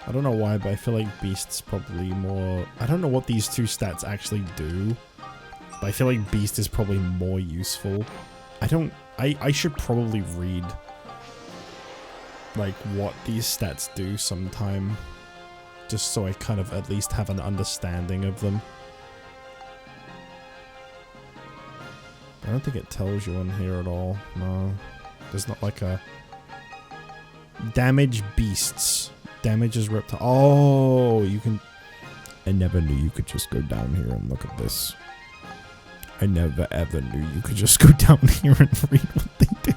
I don't know why, but I feel like beast's probably more... I don't know what these 2 stats actually do, but I feel like beast is probably more useful. I should probably read like what these stats do sometime, just so I kind of at least have an understanding of them. I don't think it tells you on here at all. No. There's not like a... Damage beasts. Damages reptile. Oh, you can... I never knew you could just go down here and look at this. I never ever knew you could just go down here and read what they do.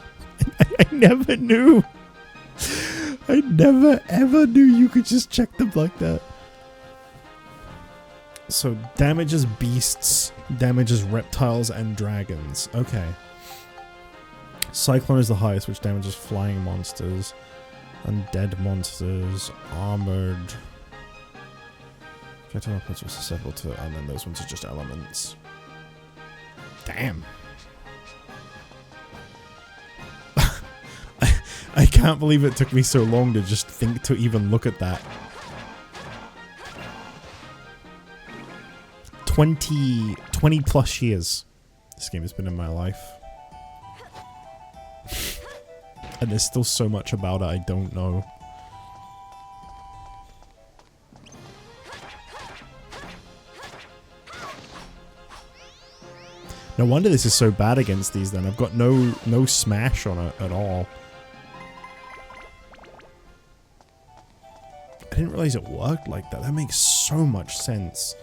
I never knew. I never ever knew you could just check them like that. So, damages beasts, damages reptiles and dragons. Okay. Cyclone is the highest, which damages flying monsters, undead monsters, armored. Projectile weapons are susceptible to, and then those ones are just elements. Damn. I can't believe it took me so long to just think to even look at that. 20 plus years this game has been in my life. And there's still so much about it I don't know. No wonder this is so bad against these then. I've got no smash on it at all. I didn't realize it worked like that. That makes so much sense.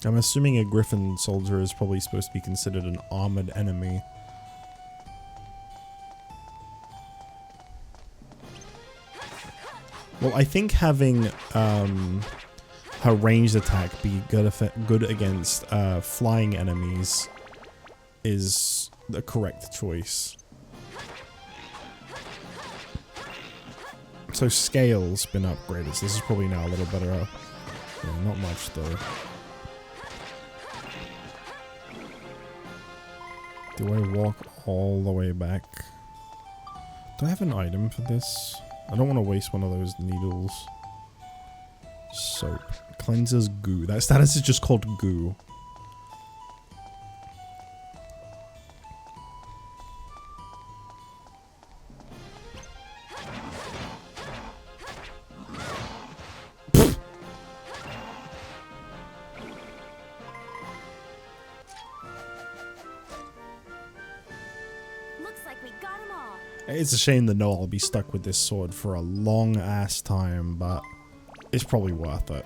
I'm assuming a Griffin soldier is probably supposed to be considered an armored enemy. Well, I think having her ranged attack be good against flying enemies is the correct choice. So scale's been upgraded, so this is probably now a little better. Yeah, not much though. Do I walk all the way back? Do I have an item for this? I don't want to waste one of those needles. Soap. Cleanses goo. That status is just called goo. Looks like we got 'em all. It's a shame to know I'll be stuck with this sword for a long ass time, but it's probably worth it.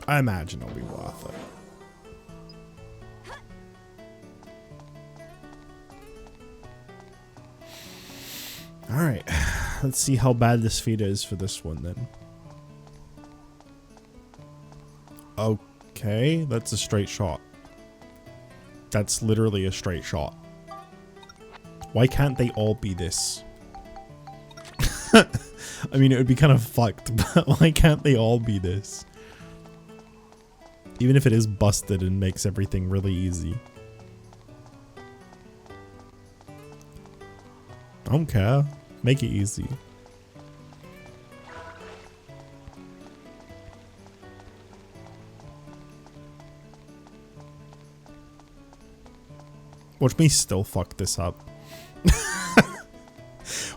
I imagine it'll be worth it. Alright, let's see how bad this feat is for this one then. Okay, that's a straight shot. That's literally a straight shot. Why can't they all be this? I mean, it would be kind of fucked, but why can't they all be this? Even if it is busted and makes everything really easy. I don't care. Make it easy. Watch me still fuck this up.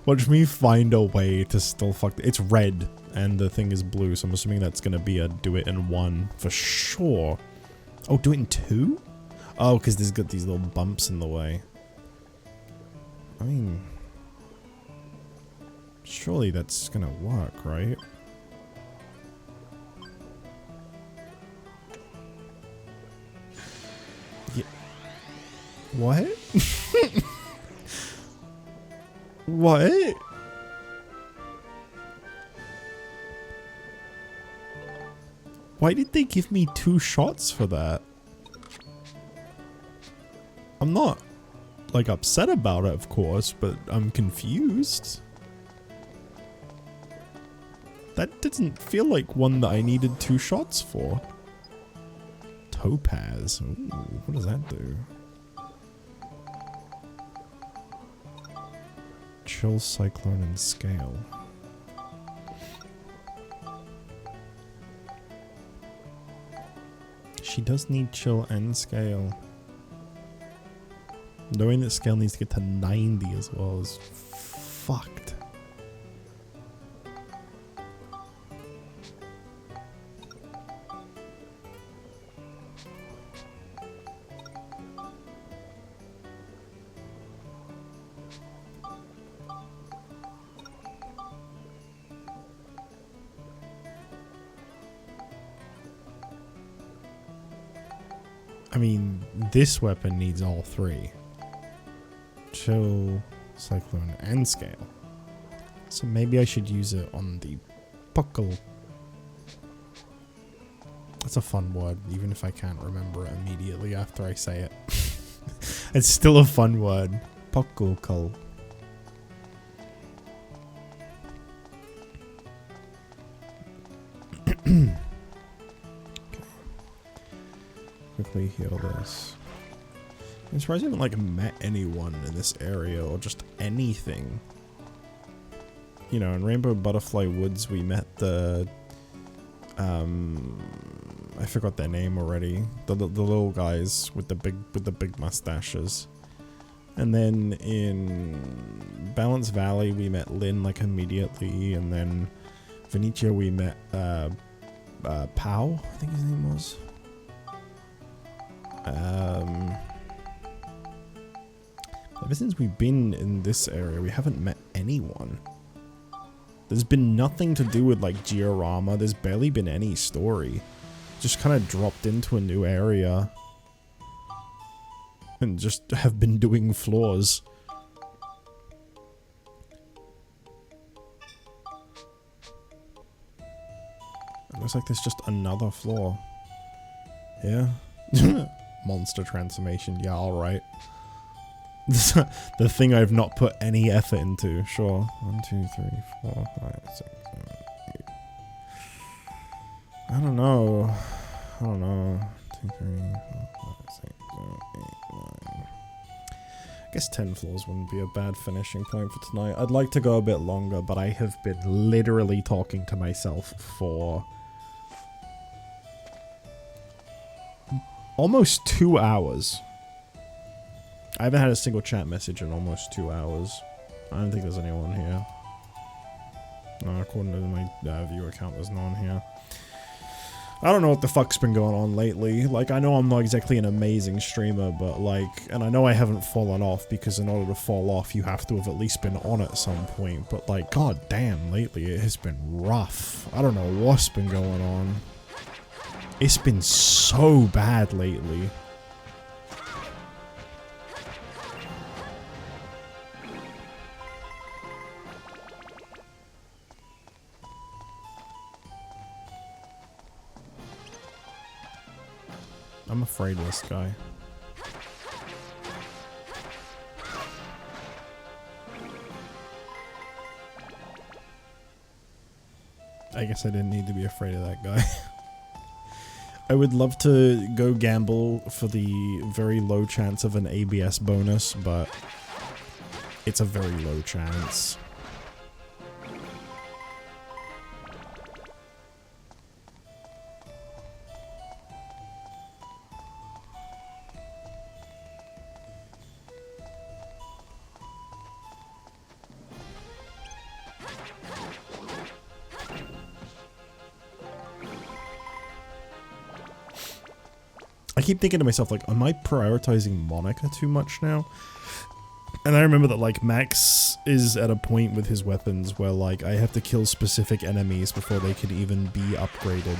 Watch me find a way to still fuck. It's red and the thing is blue, so I'm assuming that's gonna be a do it in one for sure. Oh, do it in two? Oh, because there's got these little bumps in the way. I mean, surely that's gonna work, right? Yeah. What? What? Why did they give me 2 shots for that? I'm not, like, upset about it, of course, but I'm confused. That didn't feel like one that I needed 2 shots for. Topaz. Ooh, what does that do? Chill, Cyclone, and Scale. She does need Chill and Scale. Knowing that Scale needs to get to 90 as well is fucked. I mean, this weapon needs all 3. Chill, Cyclone, and Scale. So maybe I should use it on the puckle. That's a fun word, even if I can't remember it immediately after I say it. It's still a fun word. Puckle. Quickly heal this. I'm surprised I haven't like met anyone in this area or just anything. You know, in Rainbow Butterfly Woods we met the I forgot their name already. The little guys with the big mustaches. And then in Balance Valley we met Lynn like immediately, and then Venetia we met Pow, I think his name was. Ever since we've been in this area, we haven't met anyone. There's been nothing to do with like Giorama. There's barely been any story. just kind of dropped into a new area. And just have been doing floors. It looks like there's just another floor. Yeah. Monster transformation. Yeah, alright. The thing I've not put any effort into. Sure. 1, 2, 3, 4, 5, 6, 7, 8. I don't know. 2, 3, 4, 5, 6, 7, 8, 9. I guess 10 floors wouldn't be a bad finishing point for tonight. I'd like to go a bit longer, but I have been literally talking to myself for almost 2 hours. I haven't had a single chat message in almost 2 hours. I don't think there's anyone here. No, according to my viewer account, there's no one here. I don't know what the fuck's been going on lately. Like, I know I'm not exactly an amazing streamer, but like, and I know I haven't fallen off, because in order to fall off, you have to have at least been on at some point. But like, god damn, lately it has been rough. I don't know what's been going on. It's been so bad lately. I'm afraid of this guy. I guess I didn't need to be afraid of that guy. I would love to go gamble for the very low chance of an ABS bonus, but it's a very low chance. I keep thinking to myself, like, am I prioritizing Monica too much now? And I remember that, like, Max is at a point with his weapons where, like, I have to kill specific enemies before they can even be upgraded.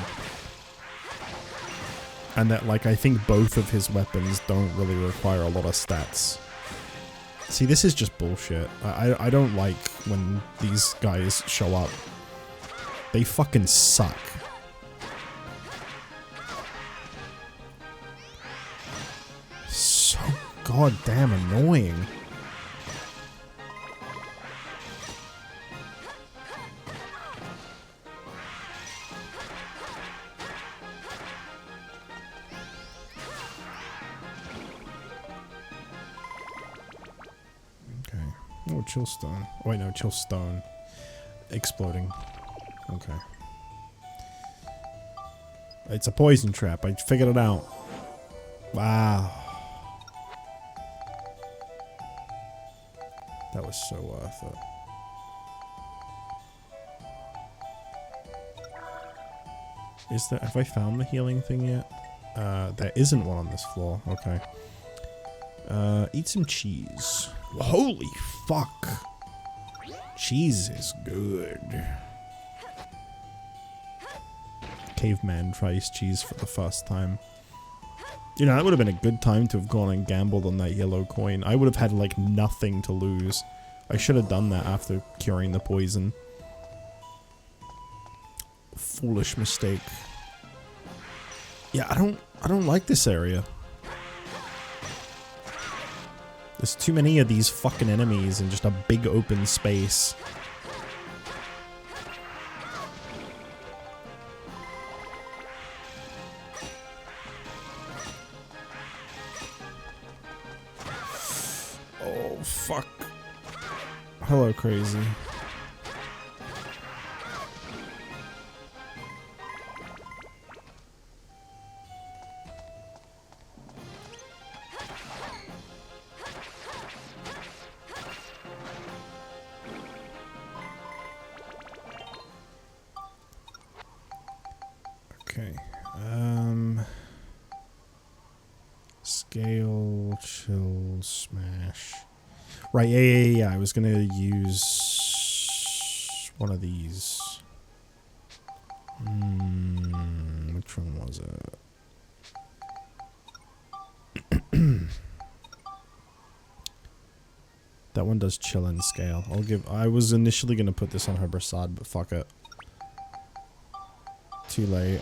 And that, like, I think both of his weapons don't really require a lot of stats. See, this is just bullshit. I don't like when these guys show up. They fucking suck. So goddamn annoying. Okay. Oh, chill stone. Oh, wait, no, chill stone. Exploding. Okay. It's a poison trap. I figured it out. Wow. That was so worth it. Is there... Have I found the healing thing yet? There isn't one on this floor. Okay. Eat some cheese. Holy fuck. Cheese is good. Caveman tries cheese for the first time. You know, that would have been a good time to have gone and gambled on that yellow coin. I would have had, like, nothing to lose. I should have done that after curing the poison. Foolish mistake. Yeah, I don't like this area. There's too many of these fucking enemies in just a big open space. Oh, fuck. Hello, crazy. Okay. Scale, chill, smash. Right, yeah. I was gonna use one of these. Which Which one was it? That one does chill and scale. I was initially gonna put this on her Brassard, but fuck it. Too late.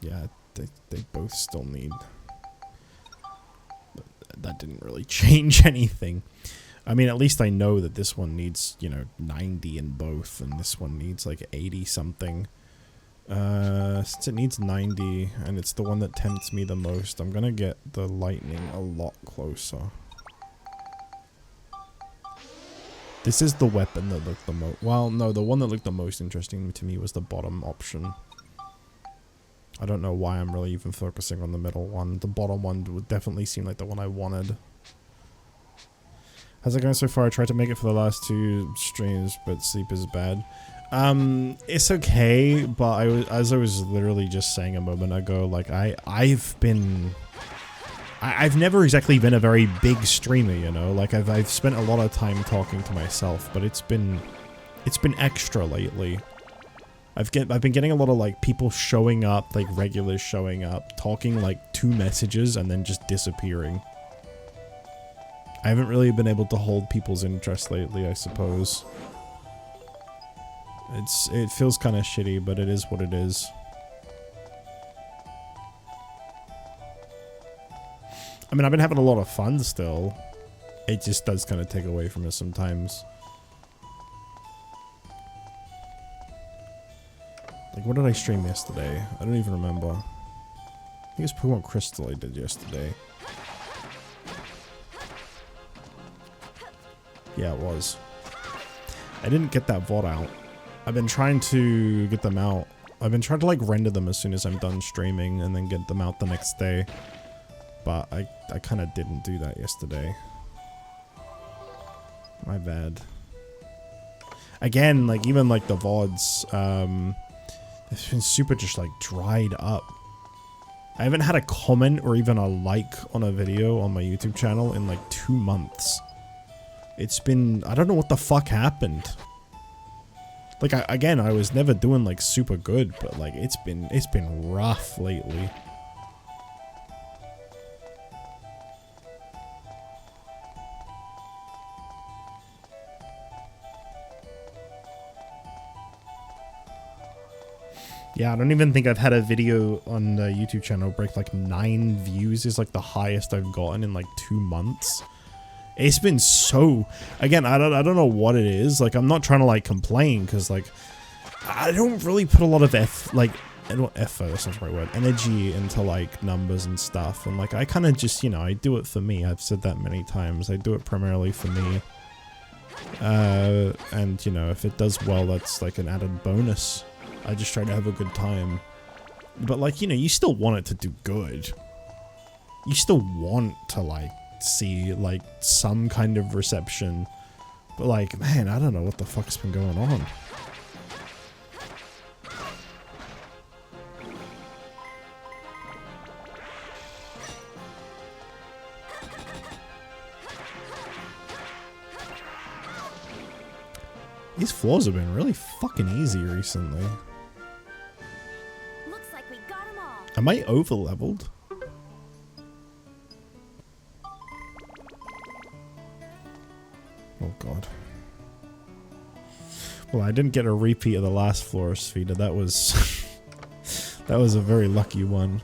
Yeah, they both still need. But that didn't really change anything. I mean, at least I know that this one needs, you know, 90 in both, and this one needs like 80 something. Since it needs 90, and it's the one that tempts me the most, I'm gonna get the lightning a lot closer. This is the weapon that looked the most... Well, no, the one that looked the most interesting to me was the bottom option. I don't know why I'm really even focusing on the middle one. The bottom one would definitely seem like the one I wanted. How's it going so far? I tried to make it for the last 2 streams, but sleep is bad. It's okay, but as I was literally just saying a moment ago, like I've never exactly been a very big streamer, you know. Like I've spent a lot of time talking to myself, but it's been extra lately. I've been getting a lot of like people showing up, like regulars showing up, talking like 2 messages and then just disappearing. I haven't really been able to hold people's interest lately, I suppose. It feels kind of shitty, but it is what it is. I mean, I've been having a lot of fun still. It just does kind of take away from it sometimes. Like, what did I stream yesterday? I don't even remember. I think it's Pokemon Crystal I did yesterday. Yeah, it was. I didn't get that VOD out. I've been trying to get them out. I've been trying to, like, render them as soon as I'm done streaming and then get them out the next day. But I kind of didn't do that yesterday. My bad. Again, like, even, like, the VODs, it's been super just, like, dried up. I haven't had a comment or even a like on a video on my YouTube channel in, like, 2 months. It's been... I don't know what the fuck happened. Like, again, I was never doing, like, super good, but, like, it's been rough lately. Yeah, I don't even think I've had a video on the YouTube channel break, like, 9 views is, like, the highest I've gotten in, like, 2 months. It's been so... Again, I don't know what it is. Like, I'm not trying to, like, complain, because, like, I don't really put a lot of effort, that's not the right word, energy into, like, numbers and stuff. And, like, I kind of just, you know, I do it for me. I've said that many times. I do it primarily for me. And, you know, if it does well, that's, like, an added bonus. I just try to have a good time. But, like, you know, you still want it to do good. You still want to, like, see, like, some kind of reception. But, like, man, I don't know what the fuck's been going on. These floors have been really fucking easy recently. Looks like we got 'em all. Am I over-leveled? Oh god. Well, I didn't get a repeat of the last Florist feeder. That was... that was a very lucky one.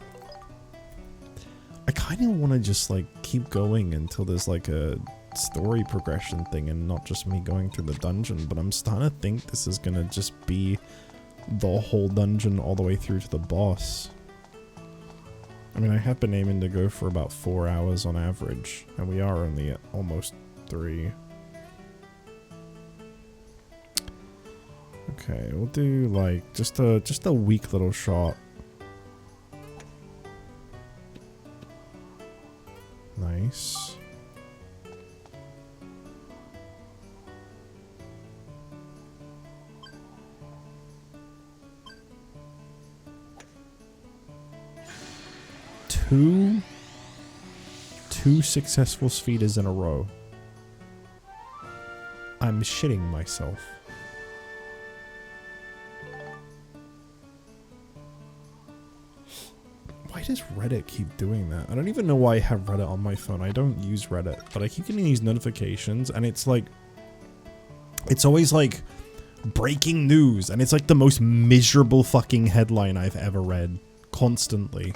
I kind of want to just, like, keep going until there's, like, a story progression thing and not just me going through the dungeon, but I'm starting to think this is gonna just be the whole dungeon all the way through to the boss. I mean, I have been aiming to go for about 4 hours on average, and we are only at almost 3. Okay, we'll do, like, just a weak little shot. Nice. Two successful speeders in a row. I'm shitting myself. Why does Reddit keep doing that? I don't even know why I have Reddit on my phone. I don't use Reddit, but I keep getting these notifications and it's like, it's always like breaking news and it's like the most miserable fucking headline I've ever read constantly.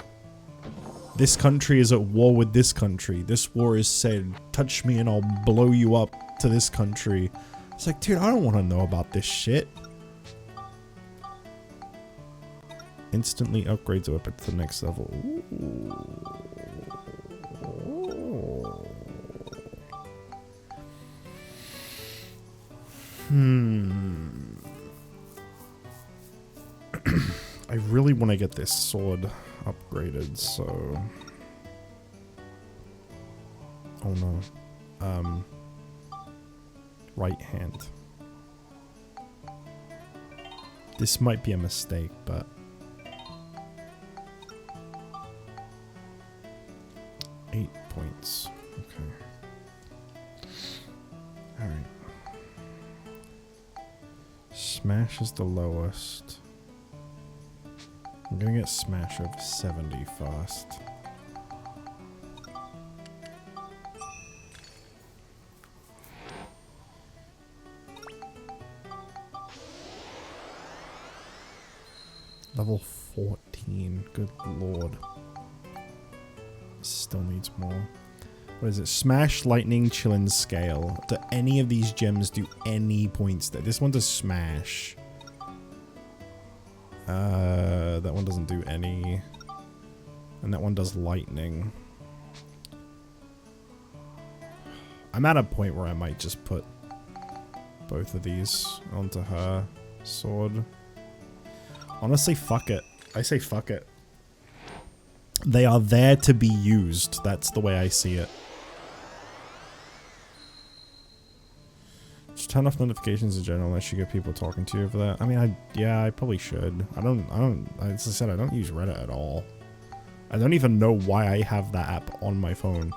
This country is at war with this country. This war is said, touch me and I'll blow you up to this country. It's like, dude, I don't want to know about this shit. Instantly upgrades a weapon to the next level. I really want to get this sword upgraded, so... Oh no. Right hand. This might be a mistake, but... 8 points. Okay. Alright. Smash is the lowest. I'm gonna get Smash over 70 first. Level 14. Good lord. Still needs more. What is it? Smash, Lightning, Chillin', Scale. Do any of these gems do any points there? This one does Smash. That one doesn't do any. And that one does Lightning. I'm at a point where I might just put both of these onto her sword. Honestly, fuck it. I say fuck it. They are there to be used. That's the way I see it. Just turn off notifications in general unless you get people talking to you over that. I mean, yeah, I probably should. As I said, I don't use Reddit at all. I don't even know why I have that app on my phone.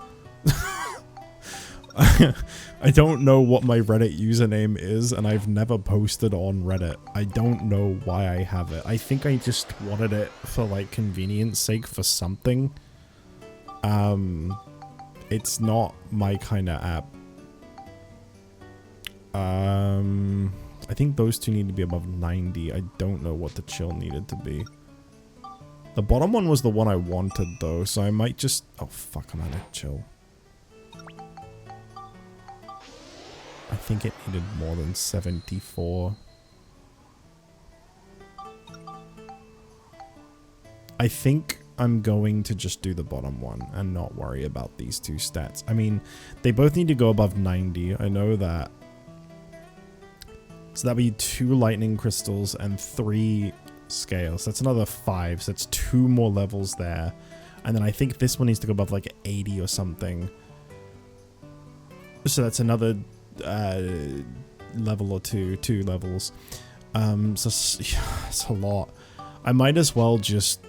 I don't know what my Reddit username is, and I've never posted on Reddit. I don't know why I have it. I think I just wanted it for, like, convenience sake for something. It's not my kind of app. I think those two need to be above 90. I don't know what the chill needed to be. The bottom one was the one I wanted, though, so I might just... Oh, fuck, I'm out of chill. I think it needed more than 74. I think I'm going to just do the bottom one and not worry about these two stats. I mean, they both need to go above 90. I know that. So that'd be 2 lightning crystals and 3 scales. That's another 5. So that's 2 more levels there. And then I think this one needs to go above like 80 or something. So that's another level or 2 levels. So yeah, it's a lot. I might as well just,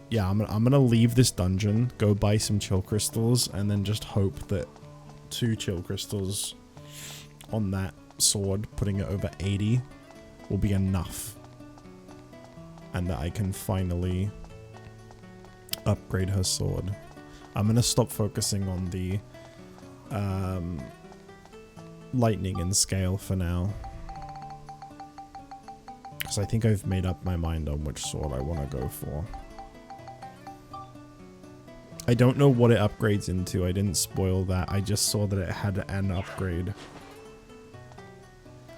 yeah, I'm gonna leave this dungeon, go buy some chill crystals, and then just hope that 2 chill crystals on that sword, putting it over 80, will be enough, and that I can finally upgrade her sword. I'm gonna stop focusing on the lightning and scale for now, because I think I've made up my mind on which sword I want to go for. I don't know what it upgrades into. I didn't spoil that. I just saw that it had an upgrade.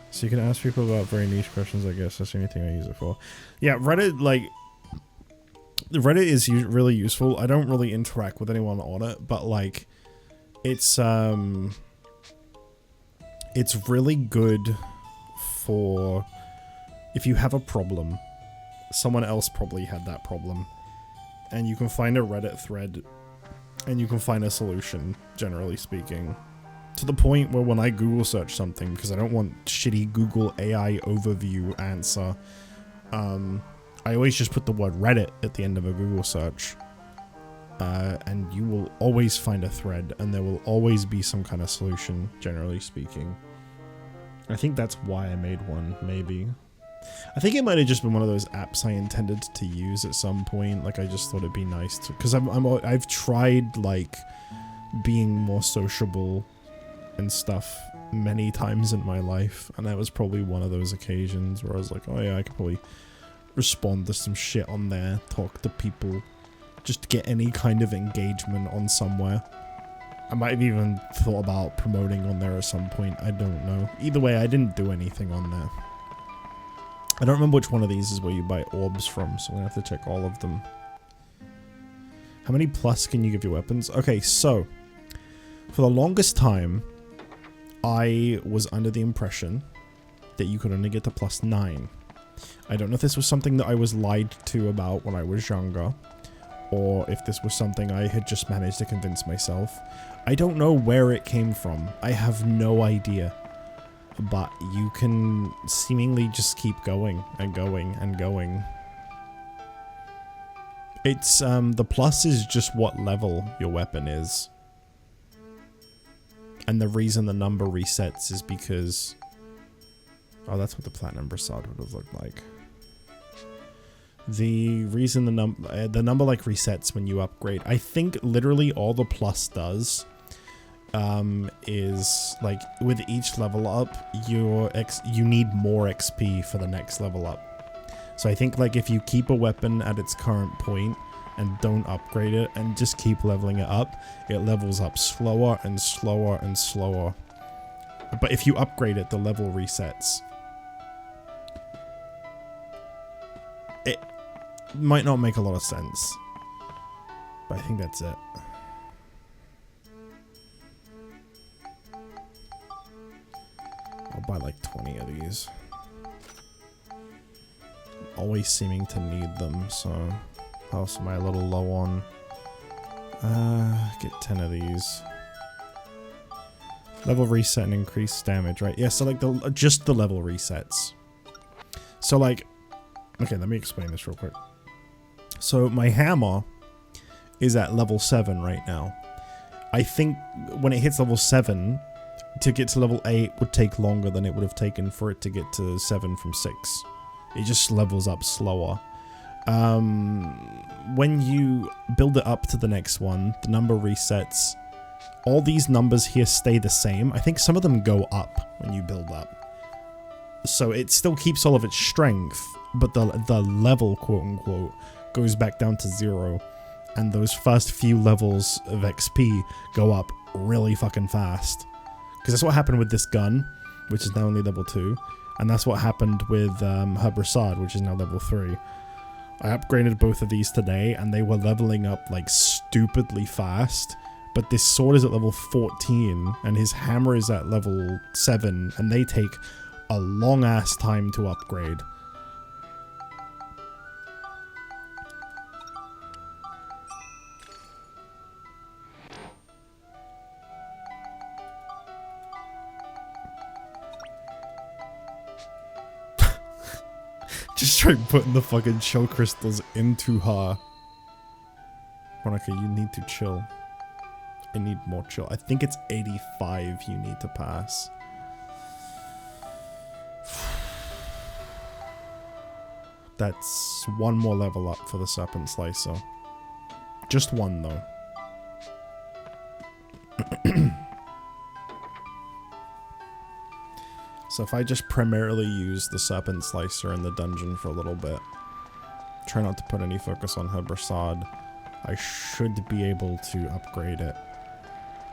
So you can ask people about very niche questions, I guess. That's the only thing I use it for. Yeah, Reddit, like... Reddit is really useful. I don't really interact with anyone on it, but, like... It's really good for... If you have a problem, someone else probably had that problem. And you can find a Reddit thread, and you can find a solution, generally speaking. To the point where when I Google search something, because I don't want shitty Google AI overview answer, I always just put the word Reddit at the end of a Google search. And you will always find a thread, and there will always be some kind of solution, generally speaking. I think that's why I made one, maybe. I think it might have just been one of those apps I intended to use at some point. Like, I just thought it'd be nice to... Because I've tried, like, being more sociable and stuff many times in my life. And that was probably one of those occasions where I was like, oh yeah, I could probably respond to some shit on there, talk to people, just to get any kind of engagement on somewhere. I might have even thought about promoting on there at some point. I don't know. Either way, I didn't do anything on there. I don't remember which one of these is where you buy orbs from, so I'm gonna have to check all of them. How many plus can you give your weapons? Okay, so for the longest time, I was under the impression that you could only get to +9. I don't know if this was something that I was lied to about when I was younger, or if this was something I had just managed to convince myself. I don't know where it came from. I have no idea. But you can seemingly just keep going and going and going. It's, the plus is just what level your weapon is. And the reason the number resets is because... Oh, that's what the Platinum Brassard would have looked like. The reason the number like resets when you upgrade, I think literally all the plus does is like with each level up, you need more XP for the next level up. So I think like if you keep a weapon at its current point and don't upgrade it and just keep leveling it up, it levels up slower and slower and slower. But if you upgrade it, the level resets. It might not make a lot of sense, but I think that's it. I'll buy like 20 of these. Always seeming to need them, so how else am I a little low on? Get 10 of these. Level reset and increase damage, right? Yeah, so like just the level resets. So like, okay, let me explain this real quick. So my hammer is at level 7 right now. I think when it hits level 7, to get to level 8 would take longer than it would have taken for it to get to 7 from 6. It just levels up slower. When you build it up to the next one, the number resets. All these numbers here stay the same. I think some of them go up when you build up. So it still keeps all of its strength, but the level, quote unquote, goes back down to 0. And those first few levels of XP go up really fucking fast. Because that's what happened with this gun, which is now only level 2. And that's what happened with her Brassard, which is now level 3. I upgraded both of these today, and they were leveling up like stupidly fast. But this sword is at level 14, and his hammer is at level 7, and they take a long ass time to upgrade. Just try putting the fucking shell crystals into her. Chronicle, you need to chill. I need more chill. I think it's 85 you need to pass. That's one more level up for the Serpent Slicer. Just one, though. So if I just primarily use the Serpent Slicer in the dungeon for a little bit, try not to put any focus on her Brassard, I should be able to upgrade it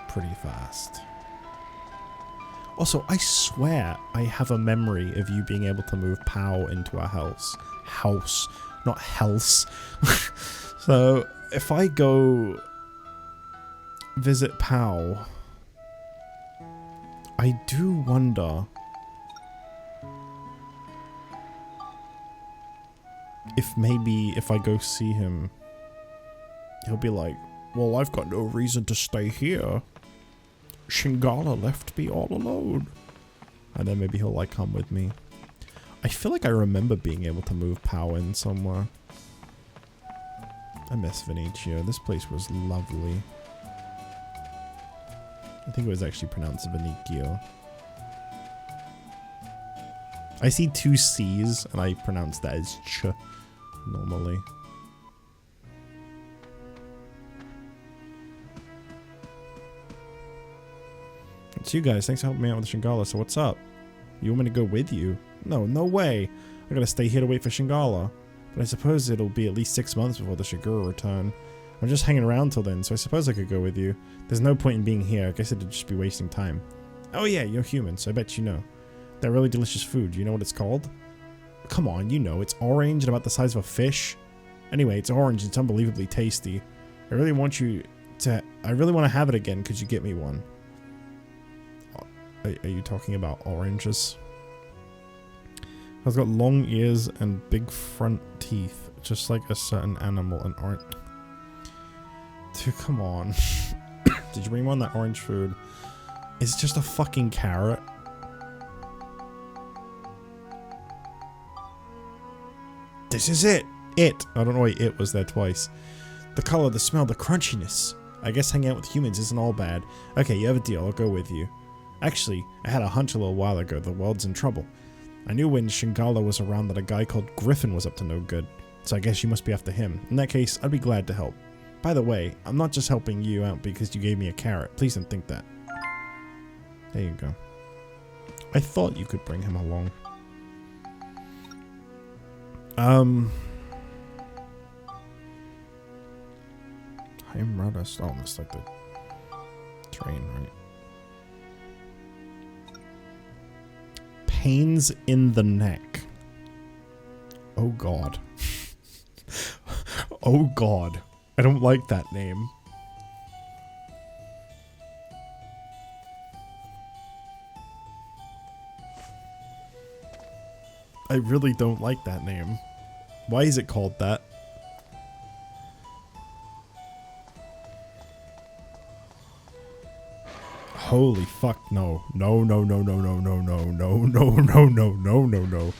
pretty fast. Also, I swear I have a memory of you being able to move POW into a house. House, not health. So, if I go visit POW, I do wonder if maybe if I go see him, he'll be like, well, I've got no reason to stay here. Shingala left me all alone. And then maybe he'll like come with me. I feel like I remember being able to move POW in somewhere. I miss Venetia. This place was lovely. I think it was actually pronounced Venecio. I see 2 C's and I pronounce that as ch normally. It's you guys. Thanks for helping me out with Shingala. So what's up? You want me to go with you? No, no way. I gotta stay here to wait for Shingala. But I suppose it'll be at least 6 months before the Shigura return. I'm just hanging around till then, so I suppose I could go with you. There's no point in being here. I guess it'd just be wasting time. Oh yeah, you're human, so I bet you know. That really delicious food, you know what it's called? Come on, you know, it's orange and about the size of a fish. Anyway, it's orange and it's unbelievably tasty. I really want to have it again. Could you get me one? Are you talking about oranges? It's got long ears and big front teeth, just like a certain animal. An orange. Dude, come on. Did you bring one that orange food? It's just a fucking carrot. This is it. I don't know why it was there twice. The color, the smell, the crunchiness. I guess hanging out with humans isn't all bad. Okay, you have a deal. I'll go with you. Actually, I had a hunch a little while ago the world's in trouble. I knew when Shingala was around that a guy called Griffin was up to no good, so I guess you must be after him. In that case, I'd be glad to help. By the way, I'm not just helping you out because you gave me a carrot. Please don't think that. There you go. I thought you could bring him along. Heim Rada. Oh, that's like the train, right? Pains in the neck. Oh god. Oh god. I don't like that name. I really don't like that name. Why is it called that? Holy fuck, no. No, no, no, no, no, no, no, no, no, no, no, no, no, no.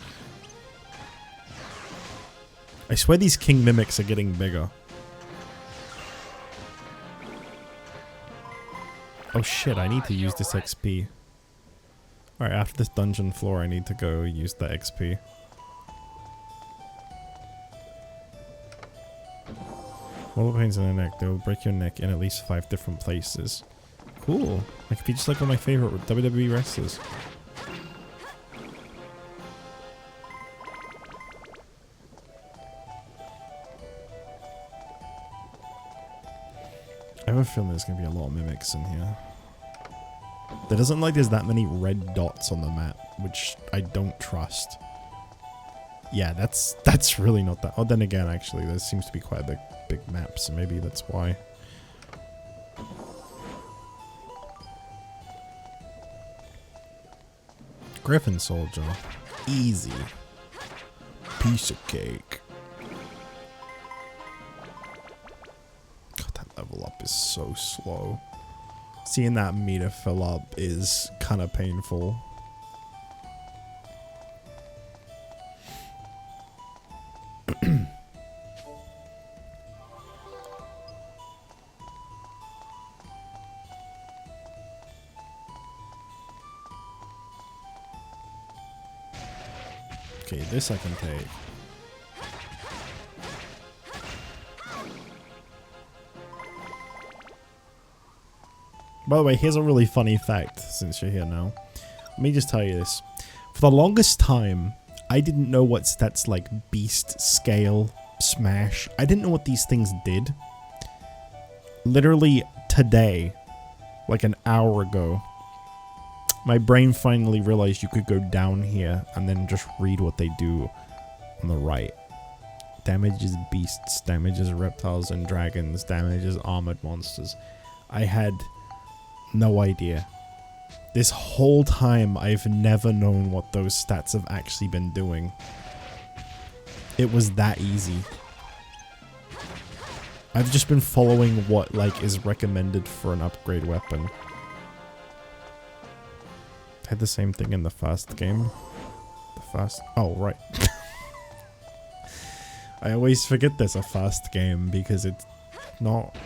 I swear these king mimics are getting bigger. Oh shit, I need to use this XP. Alright, after this dungeon floor, I need to go use the XP. All the pains in the neck, they will break your neck in at least 5 different places. Cool. I could be just like one of my favorite WWE wrestlers. I have a feeling there's going to be a lot of mimics in here. There doesn't look like there's that many red dots on the map, which I don't trust. Yeah, that's really not that. Oh, then again, actually, there seems to be quite a big map, so maybe that's why. Griffin Soldier. Easy. Piece of cake. God, that level up is so slow. Seeing that meter fill up is kind of painful. Okay, this I can take. By the way, here's a really funny fact since you're here now. Let me just tell you this. For the longest time, I didn't know what stats like Beast, Scale, Smash. I didn't know what these things did. Literally today, like an hour ago, my brain finally realized you could go down here and then just read what they do on the right. Damages beasts, damages reptiles and dragons, damages armored monsters. I had no idea. This whole time I've never known what those stats have actually been doing. It was that easy. I've just been following what like is recommended for an upgrade weapon. I had the same thing in the first game. Oh, right. I always forget there's a fast game because it's not,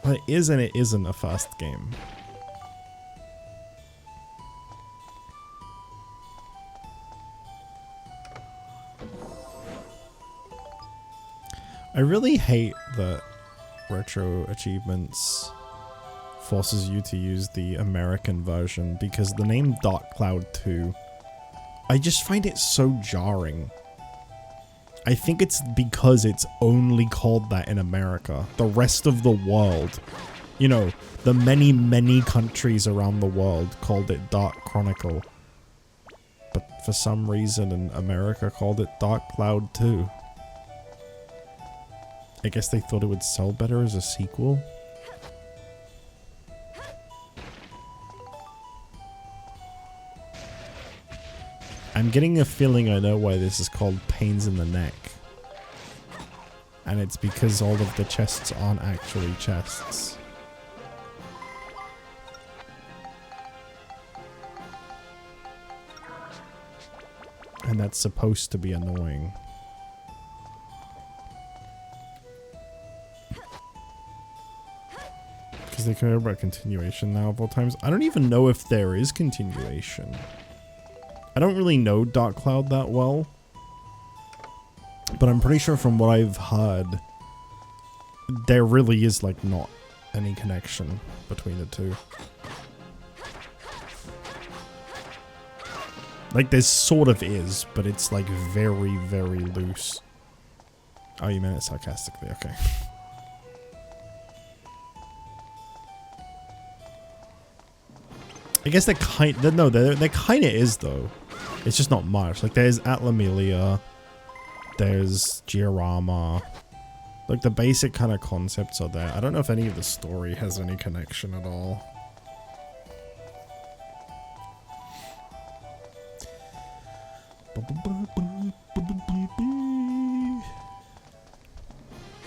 well, it is and it isn't a fast game. I really hate that retro achievements forces you to use the American version because the name Dark Cloud 2, I just find it so jarring. I think it's because it's only called that in America. The rest of the world, you know, the many, many countries around the world called it Dark Chronicle. But for some reason in America called it Dark Cloud 2. I guess they thought it would sell better as a sequel. I'm getting a feeling I know why this is called Pains in the Neck. And it's because all of the chests aren't actually chests. And that's supposed to be annoying. Because they care about continuation now of all times. I don't even know if there is continuation. I don't really know Dark Cloud that well. But I'm pretty sure from what I've heard, there really is like not any connection between the two. Like there sort of is, but it's like very, very loose. Oh, you meant it sarcastically, okay. I guess they kind of, no, they kind of is though. It's just not much. Like there's Atlamelia, there's Giorama. Like the basic kind of concepts are there. I don't know if any of the story has any connection at all.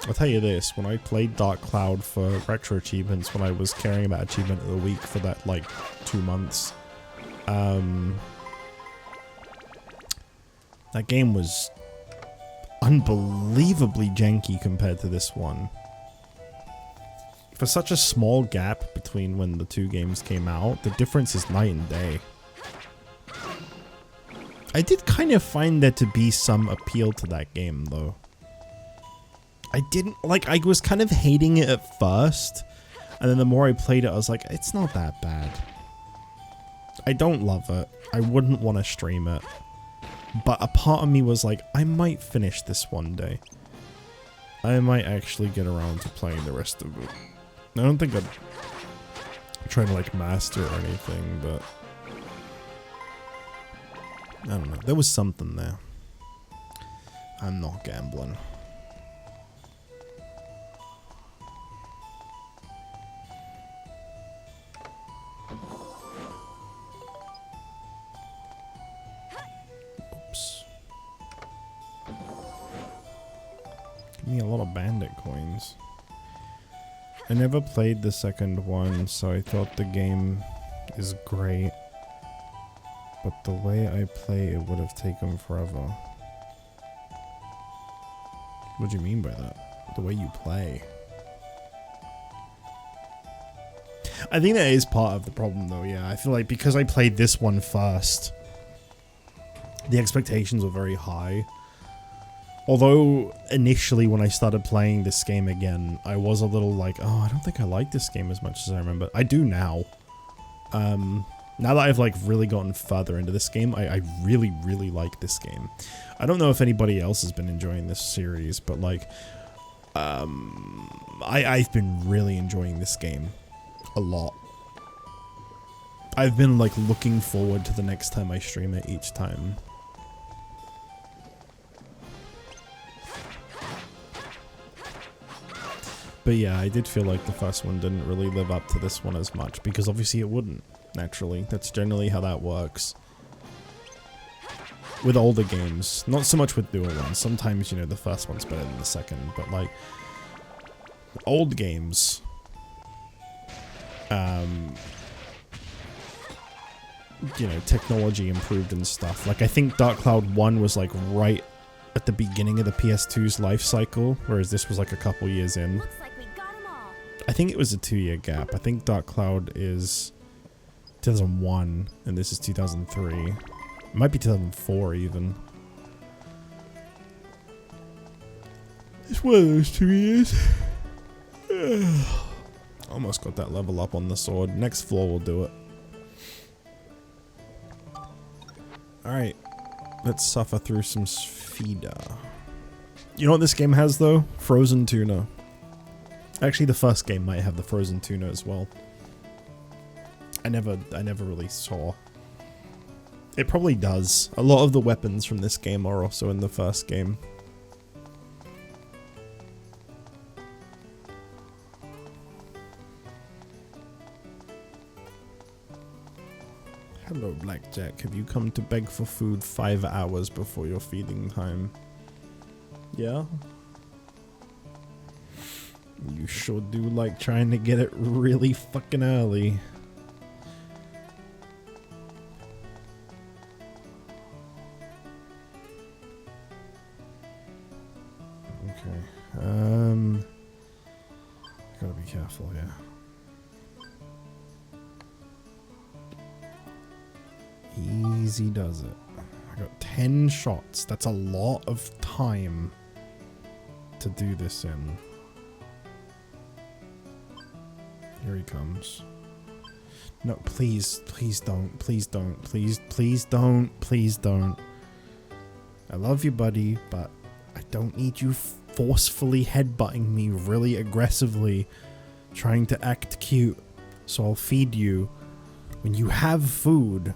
I'll tell you this, when I played Dark Cloud for retro achievements, when I was caring about achievement of the week for that like 2 months, that game was unbelievably janky compared to this one. For such a small gap between when the two games came out, the difference is night and day. I did kind of find there to be some appeal to that game though. I didn't, like, I was kind of hating it at first, and then the more I played it, I was like, it's not that bad. I don't love it. I wouldn't want to stream it. But a part of me was like, I might finish this one day. I might actually get around to playing the rest of it. I don't think I'd try to, like, master or anything, but I don't know. There was something there. I'm not gambling. Give me a lot of bandit coins. I never played the second one, so I thought the game is great. But the way I play it would have taken forever. What do you mean by that? The way you play? I think that is part of the problem though, yeah. I feel like because I played this one first, the expectations were very high. Although, initially when I started playing this game again, I was a little like, oh, I don't think I like this game as much as I remember. I do now. Now that I've like really gotten further into this game, I really, really like this game. I don't know if anybody else has been enjoying this series, but like, I've been really enjoying this game a lot. I've been like looking forward to the next time I stream it each time. But yeah, I did feel like the first one didn't really live up to this one as much, because obviously it wouldn't, naturally. That's generally how that works. With older games. Not so much with newer ones. Sometimes, you know, the first one's better than the second, but like, old games, you know, technology improved and stuff. Like, I think Dark Cloud 1 was like right at the beginning of the PS2's life cycle, whereas this was like a couple years in. Looks like we got 'em all. I think it was a 2-year gap. I think Dark Cloud is 2001 and this is 2003. It might be 2004 even. It's one of those 2 years. Almost got that level up on the sword. Next floor will do it. Alright. Let's suffer through some Sfida. You know what this game has though? Frozen tuna. Actually, the first game might have the frozen tuna as well. I never really saw. It probably does. A lot of the weapons from this game are also in the first game. Hello, Blackjack. Have you come to beg for food 5 hours before your feeding time? Yeah? You sure do like trying to get it really fucking early. Okay. Gotta be careful here. Easy does it. I got 10 shots. That's a lot of time to do this in. Here he comes. No, please, please don't, please don't, please don't, please don't. I love you, buddy, but I don't need you forcefully headbutting me really aggressively, trying to act cute, so I'll feed you when you have food.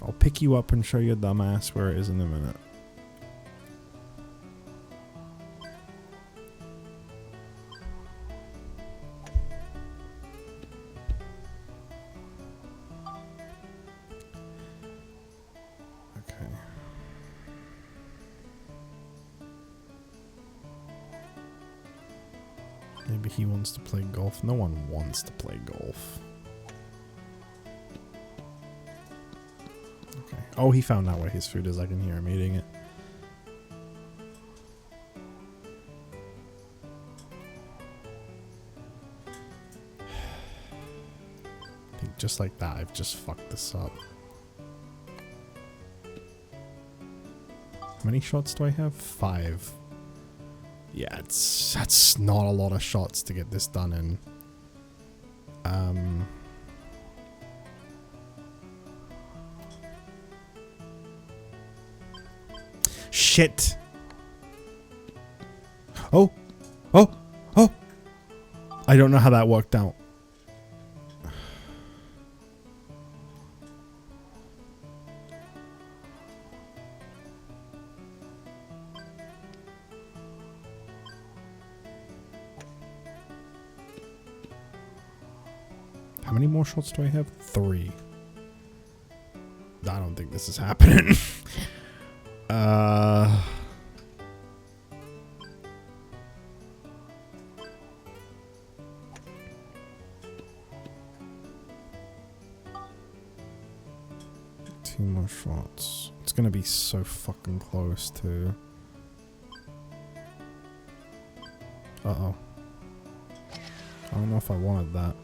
I'll pick you up and show your dumb ass where it is in a minute. Okay. Maybe he wants to play golf. No one wants to play golf. Okay. Oh, he found out where his food is. I can hear him eating it. I think just like that, I've just fucked this up. How many shots do I have? 5. Yeah, that's not a lot of shots to get this done in. Shit. Oh. I don't know how that worked out. How many more shots do I have? 3. I don't think this is happening. Two more shots. It's gonna be so fucking close too. Uh-oh. I don't know if I wanted that.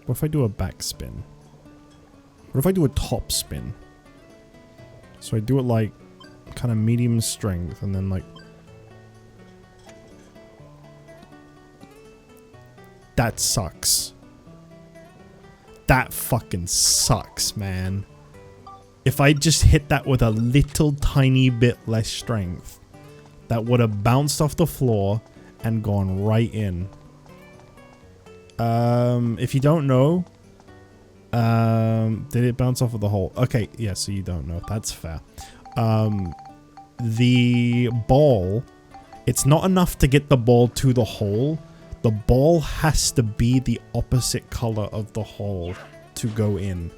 What if I do a backspin? What if I do a top spin? So I do it like kind of medium strength and then like... That sucks. That fucking sucks, man. If I just hit that with a little tiny bit less strength, that would have bounced off the floor and gone right in. If you don't know, did it bounce off of the hole? Okay, yeah, so you don't know. That's fair. The ball, it's not enough to get the ball to the hole. The ball has to be the opposite color of the hole to go in.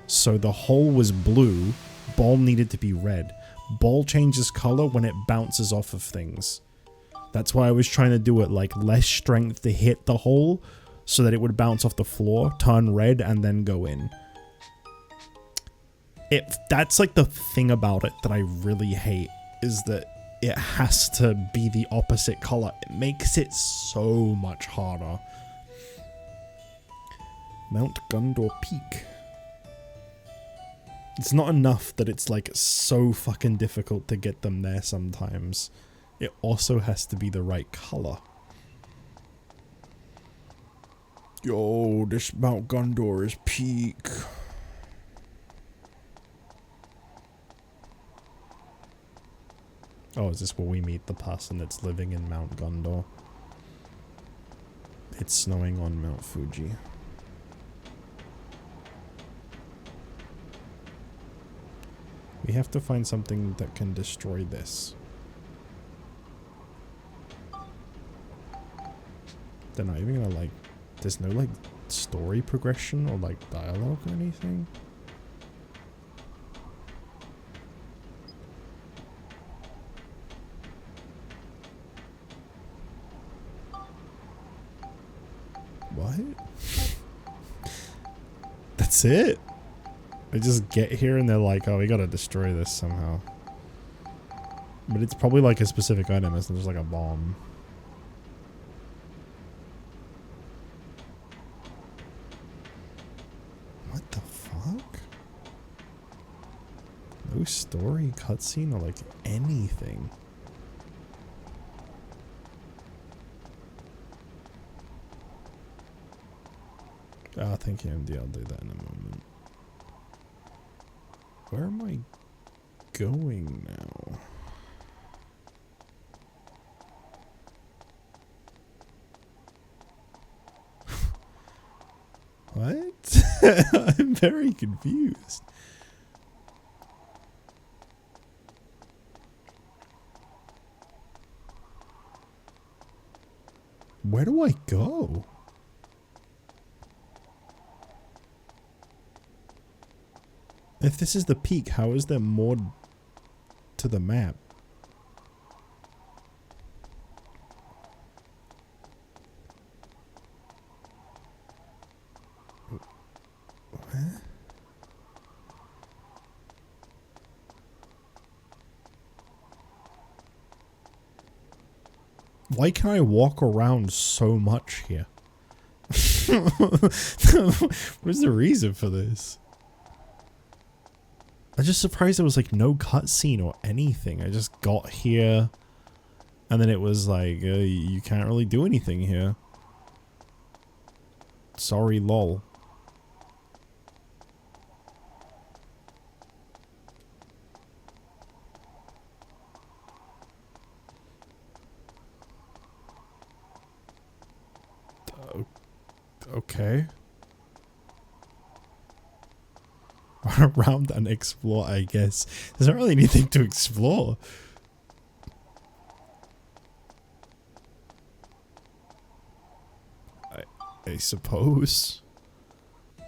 So the hole was blue, ball needed to be red. Ball changes color when it bounces off of things. That's why I was trying to do it like less strength to hit the hole so that it would bounce off the floor, turn red, and then go in. That's like the thing about it that I really hate, is that it has to be the opposite color. It makes it so much harder Mount Gundor Peak. It's not enough that it's like so fucking difficult to get them there sometimes. It also has to be the right color. Yo, this Mount Gundor is peak. Oh, is this where we meet the person that's living in Mount Gundor? It's snowing on Mount Fuji. We have to find something that can destroy this. They're not even gonna like... There's no like story progression or like dialogue or anything? What? That's it? They just get here and they're like, oh, we gotta destroy this somehow. But it's probably like a specific item, it's not just like a bomb. What the fuck? No story, cutscene, or like anything. Ah, thank you, MD. I'll do that in a moment. Where am I going now? What? I'm very confused. Where do I go? If this is the peak, how is there more to the map? What? Why can I walk around so much here? What's the reason for this? I'm just surprised there was like no cutscene or anything. I just got here and then it was like, you can't really do anything here. Sorry, lol. Okay. Run around and explore, I guess. There's not really anything to explore. I suppose.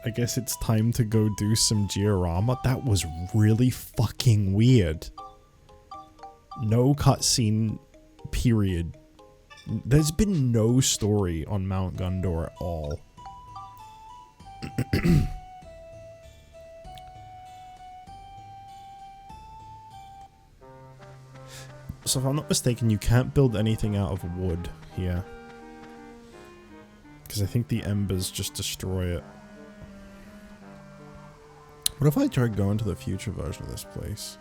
I guess it's time to go do some diorama. That was really fucking weird. No cutscene, period. There's been no story on Mount Gundor at all. So if I'm not mistaken, you can't build anything out of wood here. Because I think the embers just destroy it. What if I tried going to the future version of this place?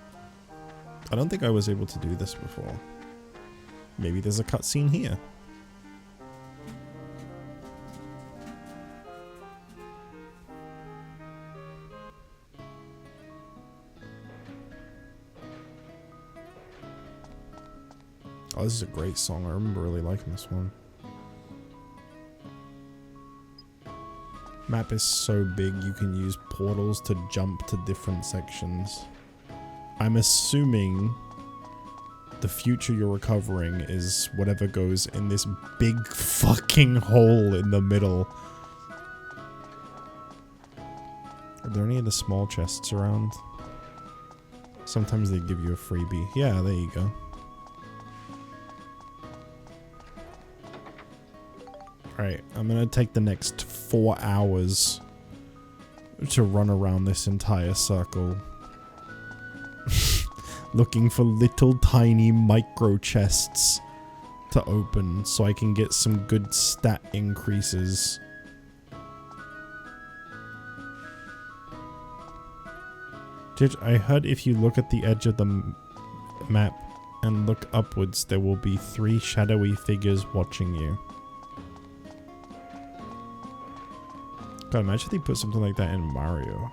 I don't think I was able to do this before. Maybe there's a cutscene here. Oh, this is a great song. I remember really liking this one. Map is so big you can use portals to jump to different sections. I'm assuming the future you're recovering is whatever goes in this big fucking hole in the middle. Are there any of the small chests around? Sometimes they give you a freebie. Yeah, there you go. Alright, I'm gonna take the next 4 hours to run around this entire circle. Looking for little tiny micro chests to open so I can get some good stat increases. Jich, I heard if you look at the edge of the map and look upwards, there will be 3 shadowy figures watching you. God, imagine if they put something like that in Mario.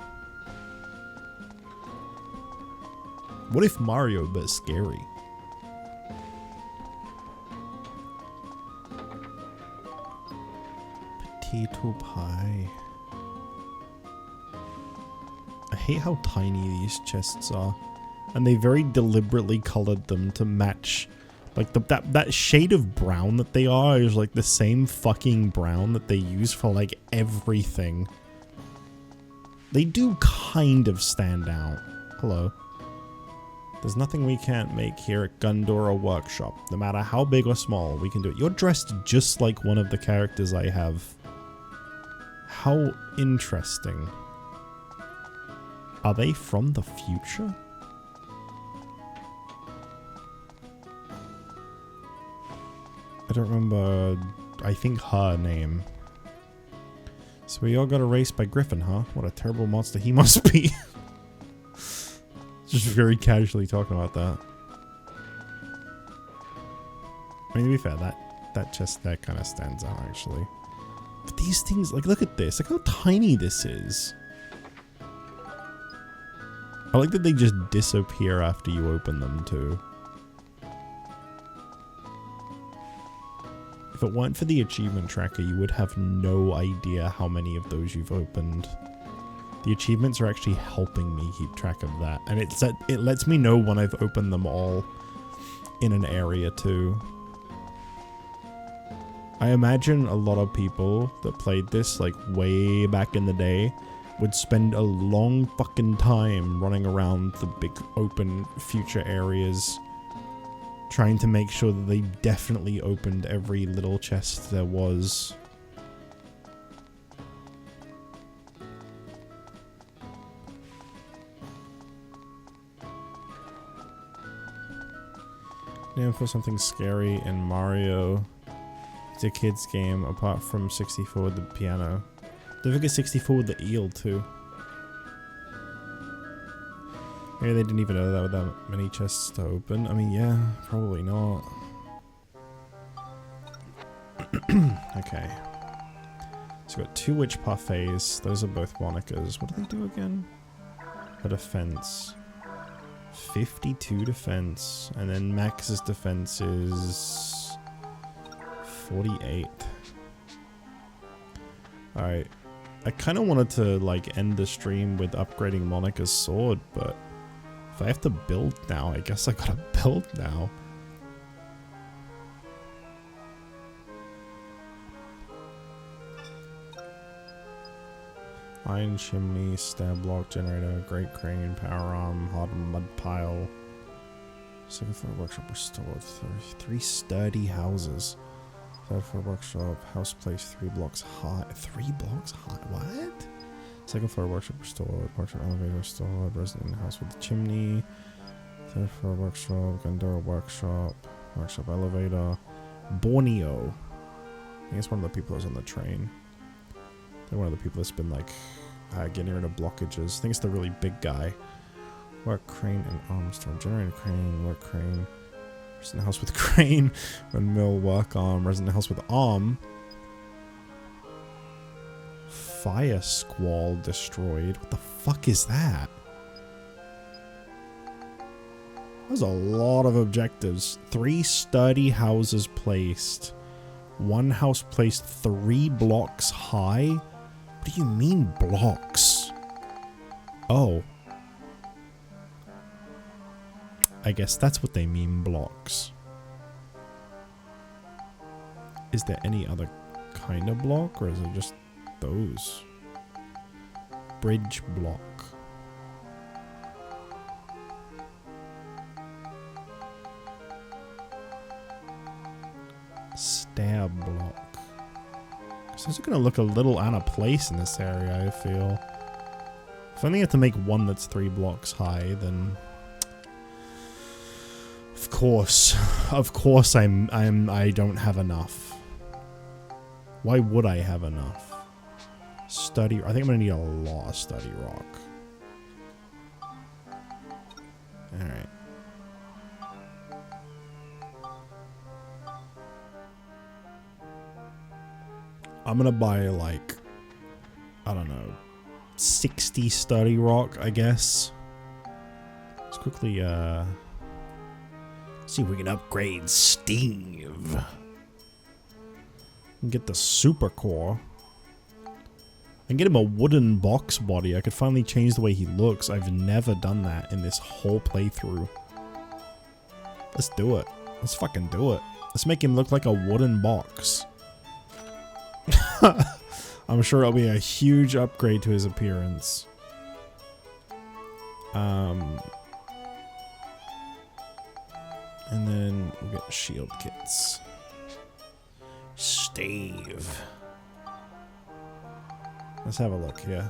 What if Mario but scary? Potato pie. I hate how tiny these chests are. And they very deliberately colored them to match. Like that shade of brown that they are is like the same fucking brown that they use for like everything. They do kind of stand out. Hello. There's nothing we can't make here at Gundor Workshop. No matter how big or small, we can do it. You're dressed just like one of the characters I have. How interesting. Are they from the future? I don't remember, I think her name. So we all got erased by Griffin, huh? What a terrible monster he must be. Just very casually talking about that. I mean, to be fair, that chest there kind of stands out, actually. But these things, like, look at this. Look how tiny this is. I like that they just disappear after you open them, too. If it weren't for the achievement tracker, you would have no idea how many of those you've opened. The achievements are actually helping me keep track of that. And it lets me know when I've opened them all in an area too. I imagine a lot of people that played this like way back in the day would spend a long fucking time running around the big open future areas trying to make sure that they definitely opened every little chest there was. Name for something scary in Mario. It's a kid's game apart from 64 with the piano. Don't forget 64 with the eel too. Maybe they didn't even know that with that many chests to open. I mean, yeah, probably not. Okay. So we've got 2 witch parfaits. Those are both Monica's. What do they do again? A defense. 52 defense. And then Max's defense is 48. Alright. I kind of wanted to like end the stream with upgrading Monica's sword, but if I have to build now, I guess I gotta build now. Iron chimney, stab block, generator, great crane, power arm, hardened mud pile. Second floor workshop restored. 3 sturdy houses. Third floor workshop, house place 3 blocks high. 3 blocks high? What? Second floor workshop restored. Workshop elevator restored. Resident house with chimney. Third floor workshop. Gundor workshop. Workshop elevator. Borneo. I think it's one of the people that was on the train. They're one of the people that's been like getting rid of blockages. I think it's the really big guy. Work crane and arm store. Generator crane. Work crane. Resident house with crane. Windmill work arm. Resident house with arm. Fire squall destroyed. What the fuck is that? There's a lot of objectives. 3 sturdy houses placed. 1 house placed 3 blocks high? What do you mean blocks? Oh. I guess that's what they mean, blocks. Is there any other kind of block, or is it just those? Bridge block. Stab block. So it's gonna look a little out of place in this area, I feel. If I only have to make one that's 3 blocks high, then of course I don't have enough. Why would I have enough? Study, I think I'm gonna need a lot of study rock. Alright. I'm gonna buy like, I don't know, 60 study rock, I guess. Let's quickly see if we can upgrade Steve. And get the super core. And get him a wooden box body. I could finally change the way he looks. I've never done that in this whole playthrough. Let's do it. Let's fucking do it. Let's make him look like a wooden box. I'm sure it'll be a huge upgrade to his appearance. And then we'll get shield kits. Steve. Let's have a look here.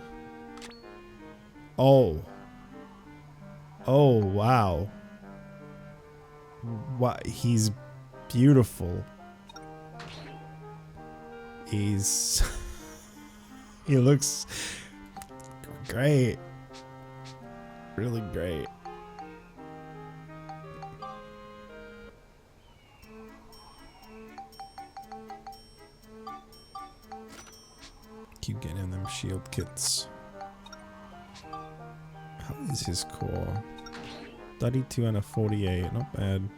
Oh. Oh, wow. What? He's beautiful. He's... he looks great. Really great. Keep getting them shield kits. How is his core? 32 and a 48, not bad.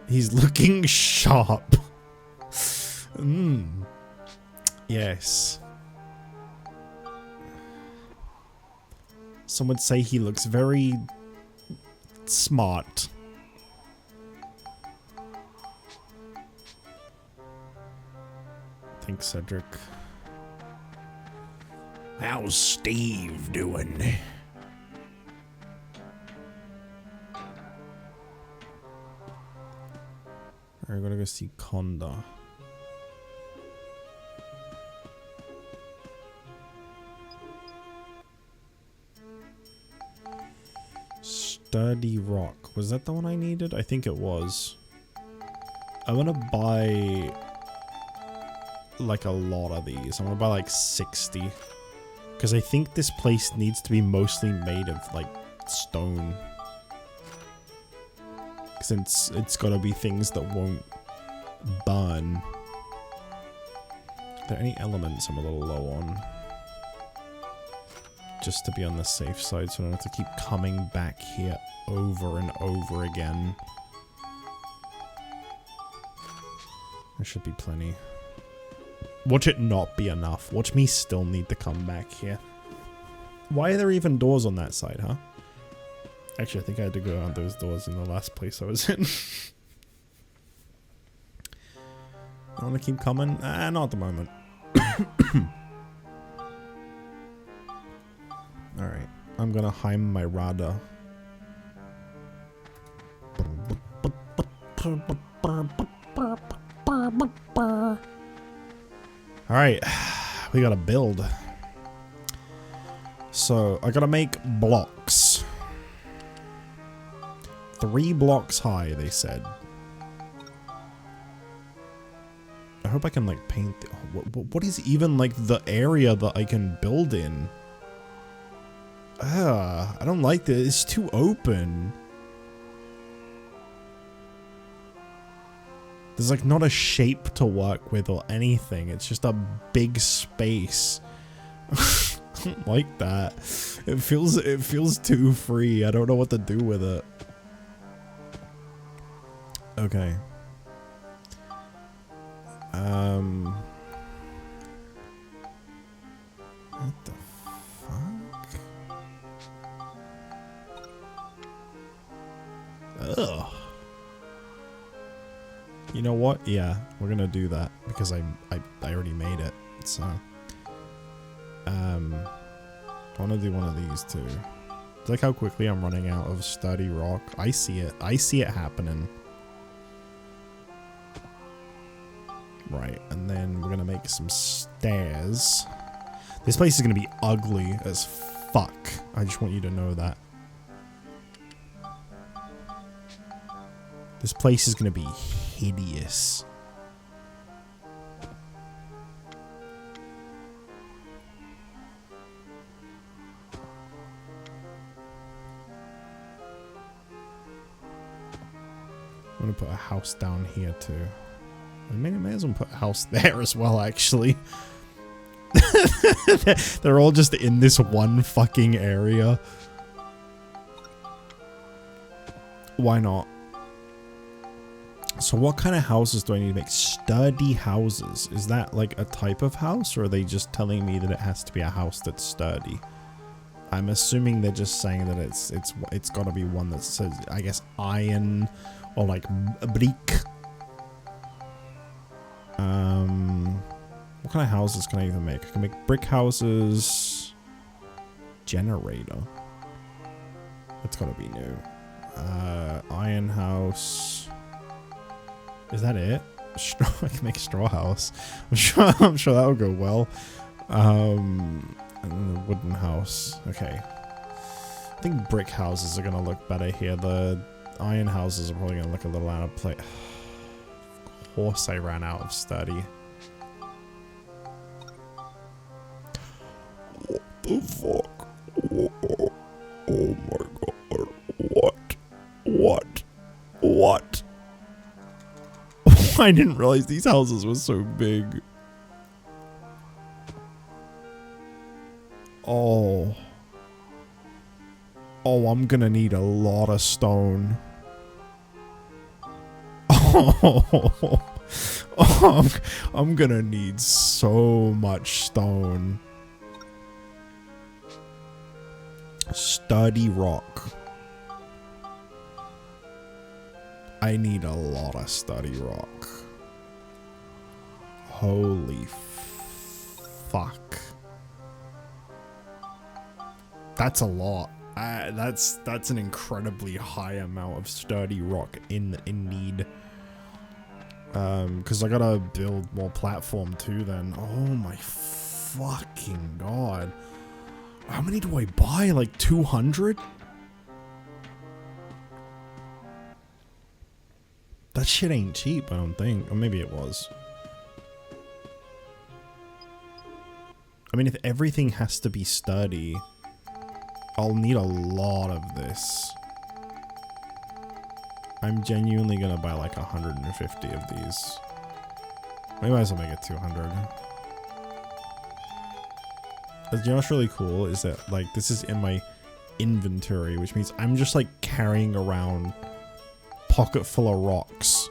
He's looking sharp. Yes. Some would say he looks very smart. Thanks, Cedric. How's Steve doing? Alright, we're gonna go see Conda. Sturdy rock. Was that the one I needed? I think it was. I want to buy like a lot of these. I'm gonna buy like 60. Because I think this place needs to be mostly made of like stone. Since it's gotta be things that won't burn. Are there any elements I'm a little low on? Just to be on the safe side so I don't have to keep coming back here over and over again. There should be plenty. Watch it not be enough. Watch me still need to come back here. Why are there even doors on that side, huh? Actually, I think I had to go around those doors in the last place I was in. I want to keep coming? Not at the moment. Alright, I'm gonna Heim Rada. Alright, we gotta build. So, I gotta make blocks. 3 blocks high, they said. I hope I can, like, paint... What is even, like, the area that I can build in? I don't like this. It's too open. There's like not a shape to work with or anything. It's just a big space. I don't like that. It feels too free. I don't know what to do with it. Okay. What the fuck? Ugh. You know what? Yeah, we're gonna do that because I already made it. So, I want to do one of these too. It's like how quickly I'm running out of sturdy rock. I see it. I see it happening. Right, and then we're gonna make some stairs. This place is gonna be ugly as fuck. I just want you to know that. This place is gonna be hideous. I'm gonna put a house down here too. I may as well put a house there as well, actually. They're all just in this one fucking area. Why not? So what kind of houses do I need to make? Sturdy houses. Is that like a type of house, or are they just telling me that it has to be a house that's sturdy? I'm assuming they're just saying that it's got to be one that says, I guess, iron or like brick. What kind of houses can I even make? I can make brick houses. Generator. That's got to be new. Iron house. Is that it? Straw. I can make a straw house. I'm sure that would go well. And then the wooden house. Okay. I think brick houses are gonna look better here. The iron houses are probably gonna look a little out of place. Of course, I ran out of sturdy. What the fuck? Oh my god! What? I didn't realize these houses were so big. Oh, I'm gonna need a lot of stone. I'm gonna need so much stone. Sturdy rock. I need a lot of sturdy rock. Holy fuck. That's a lot. That's an incredibly high amount of sturdy rock in need. Because I gotta build more platform too then. Oh my fucking god. How many do I buy? Like 200? That shit ain't cheap, I don't think. Or maybe it was. I mean, if everything has to be sturdy, I'll need a lot of this. I'm genuinely gonna buy like 150 of these. Maybe I might as well make it 200. But you know what's really cool is that like this is in my inventory, which means I'm just like carrying around pocket full of rocks.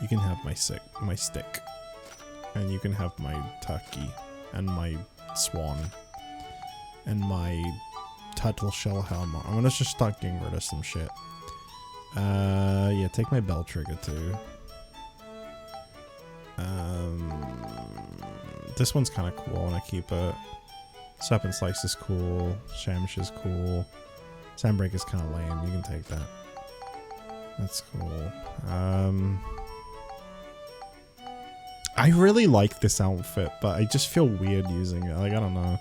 You can have my stick, and you can have my turkey, and my swan, and my turtle shell helmet. I'm gonna just start getting rid of some shit. Yeah, take my bell trigger too. This one's kind of cool. I want to keep it. Serpent Slice is cool. Shamish is cool. Sandbreak is kind of lame. You can take that. That's cool. I really like this outfit, but I just feel weird using it. Like, I don't know.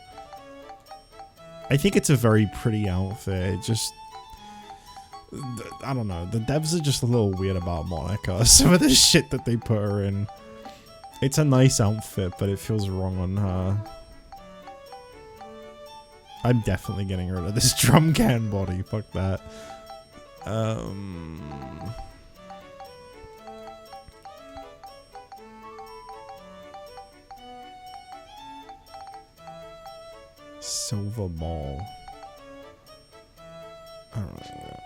I think it's a very pretty outfit. It just... I don't know. The devs are just a little weird about Monica. Some of the shit that they put her in. It's a nice outfit, but it feels wrong on her. I'm definitely getting rid of this drum can body. Fuck that. Silver ball. I don't know.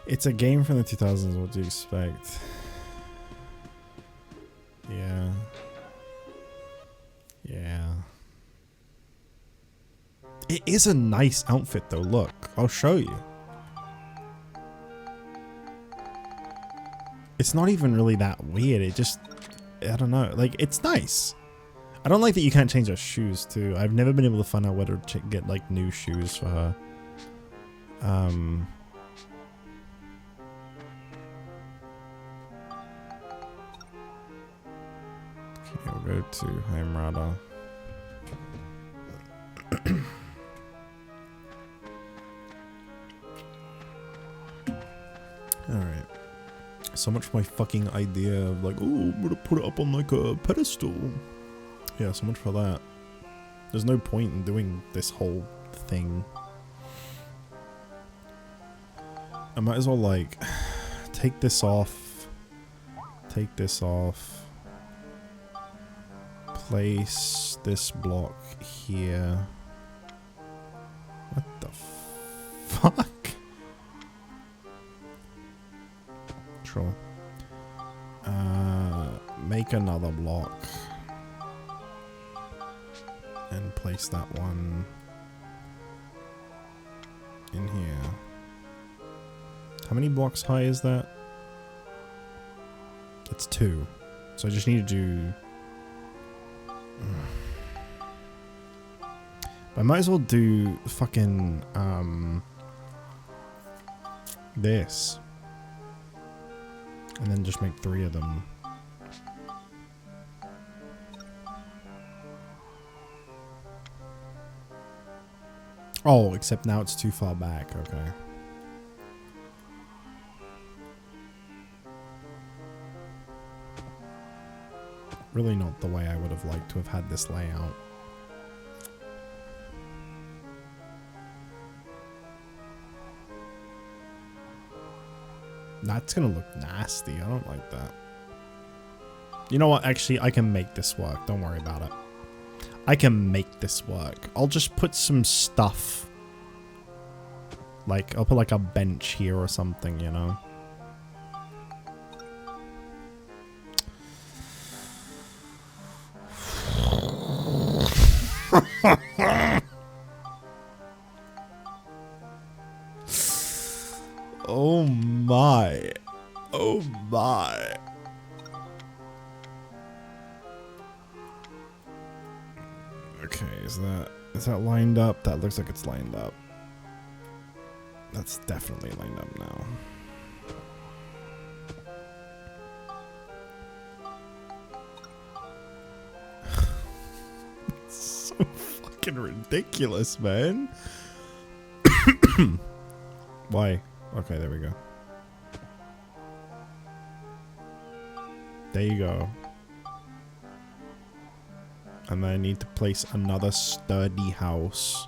It's a game from the 2000s. What do you expect? Yeah. Yeah. It is a nice outfit though, look. I'll show you. It's not even really that weird, it just... I don't know, like, it's nice. I don't like that you can't change her shoes too. I've never been able to find out whether to get like new shoes for her. Okay, we'll go to Heim Rada. Alright. So much for my fucking idea of like, oh, I'm gonna put it up on like a pedestal. Yeah, so much for that. There's no point in doing this whole thing. I might as well, like, take this off. Take this off. Place this block here. What the fuck? Sure. Make another block. And place that one in here. How many blocks high is that? It's 2. So I just need to do... I might as well do fucking, this. And then just make 3 of them. Oh, except now it's too far back. Okay. Really not the way I would have liked to have had this layout. That's gonna look nasty. I don't like that. You know what? Actually, I can make this work. Don't worry about it. I can make this work. I'll just put some stuff. Like, I'll put like a bench here or something, you know? Oh my. Oh my. Okay, is that lined up? That looks like it's lined up. That's definitely lined up now. It's so fucking ridiculous, man. Why? Okay, there we go. There you go. And then I need to place another sturdy house.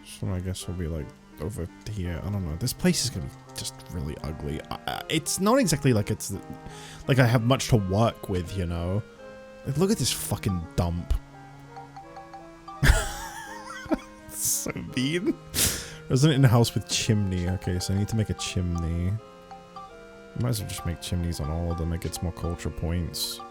So I guess we'll be like over here. I don't know. This place is gonna be just really ugly. It's not exactly like it's like I have much to work with, you know. Like, look at this fucking dump. So mean. Resident in a house with chimney. Okay, so I need to make a chimney. Might as well just make chimneys on all of them. It gets more culture points.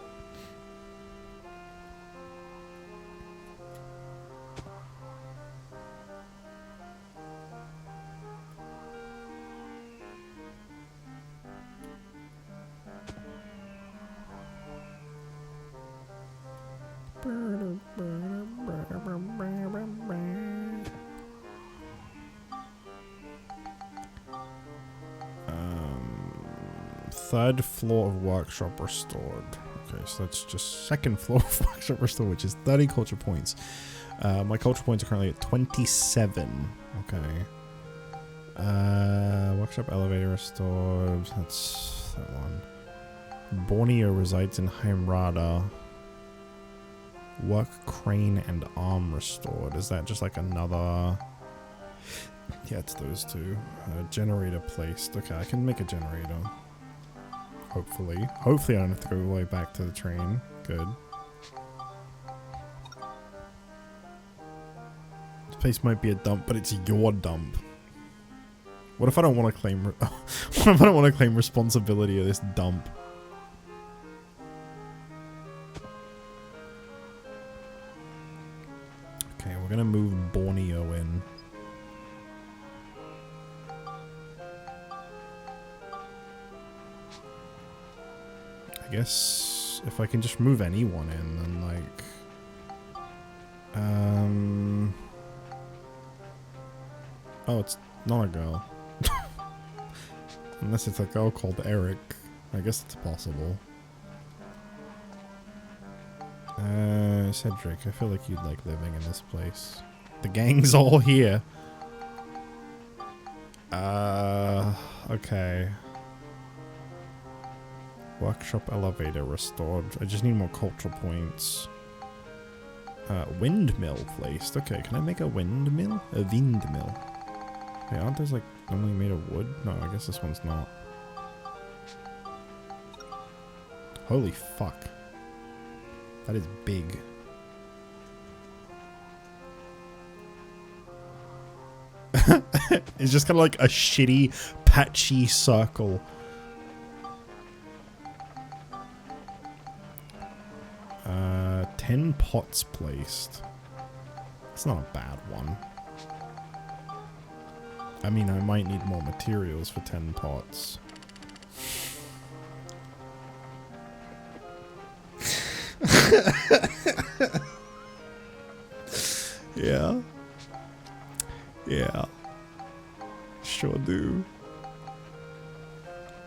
Third floor of workshop restored. Okay, so that's just second floor of workshop restored, which is 30 culture points. My culture points are currently at 27. Okay. Workshop elevator restored. That's that one. Borneo resides in Heim Rada. Work crane and arm restored. Is that just like another? Yeah, it's those two. Generator placed. Okay, I can make a generator. Hopefully. Hopefully I don't have to go all the way back to the train. Good. This place might be a dump, but it's your dump. What if I don't want to claim... what if I don't want to claim responsibility of this dump? Okay, we're gonna move Borneo in. I guess if I can just move anyone in, then like, oh, it's not a girl. Unless it's a girl called Eric. I guess it's possible. Cedric, I feel like you'd like living in this place. The gang's all here. Okay. Workshop elevator restored. I just need more culture points. Windmill placed. Okay, can I make a windmill? A windmill. Hey, aren't those like normally made of wood? No, I guess this one's not. Holy fuck. That is big. It's just kind of like a shitty, patchy circle. 10 pots placed. It's not a bad one. I mean, I might need more materials for 10 pots. Yeah. Yeah. Sure do.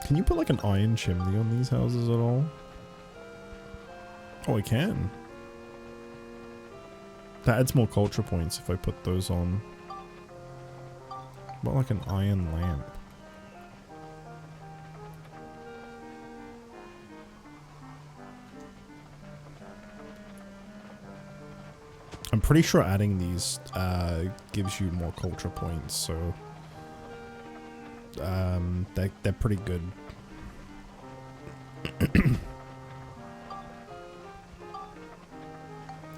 Can you put like an iron chimney on these houses at all? Oh, I can. That adds more culture points if I put those on. What about like an iron lamp? I'm pretty sure adding these gives you more culture points, so they're pretty good.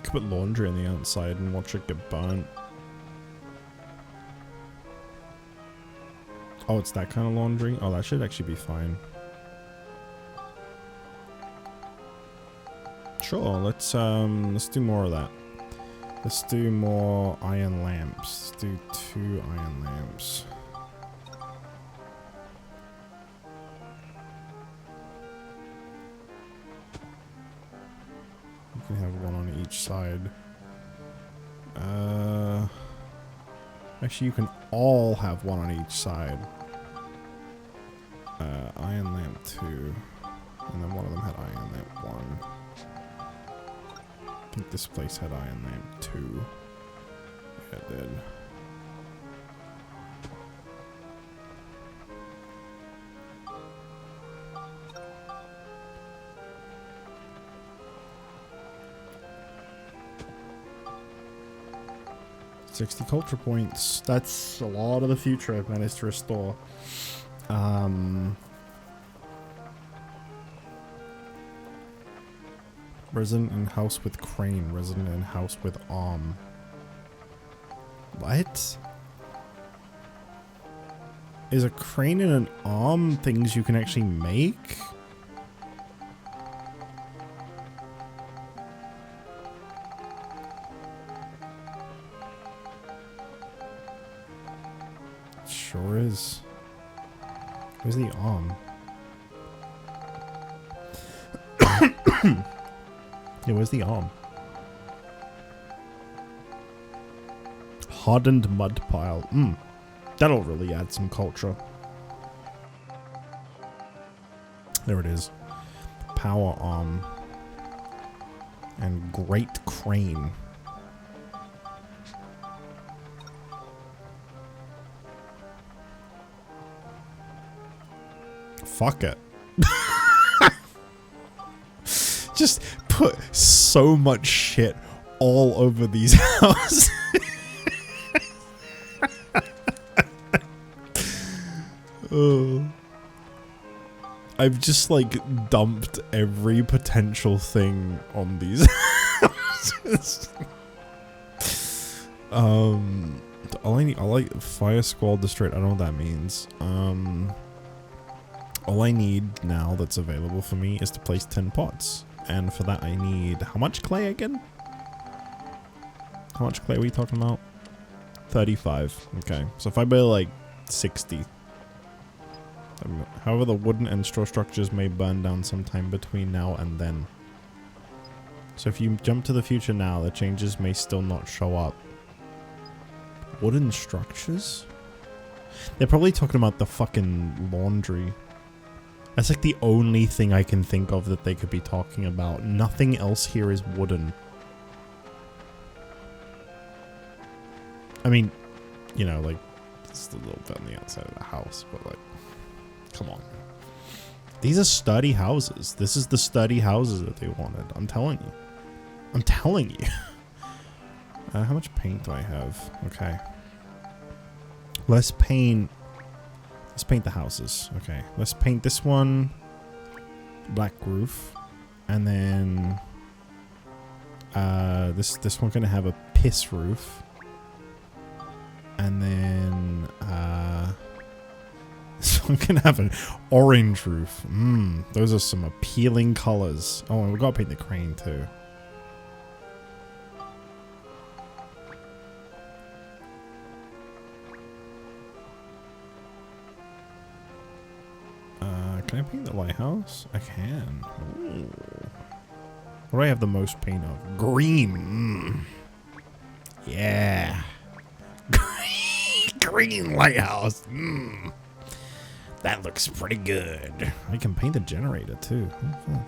Could put laundry on the outside and watch it get burnt. Oh, it's that kind of laundry? Oh, that should actually be fine. Sure, let's do more of that. Let's do more iron lamps. Let's do 2 iron lamps. You can have one on each side. Actually, you can all have one on each side. Iron lamp 2. And then one of them had iron lamp 1. I think this place had iron lamp 2. Yeah, it did. $60 culture points. That's a lot of the future I've managed to restore. Resident in house with crane. Resident in house with arm. What? Is a crane and an arm things you can actually make? Sure is. Where's the arm? Yeah, where's the arm? Hardened mud pile. That'll really add some culture. There it is. Power arm. And great crane. Fuck it. Just put so much shit all over these houses. Oh. I've just like dumped every potential thing on these houses. All I need, I like fire squall destroyed. I don't know what that means. All I need now that's available for me is to place 10 pots. And for that I need, how much clay again? How much clay are we talking about? 35. Okay. So if I buy like 60. However, the wooden and straw structures may burn down sometime between now and then. So if you jump to the future now, the changes may still not show up. Wooden structures? They're probably talking about the fucking laundry. That's like the only thing I can think of that they could be talking about. Nothing else here is wooden. I mean, you know, like, it's a little bit on the outside of the house, but like, come on. These are sturdy houses. This is the sturdy houses that they wanted. I'm telling you. I'm telling you. How much paint do I have? Okay. Let's paint the houses. Okay. Let's paint this one black roof. And then this one gonna have a piss roof. And then this one can have an orange roof. Those are some appealing colors. Oh, and we gotta paint the crane too. Can I paint the lighthouse? I can. Ooh. What do I have the most paint of? Green. Yeah. Green lighthouse. That looks pretty good. I can paint the generator too. Oh,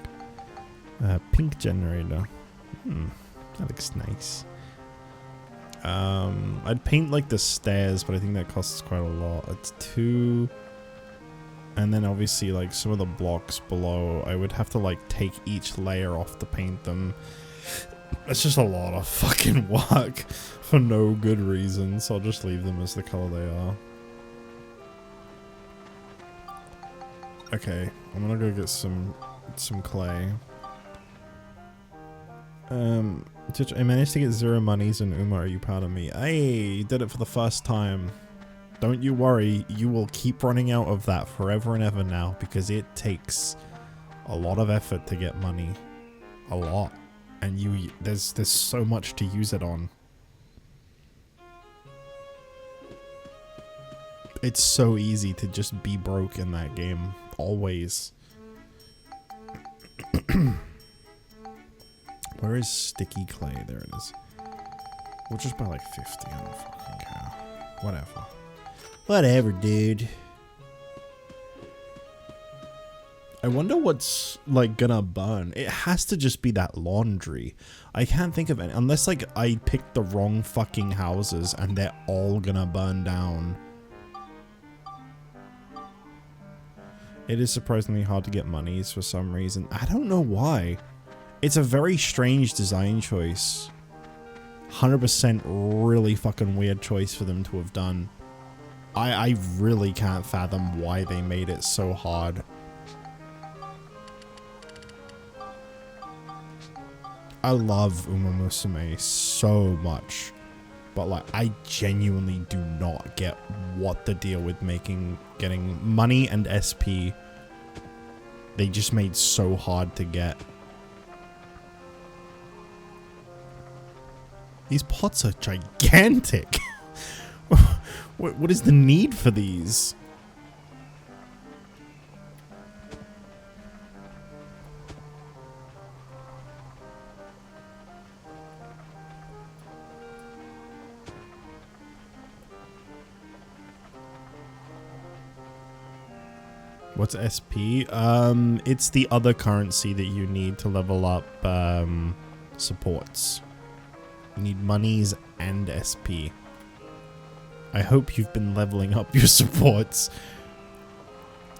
fuck. Pink generator. That looks nice. I'd paint like the stairs, but I think that costs quite a lot. It's 2. And then obviously like some of the blocks below, I would have to like take each layer off to paint them. It's just a lot of fucking work for no good reason, so I'll just leave them as the color they are. Okay, I'm gonna go get some clay. I managed to get 0 monies, and Uma, are you proud of me? Hey, you did it for the first time. Don't you worry, you will keep running out of that forever and ever now, because it takes a lot of effort to get money. A lot. And there's so much to use it on. It's so easy to just be broke in that game. Always. Where is sticky clay? There it is. We'll just buy like 50. I don't fucking care. Whatever. Whatever, dude. I wonder what's like gonna burn. It has to just be that laundry. I can't think of any, unless like I picked the wrong fucking houses and they're all gonna burn down. It is surprisingly hard to get monies for some reason. I don't know why. It's a very strange design choice. 100% really fucking weird choice for them to have done. I really can't fathom why they made it so hard. I love Uma Musume so much, but like I genuinely do not get what the deal with getting money and SP they just made so hard to get. These pots are gigantic. What is the need for these? What's SP? It's the other currency that you need to level up supports. You need monies and SP. I hope you've been leveling up your supports.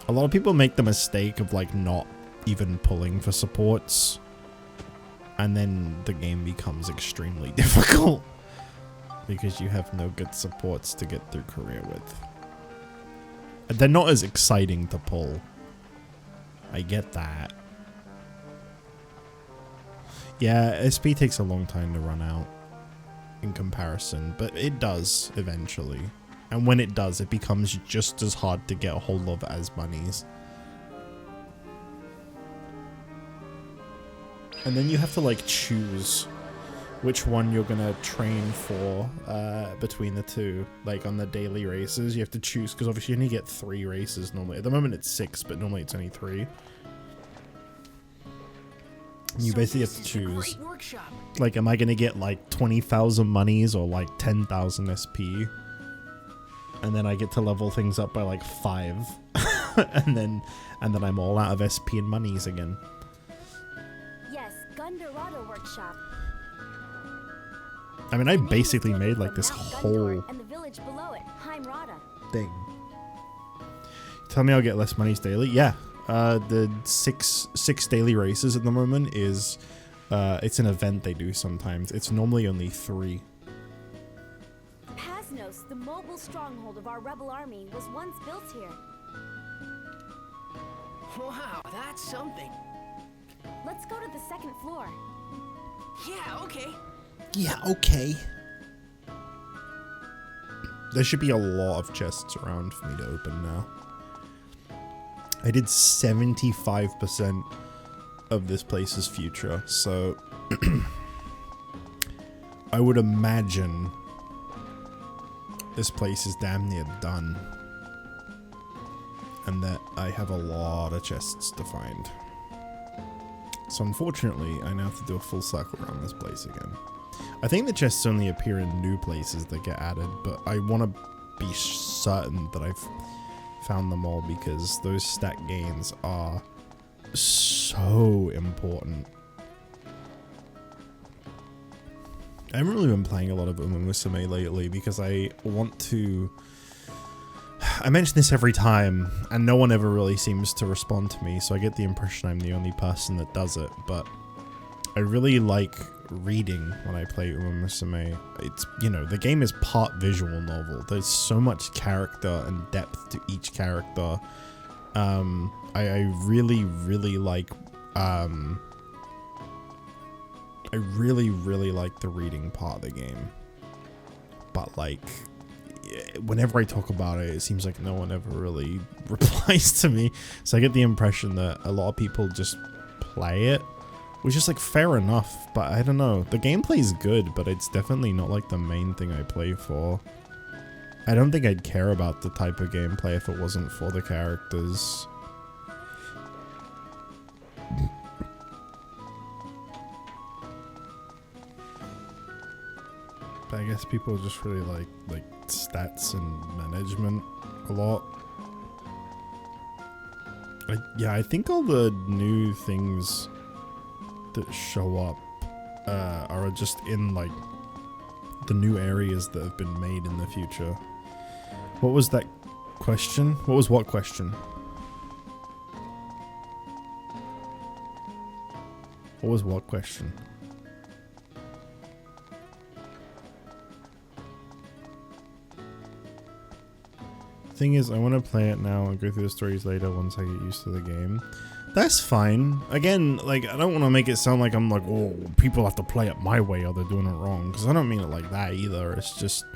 A lot of people make the mistake of like not even pulling for supports, and then the game becomes extremely difficult because you have no good supports to get through career with. They're not as exciting to pull. I get that. Yeah, SP takes a long time to run out in comparison, but it does eventually. And when it does, it becomes just as hard to get a hold of as monies. And then you have to like choose which one you're gonna train for between the two. Like on the daily races, you have to choose, because obviously you only get 3 races normally. At the moment it's 6, but normally it's only 3. You basically have to choose, like, am I going to get like 20,000 monies or like 10,000 SP? And then I get to level things up by like 5. and then I'm all out of SP and monies again. Yes, Gundor workshop. I mean, I basically made like this Mount whole Gundor and the village below it, Heim Rada. thing. Tell me I'll get less monies daily? Yeah. The six daily races at the moment is it's an event they do sometimes. It's normally only 3. The mobile stronghold of our rebel army was once built here. Wow, that's something. Let's go to the second floor. Yeah, okay. Yeah, okay. There should be a lot of chests around for me to open now. I did 75% of this place's future, so I would imagine this place is damn near done. And that I have a lot of chests to find. So unfortunately, I now have to do a full circle around this place again. I think the chests only appear in new places that get added, but I want to be certain that I've found them all because those stat gains are so important. I haven't really been playing a lot of Musume lately because I want to... I mention this every time, and no one ever really seems to respond to me, so I get the impression I'm the only person that does it, but I really like reading when I play Musume. It's, you know, the game is part visual novel. There's so much character and depth to each character. I really, really like, I really like the reading part of the game. But, like, whenever I talk about it, it seems like no one ever really replies to me. So I get the impression that a lot of people just play it, which is like fair enough, but I don't know. The gameplay is good, but it's definitely not like the main thing I play for. I don't think I'd care about the type of gameplay if it wasn't for the characters. But I guess people just really like stats and management a lot. I think all the new things that show up are just in like the new areas that have been made in the future. What was that question? What was what question? What was what question? Thing is, I want to play it now and go through the stories later once I get used to the game. That's fine. Again, like, I don't want to make it sound like I'm like, oh, people have to play it my way or they're doing it wrong. Because I don't mean it like that either. It's just,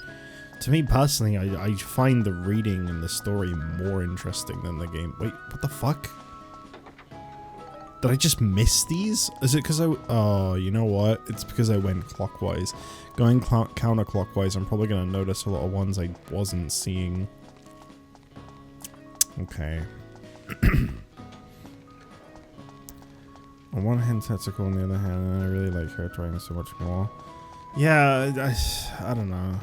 to me personally, I find the reading and the story more interesting than the game. Wait, what the fuck? Did I just miss these? Is it because oh, you know what? It's because I went clockwise. Going counterclockwise, I'm probably going to notice a lot of ones I wasn't seeing. Okay. On one hand, Tetsuko, on the other hand, I really like her trying so much more. Yeah, I don't know.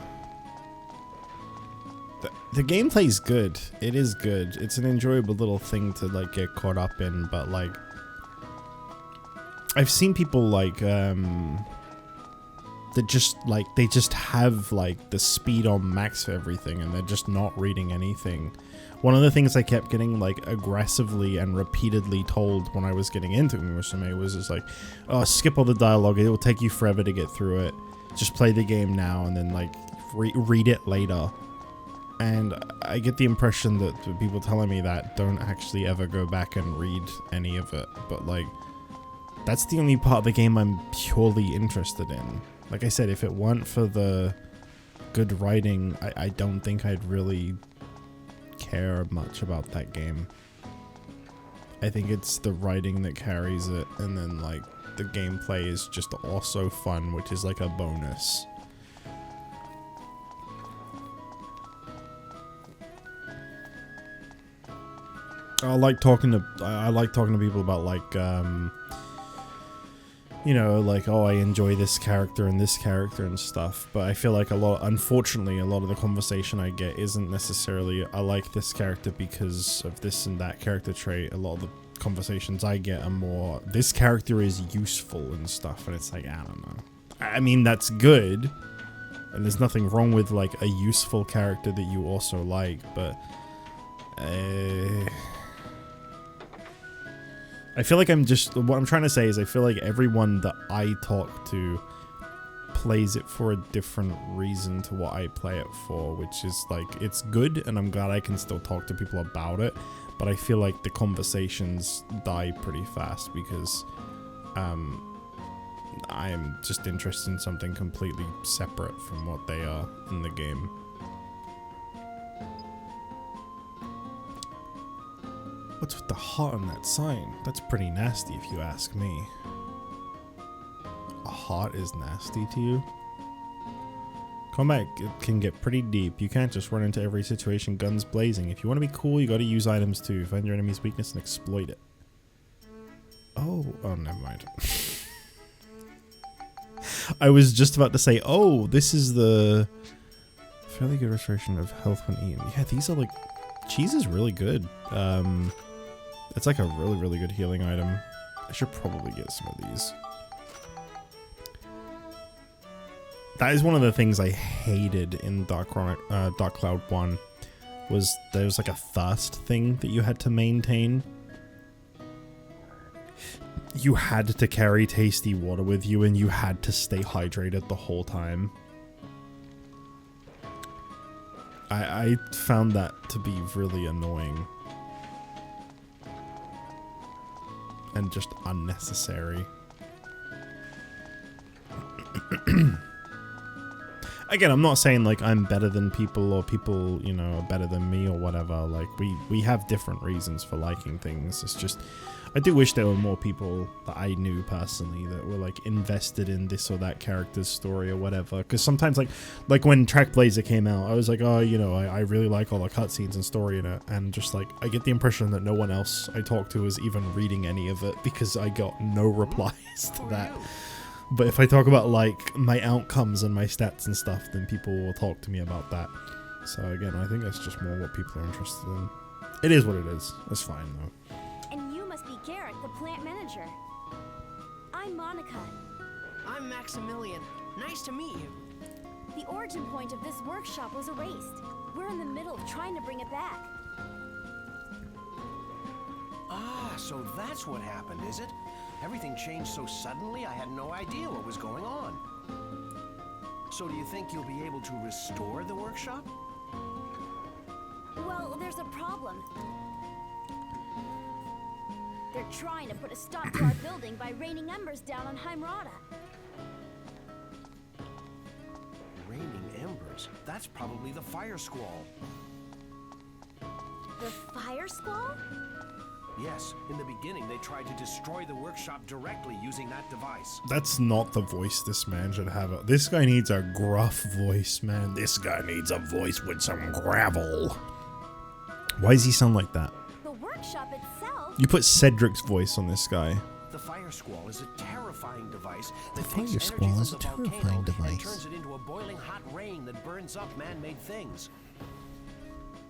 The gameplay's good. It is good. It's an enjoyable little thing to like get caught up in, but like I've seen people like that they just have like the speed on max for everything and they're just not reading anything. One of the things I kept getting like aggressively and repeatedly told when I was getting into Musume was just like, oh, skip all the dialogue, it will take you forever to get through it. Just play the game now and then like read it later. And I get the impression that the people telling me that don't actually ever go back and read any of it. But like, that's the only part of the game I'm purely interested in. Like I said, if it weren't for the good writing, I don't think I'd really care much about that game. I think it's the writing that carries it, and then like the gameplay is just also fun, which is like a bonus. I like talking to people about like you know, like, oh, I enjoy this character and stuff, but I feel like unfortunately, a lot of the conversation I get isn't necessarily, I like this character because of this and that character trait. A lot of the conversations I get are more, this character is useful and stuff, and it's like, I don't know. I mean, that's good, and there's nothing wrong with, like, a useful character that you also like, but, I feel like what I'm trying to say is I feel like everyone that I talk to plays it for a different reason to what I play it for, which is like, it's good and I'm glad I can still talk to people about it, but I feel like the conversations die pretty fast because I am just interested in something completely separate from what they are in the game. What's with the heart on that sign? That's pretty nasty if you ask me. A heart is nasty to you? Combat can get pretty deep. You can't just run into every situation guns blazing. If you want to be cool, you gotta use items too. Find your enemy's weakness and exploit it. Oh, never mind. I was just about to say, oh, this is the fairly good restoration of health when eaten. Yeah, these are like, cheese is really good. It's like a really, really good healing item. I should probably get some of these. That is one of the things I hated in Dark Cloud 1, was there was like a thirst thing that you had to maintain. You had to carry tasty water with you and you had to stay hydrated the whole time. I found that to be really annoying. And just unnecessary. Again, I'm not saying like I'm better than people or people, you know, are better than me or whatever. Like we have different reasons for liking things. It's just, I do wish there were more people that I knew personally that were like invested in this or that character's story or whatever. Because sometimes like when Trackblazer came out, I was like, oh, you know, I really like all the cutscenes and story in it. And just like, I get the impression that no one else I talked to is even reading any of it because I got no replies to that. But if I talk about like my outcomes and my stats and stuff, then people will talk to me about that. So again, I think that's just more what people are interested in. It is what it is. It's fine though. And you must be Garrett, the plant manager. I'm Monica. I'm Maximilian. Nice to meet you. The origin point of this workshop was erased. We're in the middle of trying to bring it back. Ah, so that's what happened, is it? Everything changed so suddenly, I had no idea what was going on. So do you think you'll be able to restore the workshop? Well, there's a problem. They're trying to put a stop to our building by raining embers down on Heim Rada. Raining embers? That's probably the fire squall. The fire squall? Yes, in the beginning they tried to destroy the workshop directly using that device. That's not the voice this man should have. This guy needs a gruff voice, man. This guy needs a voice with some gravel. Why does he sound like that? The workshop itself? You put Cedric's voice on this guy. The fire squall is a terrifying device The that fire takes energy squall from is the a terrifying volcano device. and turns it into a boiling hot rain that burns up man-made things.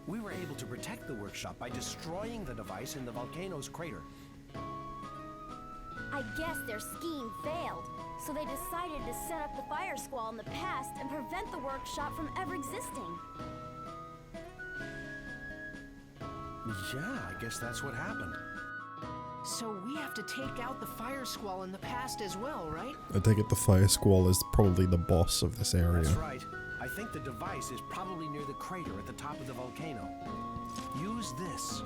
We were able to protect the workshop by destroying the device in the volcano's crater. I guess their scheme failed, so they decided to set up the fire squall in the past and prevent the workshop from ever existing. Yeah, I guess that's what happened. So we have to take out the fire squall in the past as well, right? I take it the fire squall is probably the boss of this area. That's right. I think the device is probably near the crater at the top of the volcano. Use this.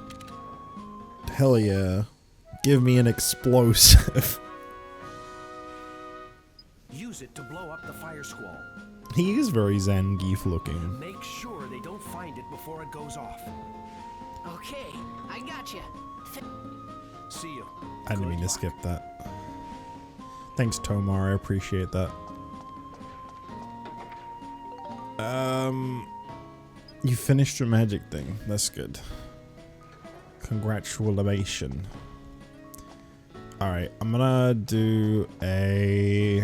Hell yeah. Give me an explosive. Use it to blow up the fire squall. He is very Zangief looking. Make sure they don't find it before it goes off. Okay, I got you. See you. I didn't Good mean to luck. skip that. Thanks, Tomar. I appreciate that. You finished your magic thing. That's good. Congratulations. Alright, I'm gonna do a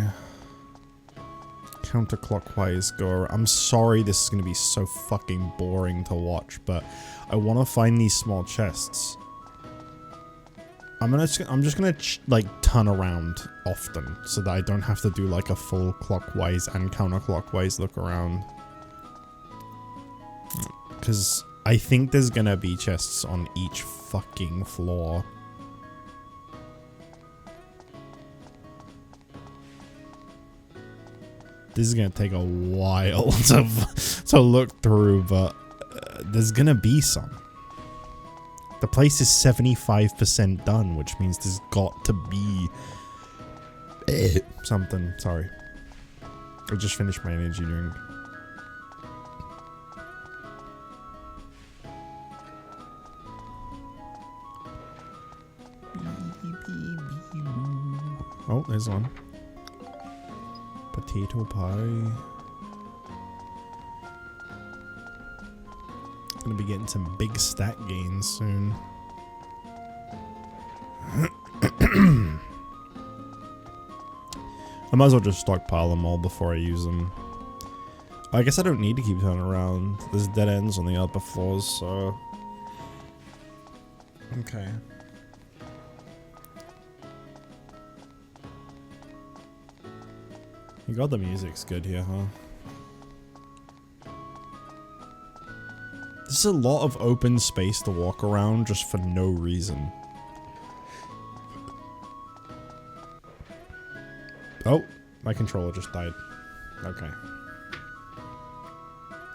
counterclockwise go. I'm sorry this is gonna be so fucking boring to watch, but I want to find these small chests. I'm just gonna like turn around often so that I don't have to do like a full clockwise and counterclockwise look around. Because I think there's gonna be chests on each fucking floor. This is gonna take a while to look through, but there's gonna be some. The place is 75% done, which means there's got to be something. Sorry. I just finished my energy drink. Oh, there's one. Potato pie. Gonna be getting some big stat gains soon. I might as well just stockpile them all before I use them. I guess I don't need to keep turning around. There's dead ends on the upper floors, so... Okay. You got the music's good here, huh? This is a lot of open space to walk around just for no reason. Oh, my controller just died. Okay.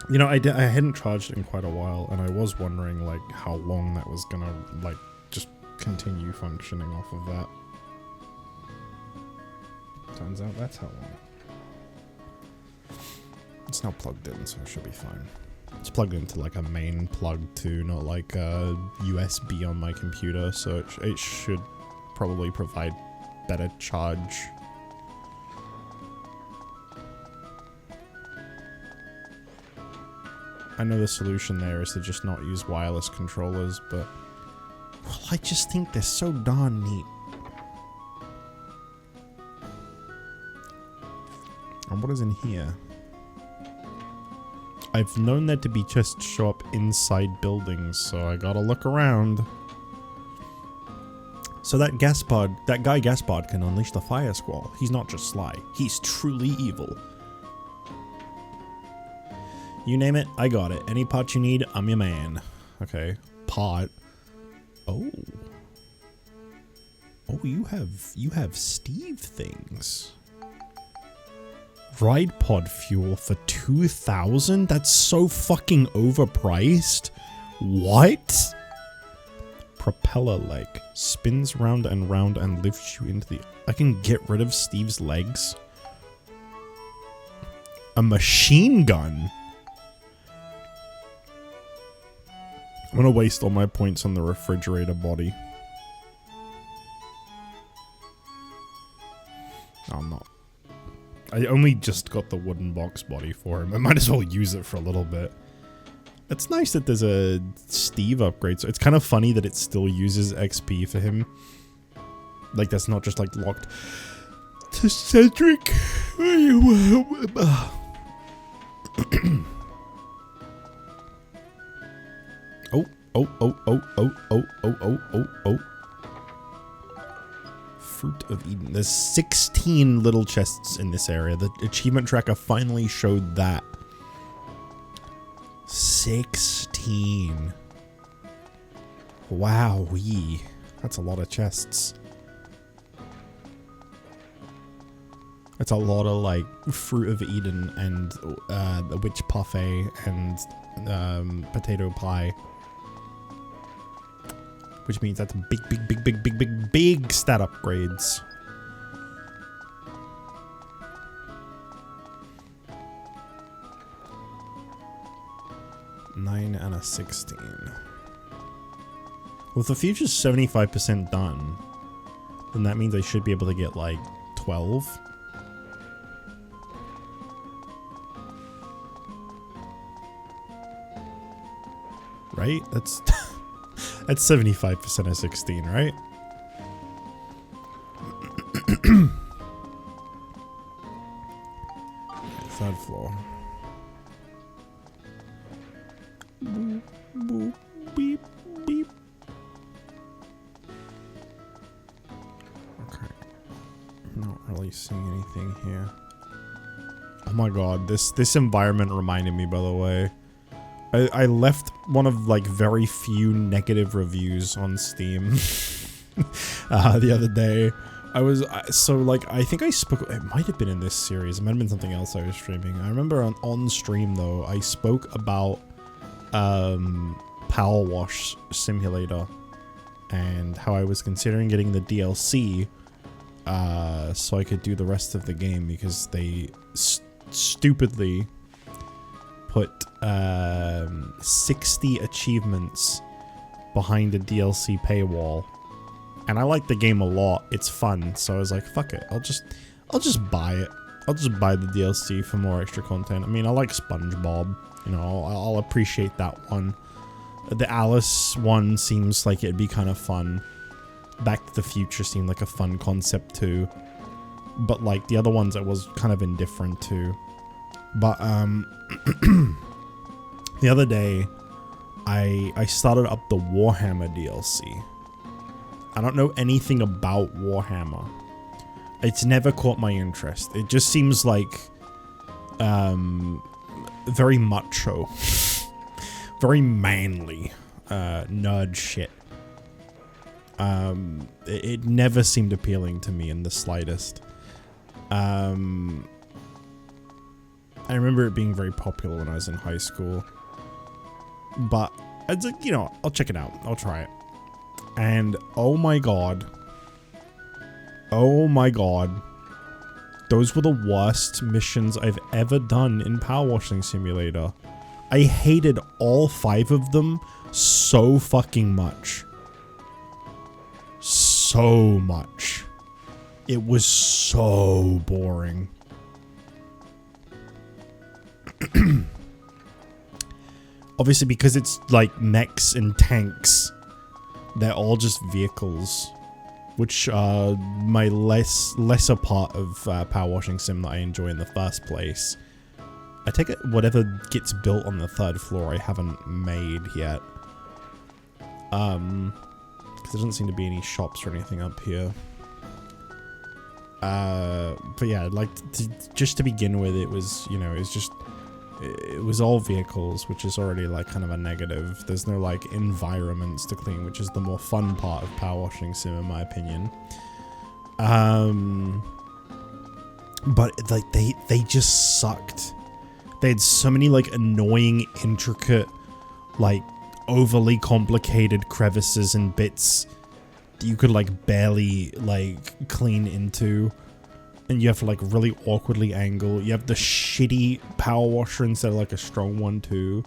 You know, I hadn't charged it in quite a while, and I was wondering, like, how long that was gonna, like, just continue functioning off of that. Turns out that's how long. It's now plugged in, so it should be fine. It's plugged into like a main plug too, not like a USB on my computer, so it should probably provide better charge. I know the solution there is to just not use wireless controllers, but well, I just think they're so darn neat. And what is in here? I've known there to be chests show up inside buildings, so I gotta look around. So that guy Gaspard can unleash the fire squall. He's not just sly, he's truly evil. You name it, I got it. Any pot you need, I'm your man. Okay, pot. Oh. Oh, you have Steve things. Ride pod fuel for 2,000? That's so fucking overpriced. What? Propeller leg. Spins round and round and lifts you into the... I can get rid of Steve's legs. A machine gun? I'm gonna waste all my points on the refrigerator body. No, I'm not. I only just got the wooden box body for him. I might as well use it for a little bit. It's nice that there's a Steve upgrade. So it's kind of funny that it still uses XP for him. Like that's not just like locked to Cedric. Oh. Fruit of Eden. There's 16 little chests in this area. The achievement tracker finally showed that. 16. Wowee. That's a lot of chests. That's a lot of like Fruit of Eden and the Witch Parfait and potato pie. Which means that's big stat upgrades. Nine and a 16. Well, if the future's 75% done, then that means I should be able to get like 12. Right? That's... That's 75% of 16, right? Third floor. Boop, boop, beep, beep. Okay. Not really seeing anything here. Oh my god, this environment reminded me, by the way. I left one of like very few negative reviews on Steam the other day So like I think I spoke, it might have been in this series, it might have been something else I was streaming. I remember on stream though, I spoke about Power Wash Simulator and how I was considering getting the DLC so I could do the rest of the game, because they stupidly put 60 achievements behind a DLC paywall. And I like the game a lot. It's fun, so I was like, "Fuck it! I'll just buy it. I'll just buy the DLC for more extra content." I mean, I like SpongeBob. You know, I'll appreciate that one. The Alice one seems like it'd be kind of fun. Back to the Future seemed like a fun concept too. But like the other ones, I was kind of indifferent to. But the other day, I started up the Warhammer DLC. I don't know anything about Warhammer. It's never caught my interest. It just seems like very macho, very manly, nerd shit. It never seemed appealing to me in the slightest. I remember it being very popular when I was in high school, but it's like, you know, I'll check it out. I'll try it. And oh my god, those were the worst missions I've ever done in Power Washing Simulator. I hated all 5 of them so fucking much. So much. It was so boring. Obviously, because it's like mechs and tanks, they're all just vehicles, which are my lesser part of Power Washing Sim that I enjoy in the first place. I take it whatever gets built on the 3rd floor I haven't made yet. Because there doesn't seem to be any shops or anything up here. But yeah, like, just to begin with, it was, you know, it was all vehicles, which is already like kind of a negative. There's no like environments to clean, which is the more fun part of Power Washing Sim in my opinion. But like they just sucked. They had so many like annoying, intricate, like overly complicated crevices and bits that you could like barely like clean into. And you have to like really awkwardly angle. You have the shitty power washer instead of like a strong one too.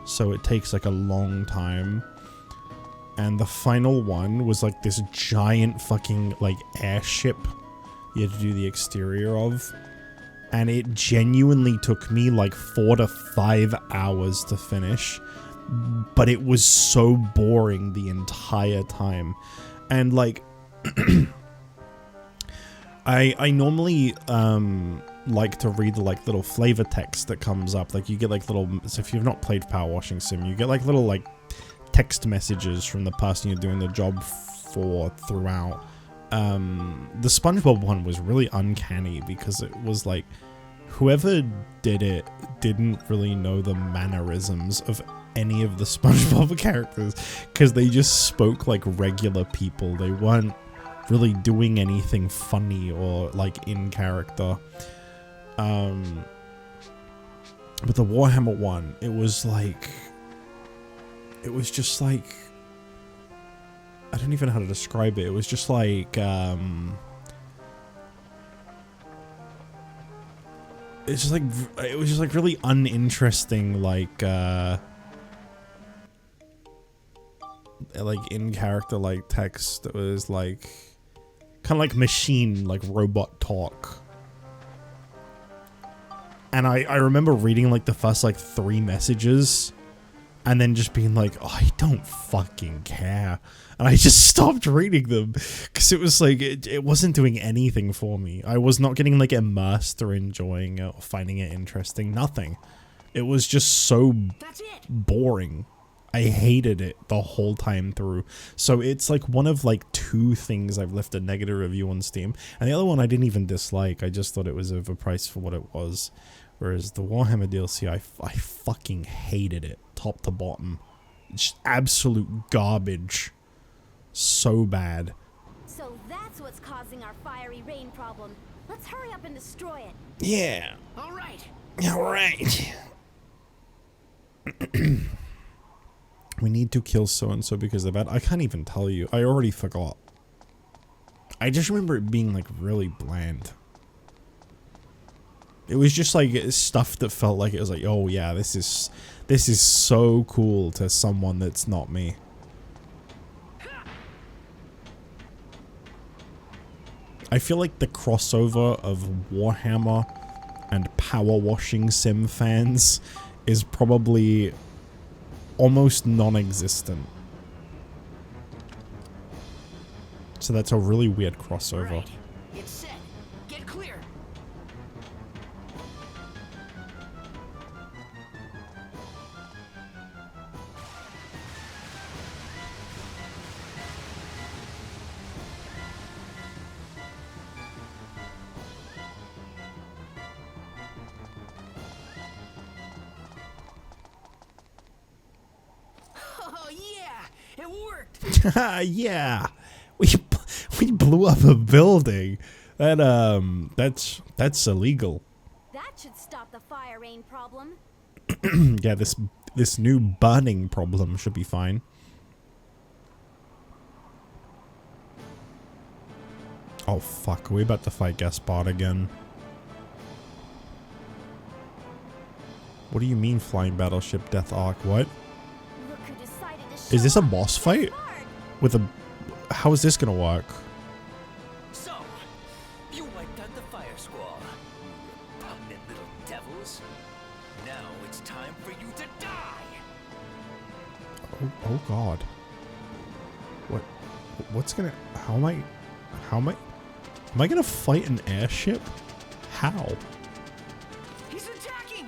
So it takes like a long time. And the final one was like this giant fucking like airship you had to do the exterior of. And it genuinely took me like 4 to 5 hours to finish. But it was so boring the entire time. And like... I normally like to read the like little flavor text that comes up. Like you get like little, so if you've not played Power Washing Sim, you get like little like text messages from the person you're doing the job for throughout. The SpongeBob one was really uncanny because it was like whoever did it didn't really know the mannerisms of any of the SpongeBob characters, because they just spoke like regular people. They weren't really doing anything funny or like in character. But the Warhammer one, it was just like, I don't even know how to describe it. It was just like, it was just like really uninteresting, like in character like text that was like kind of like machine, like robot talk. And I remember reading like the first like 3 messages and then just being like, oh, I don't fucking care. And I just stopped reading them because it was like, it wasn't doing anything for me. I was not getting like immersed or enjoying it or finding it interesting. Nothing. It was just so boring. I hated it the whole time through. So it's like one of like 2 things I've left a negative review on Steam. And the other one I didn't even dislike. I just thought it was overpriced for what it was. Whereas the Warhammer DLC, I fucking hated it. Top to bottom. Just absolute garbage. So bad. So that's That's what's causing our fiery rain problem. Let's hurry up and destroy it. Yeah. All right. All right. We need to kill so-and-so because of that. I can't even tell you. I already forgot. I just remember it being like really bland. It was just like stuff that felt like it was like, oh yeah, this is so cool to someone that's not me. I feel like the crossover of Warhammer and power washing sim fans is probably almost non-existent. So that's a really weird crossover. Right. It's set. Get clear. Oh yeah, it worked. Yeah, we blew up a building. That's illegal. That should stop the fire rain problem. Yeah, this new burning problem should be fine. Oh fuck, are we about to fight Gaspard again? What do you mean flying battleship Death Arc? What? Look who decided to Is show this a up. boss fight? Gaspard! With a... How is this gonna work? So, you wiped out the fire squall. You repugnant little devils. Now it's time for you to die. Oh god. What's gonna... How am I... Am I gonna fight an airship? How? He's attacking.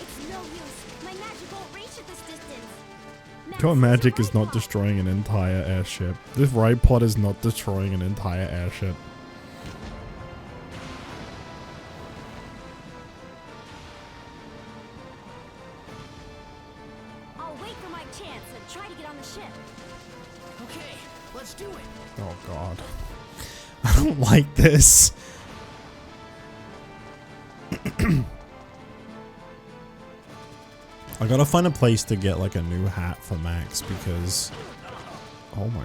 It's no use. My magic won't reach at this distance. Your magic is not Ride destroying an entire airship. This ride pod is not destroying an entire airship. pod. I'll wait for my chance and try to get on the ship. Okay, let's do it. Oh god. I don't like this. I gotta find a place to get like a new hat for Max because... Oh my...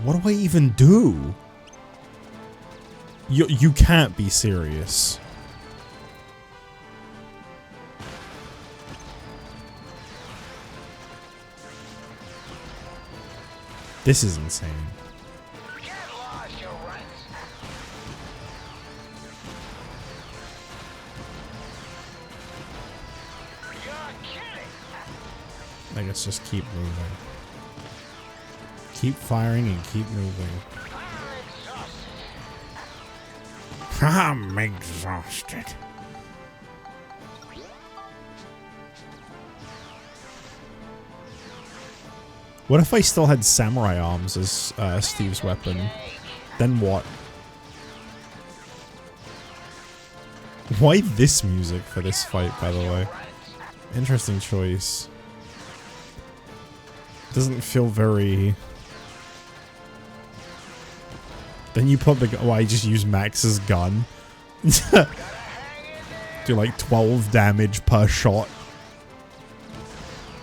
What do I even do? You can't be serious. This is insane. Get lost, you runts. You're kidding. I guess just keep moving. Keep firing and keep moving. I'm exhausted. I'm exhausted. What if I still had samurai arms as Steve's weapon? Then what? Why this music for this fight, by the way? Interesting choice. Doesn't feel very... Then you put the... Oh, I just use Max's gun. Do like 12 damage per shot.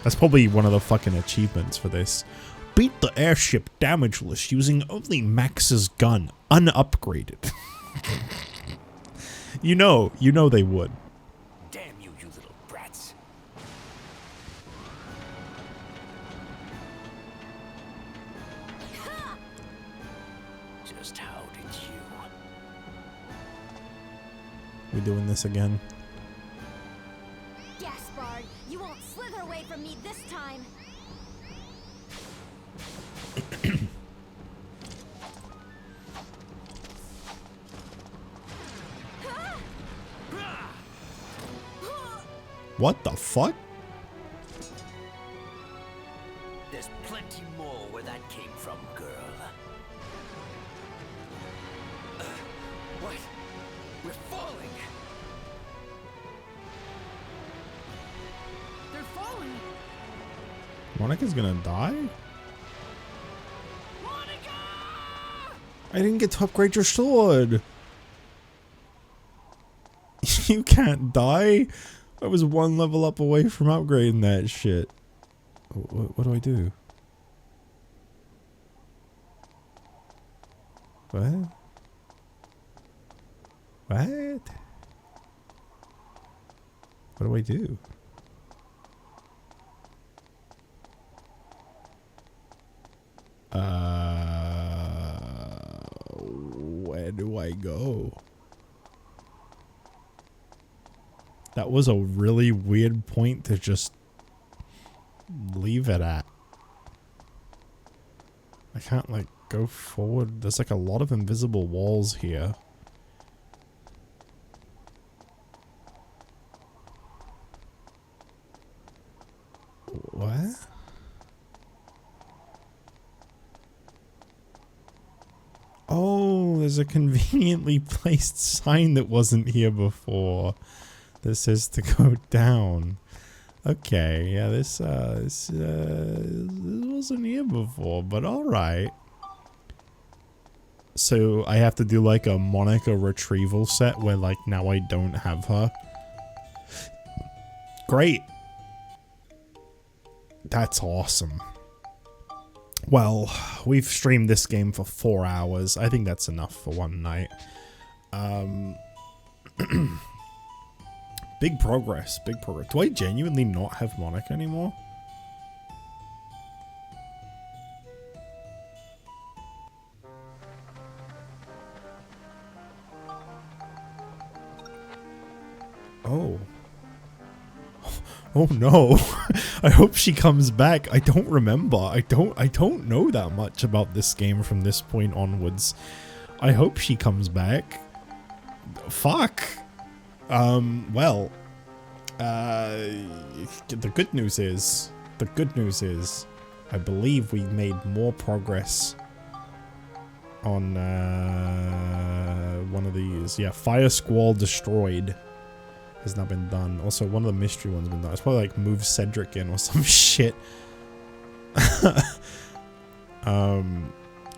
That's probably one of the fucking achievements for this. Beat the airship damageless using only Max's gun, unupgraded. You know they would. Damn you, you little brats. Just how did you? We doing this again? Gaspard, you won't slither away from me this time. What the fuck? There's plenty more where that came from, girl. What? We're falling. They're falling. Monica's gonna die? I didn't get to upgrade your sword. You can't die. I was one level up away from upgrading that shit. What do I do? What? What? What do I do? Where do I go? That was a really weird point to just leave it at. I can't like go forward. There's like a lot of invisible walls here. What? Oh, there's a conveniently placed sign that wasn't here before. That says to go down. Okay, yeah, this wasn't here before, but alright. So I have to do like a Monica retrieval set where like now I don't have her. Great. That's awesome. Well, we've streamed this game for 4 hours. I think that's enough for one night. Big progress, big progress. Do I genuinely not have Monica anymore? Oh. Oh no. I hope she comes back. I don't remember. I don't know that much about this game from this point onwards. I hope she comes back. Fuck. Well, the good news is, I believe we made more progress on, one of these. Yeah, Fire Squall destroyed has not been done. Also, one of the mystery ones been done. It's probably like move Cedric in or some shit.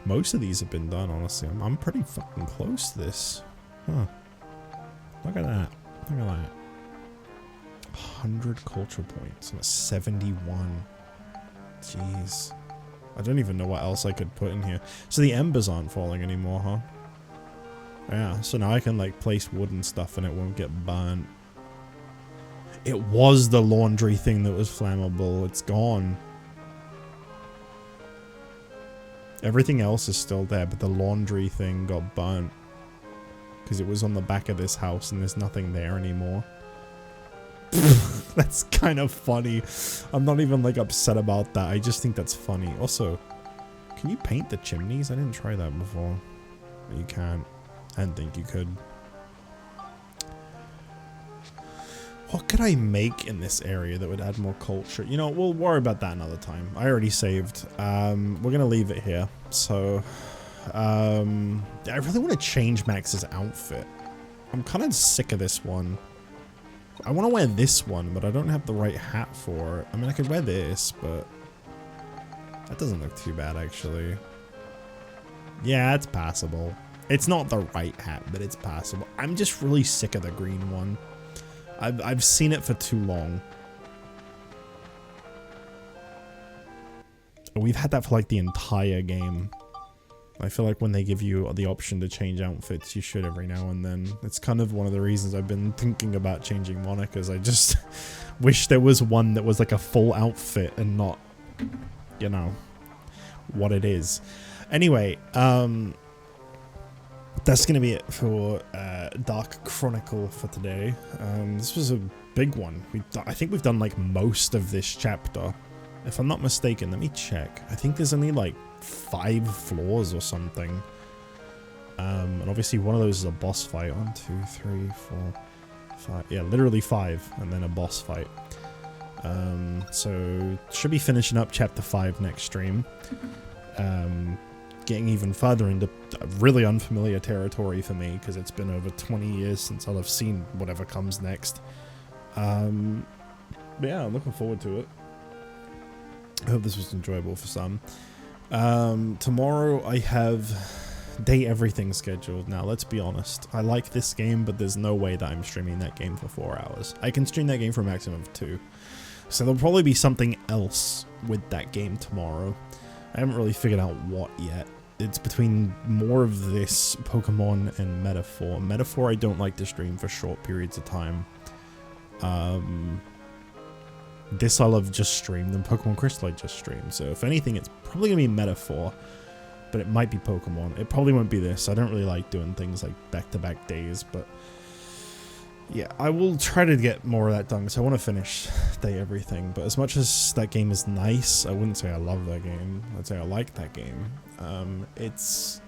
Most of these have been done, honestly. I'm pretty fucking close to this. Huh. Look at that. Look at that. 100 culture points. I'm at 71. Jeez. I don't even know what else I could put in here. So the embers aren't falling anymore, huh? Yeah, so now I can like place wood and stuff and it won't get burnt. It was the laundry thing that was flammable. It's gone. Everything else is still there, but the laundry thing got burnt. Because it was on the back of this house and there's nothing there anymore. That's kind of funny. I'm not even like upset about that. I just think that's funny. Also, can you paint the chimneys? I didn't try that before. You can't. I didn't think you could. What could I make in this area that would add more culture? You know, we'll worry about that another time. I already saved. We're gonna leave it here. So, I really want to change Max's outfit. I'm kind of sick of this one. I want to wear this one, but I don't have the right hat for it. I mean, I could wear this, but that doesn't look too bad, actually. Yeah, it's passable. It's not the right hat, but it's passable. I'm just really sick of the green one. I've seen it for too long. We've had that for like the entire game. I feel like when they give you the option to change outfits, you should every now and then. It's kind of one of the reasons I've been thinking about changing Monica's. I just wish there was one that was like a full outfit and not, you know, what it is. Anyway, that's going to be it for Dark Chronicle for today. This was a big one. I think we've done like most of this chapter. If I'm not mistaken, let me check. I think there's only like 5 floors or something. And obviously one of those is a boss fight. 1, 2, 3, 4, 5. Yeah, literally 5. And then a boss fight. So should be finishing up chapter 5 next stream. Getting even further into really unfamiliar territory for me because it's been over 20 years since I'll have seen whatever comes next. But yeah, I'm looking forward to it. I hope this was enjoyable for some. Tomorrow I have Day Everything scheduled. Now, let's be honest. I like this game, but there's no way that I'm streaming that game for 4 hours. I can stream that game for a maximum of 2. So there'll probably be something else with that game tomorrow. I haven't really figured out what yet. It's between more of this Pokemon and Metaphor. Metaphor I don't like to stream for short periods of time. This I'll have just streamed, and Pokemon Crystal I just streamed. So if anything, it's probably going to be Metaphor. But it might be Pokemon. It probably won't be this. I don't really like doing things like back-to-back days, but yeah, I will try to get more of that done because I want to finish Day Everything. But as much as that game is nice, I wouldn't say I love that game. I'd say I like that game. It's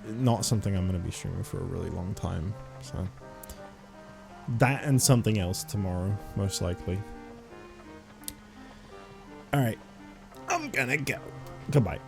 not something I'm going to be streaming for a really long time. So that and something else tomorrow, most likely. All right, I'm gonna go. Goodbye.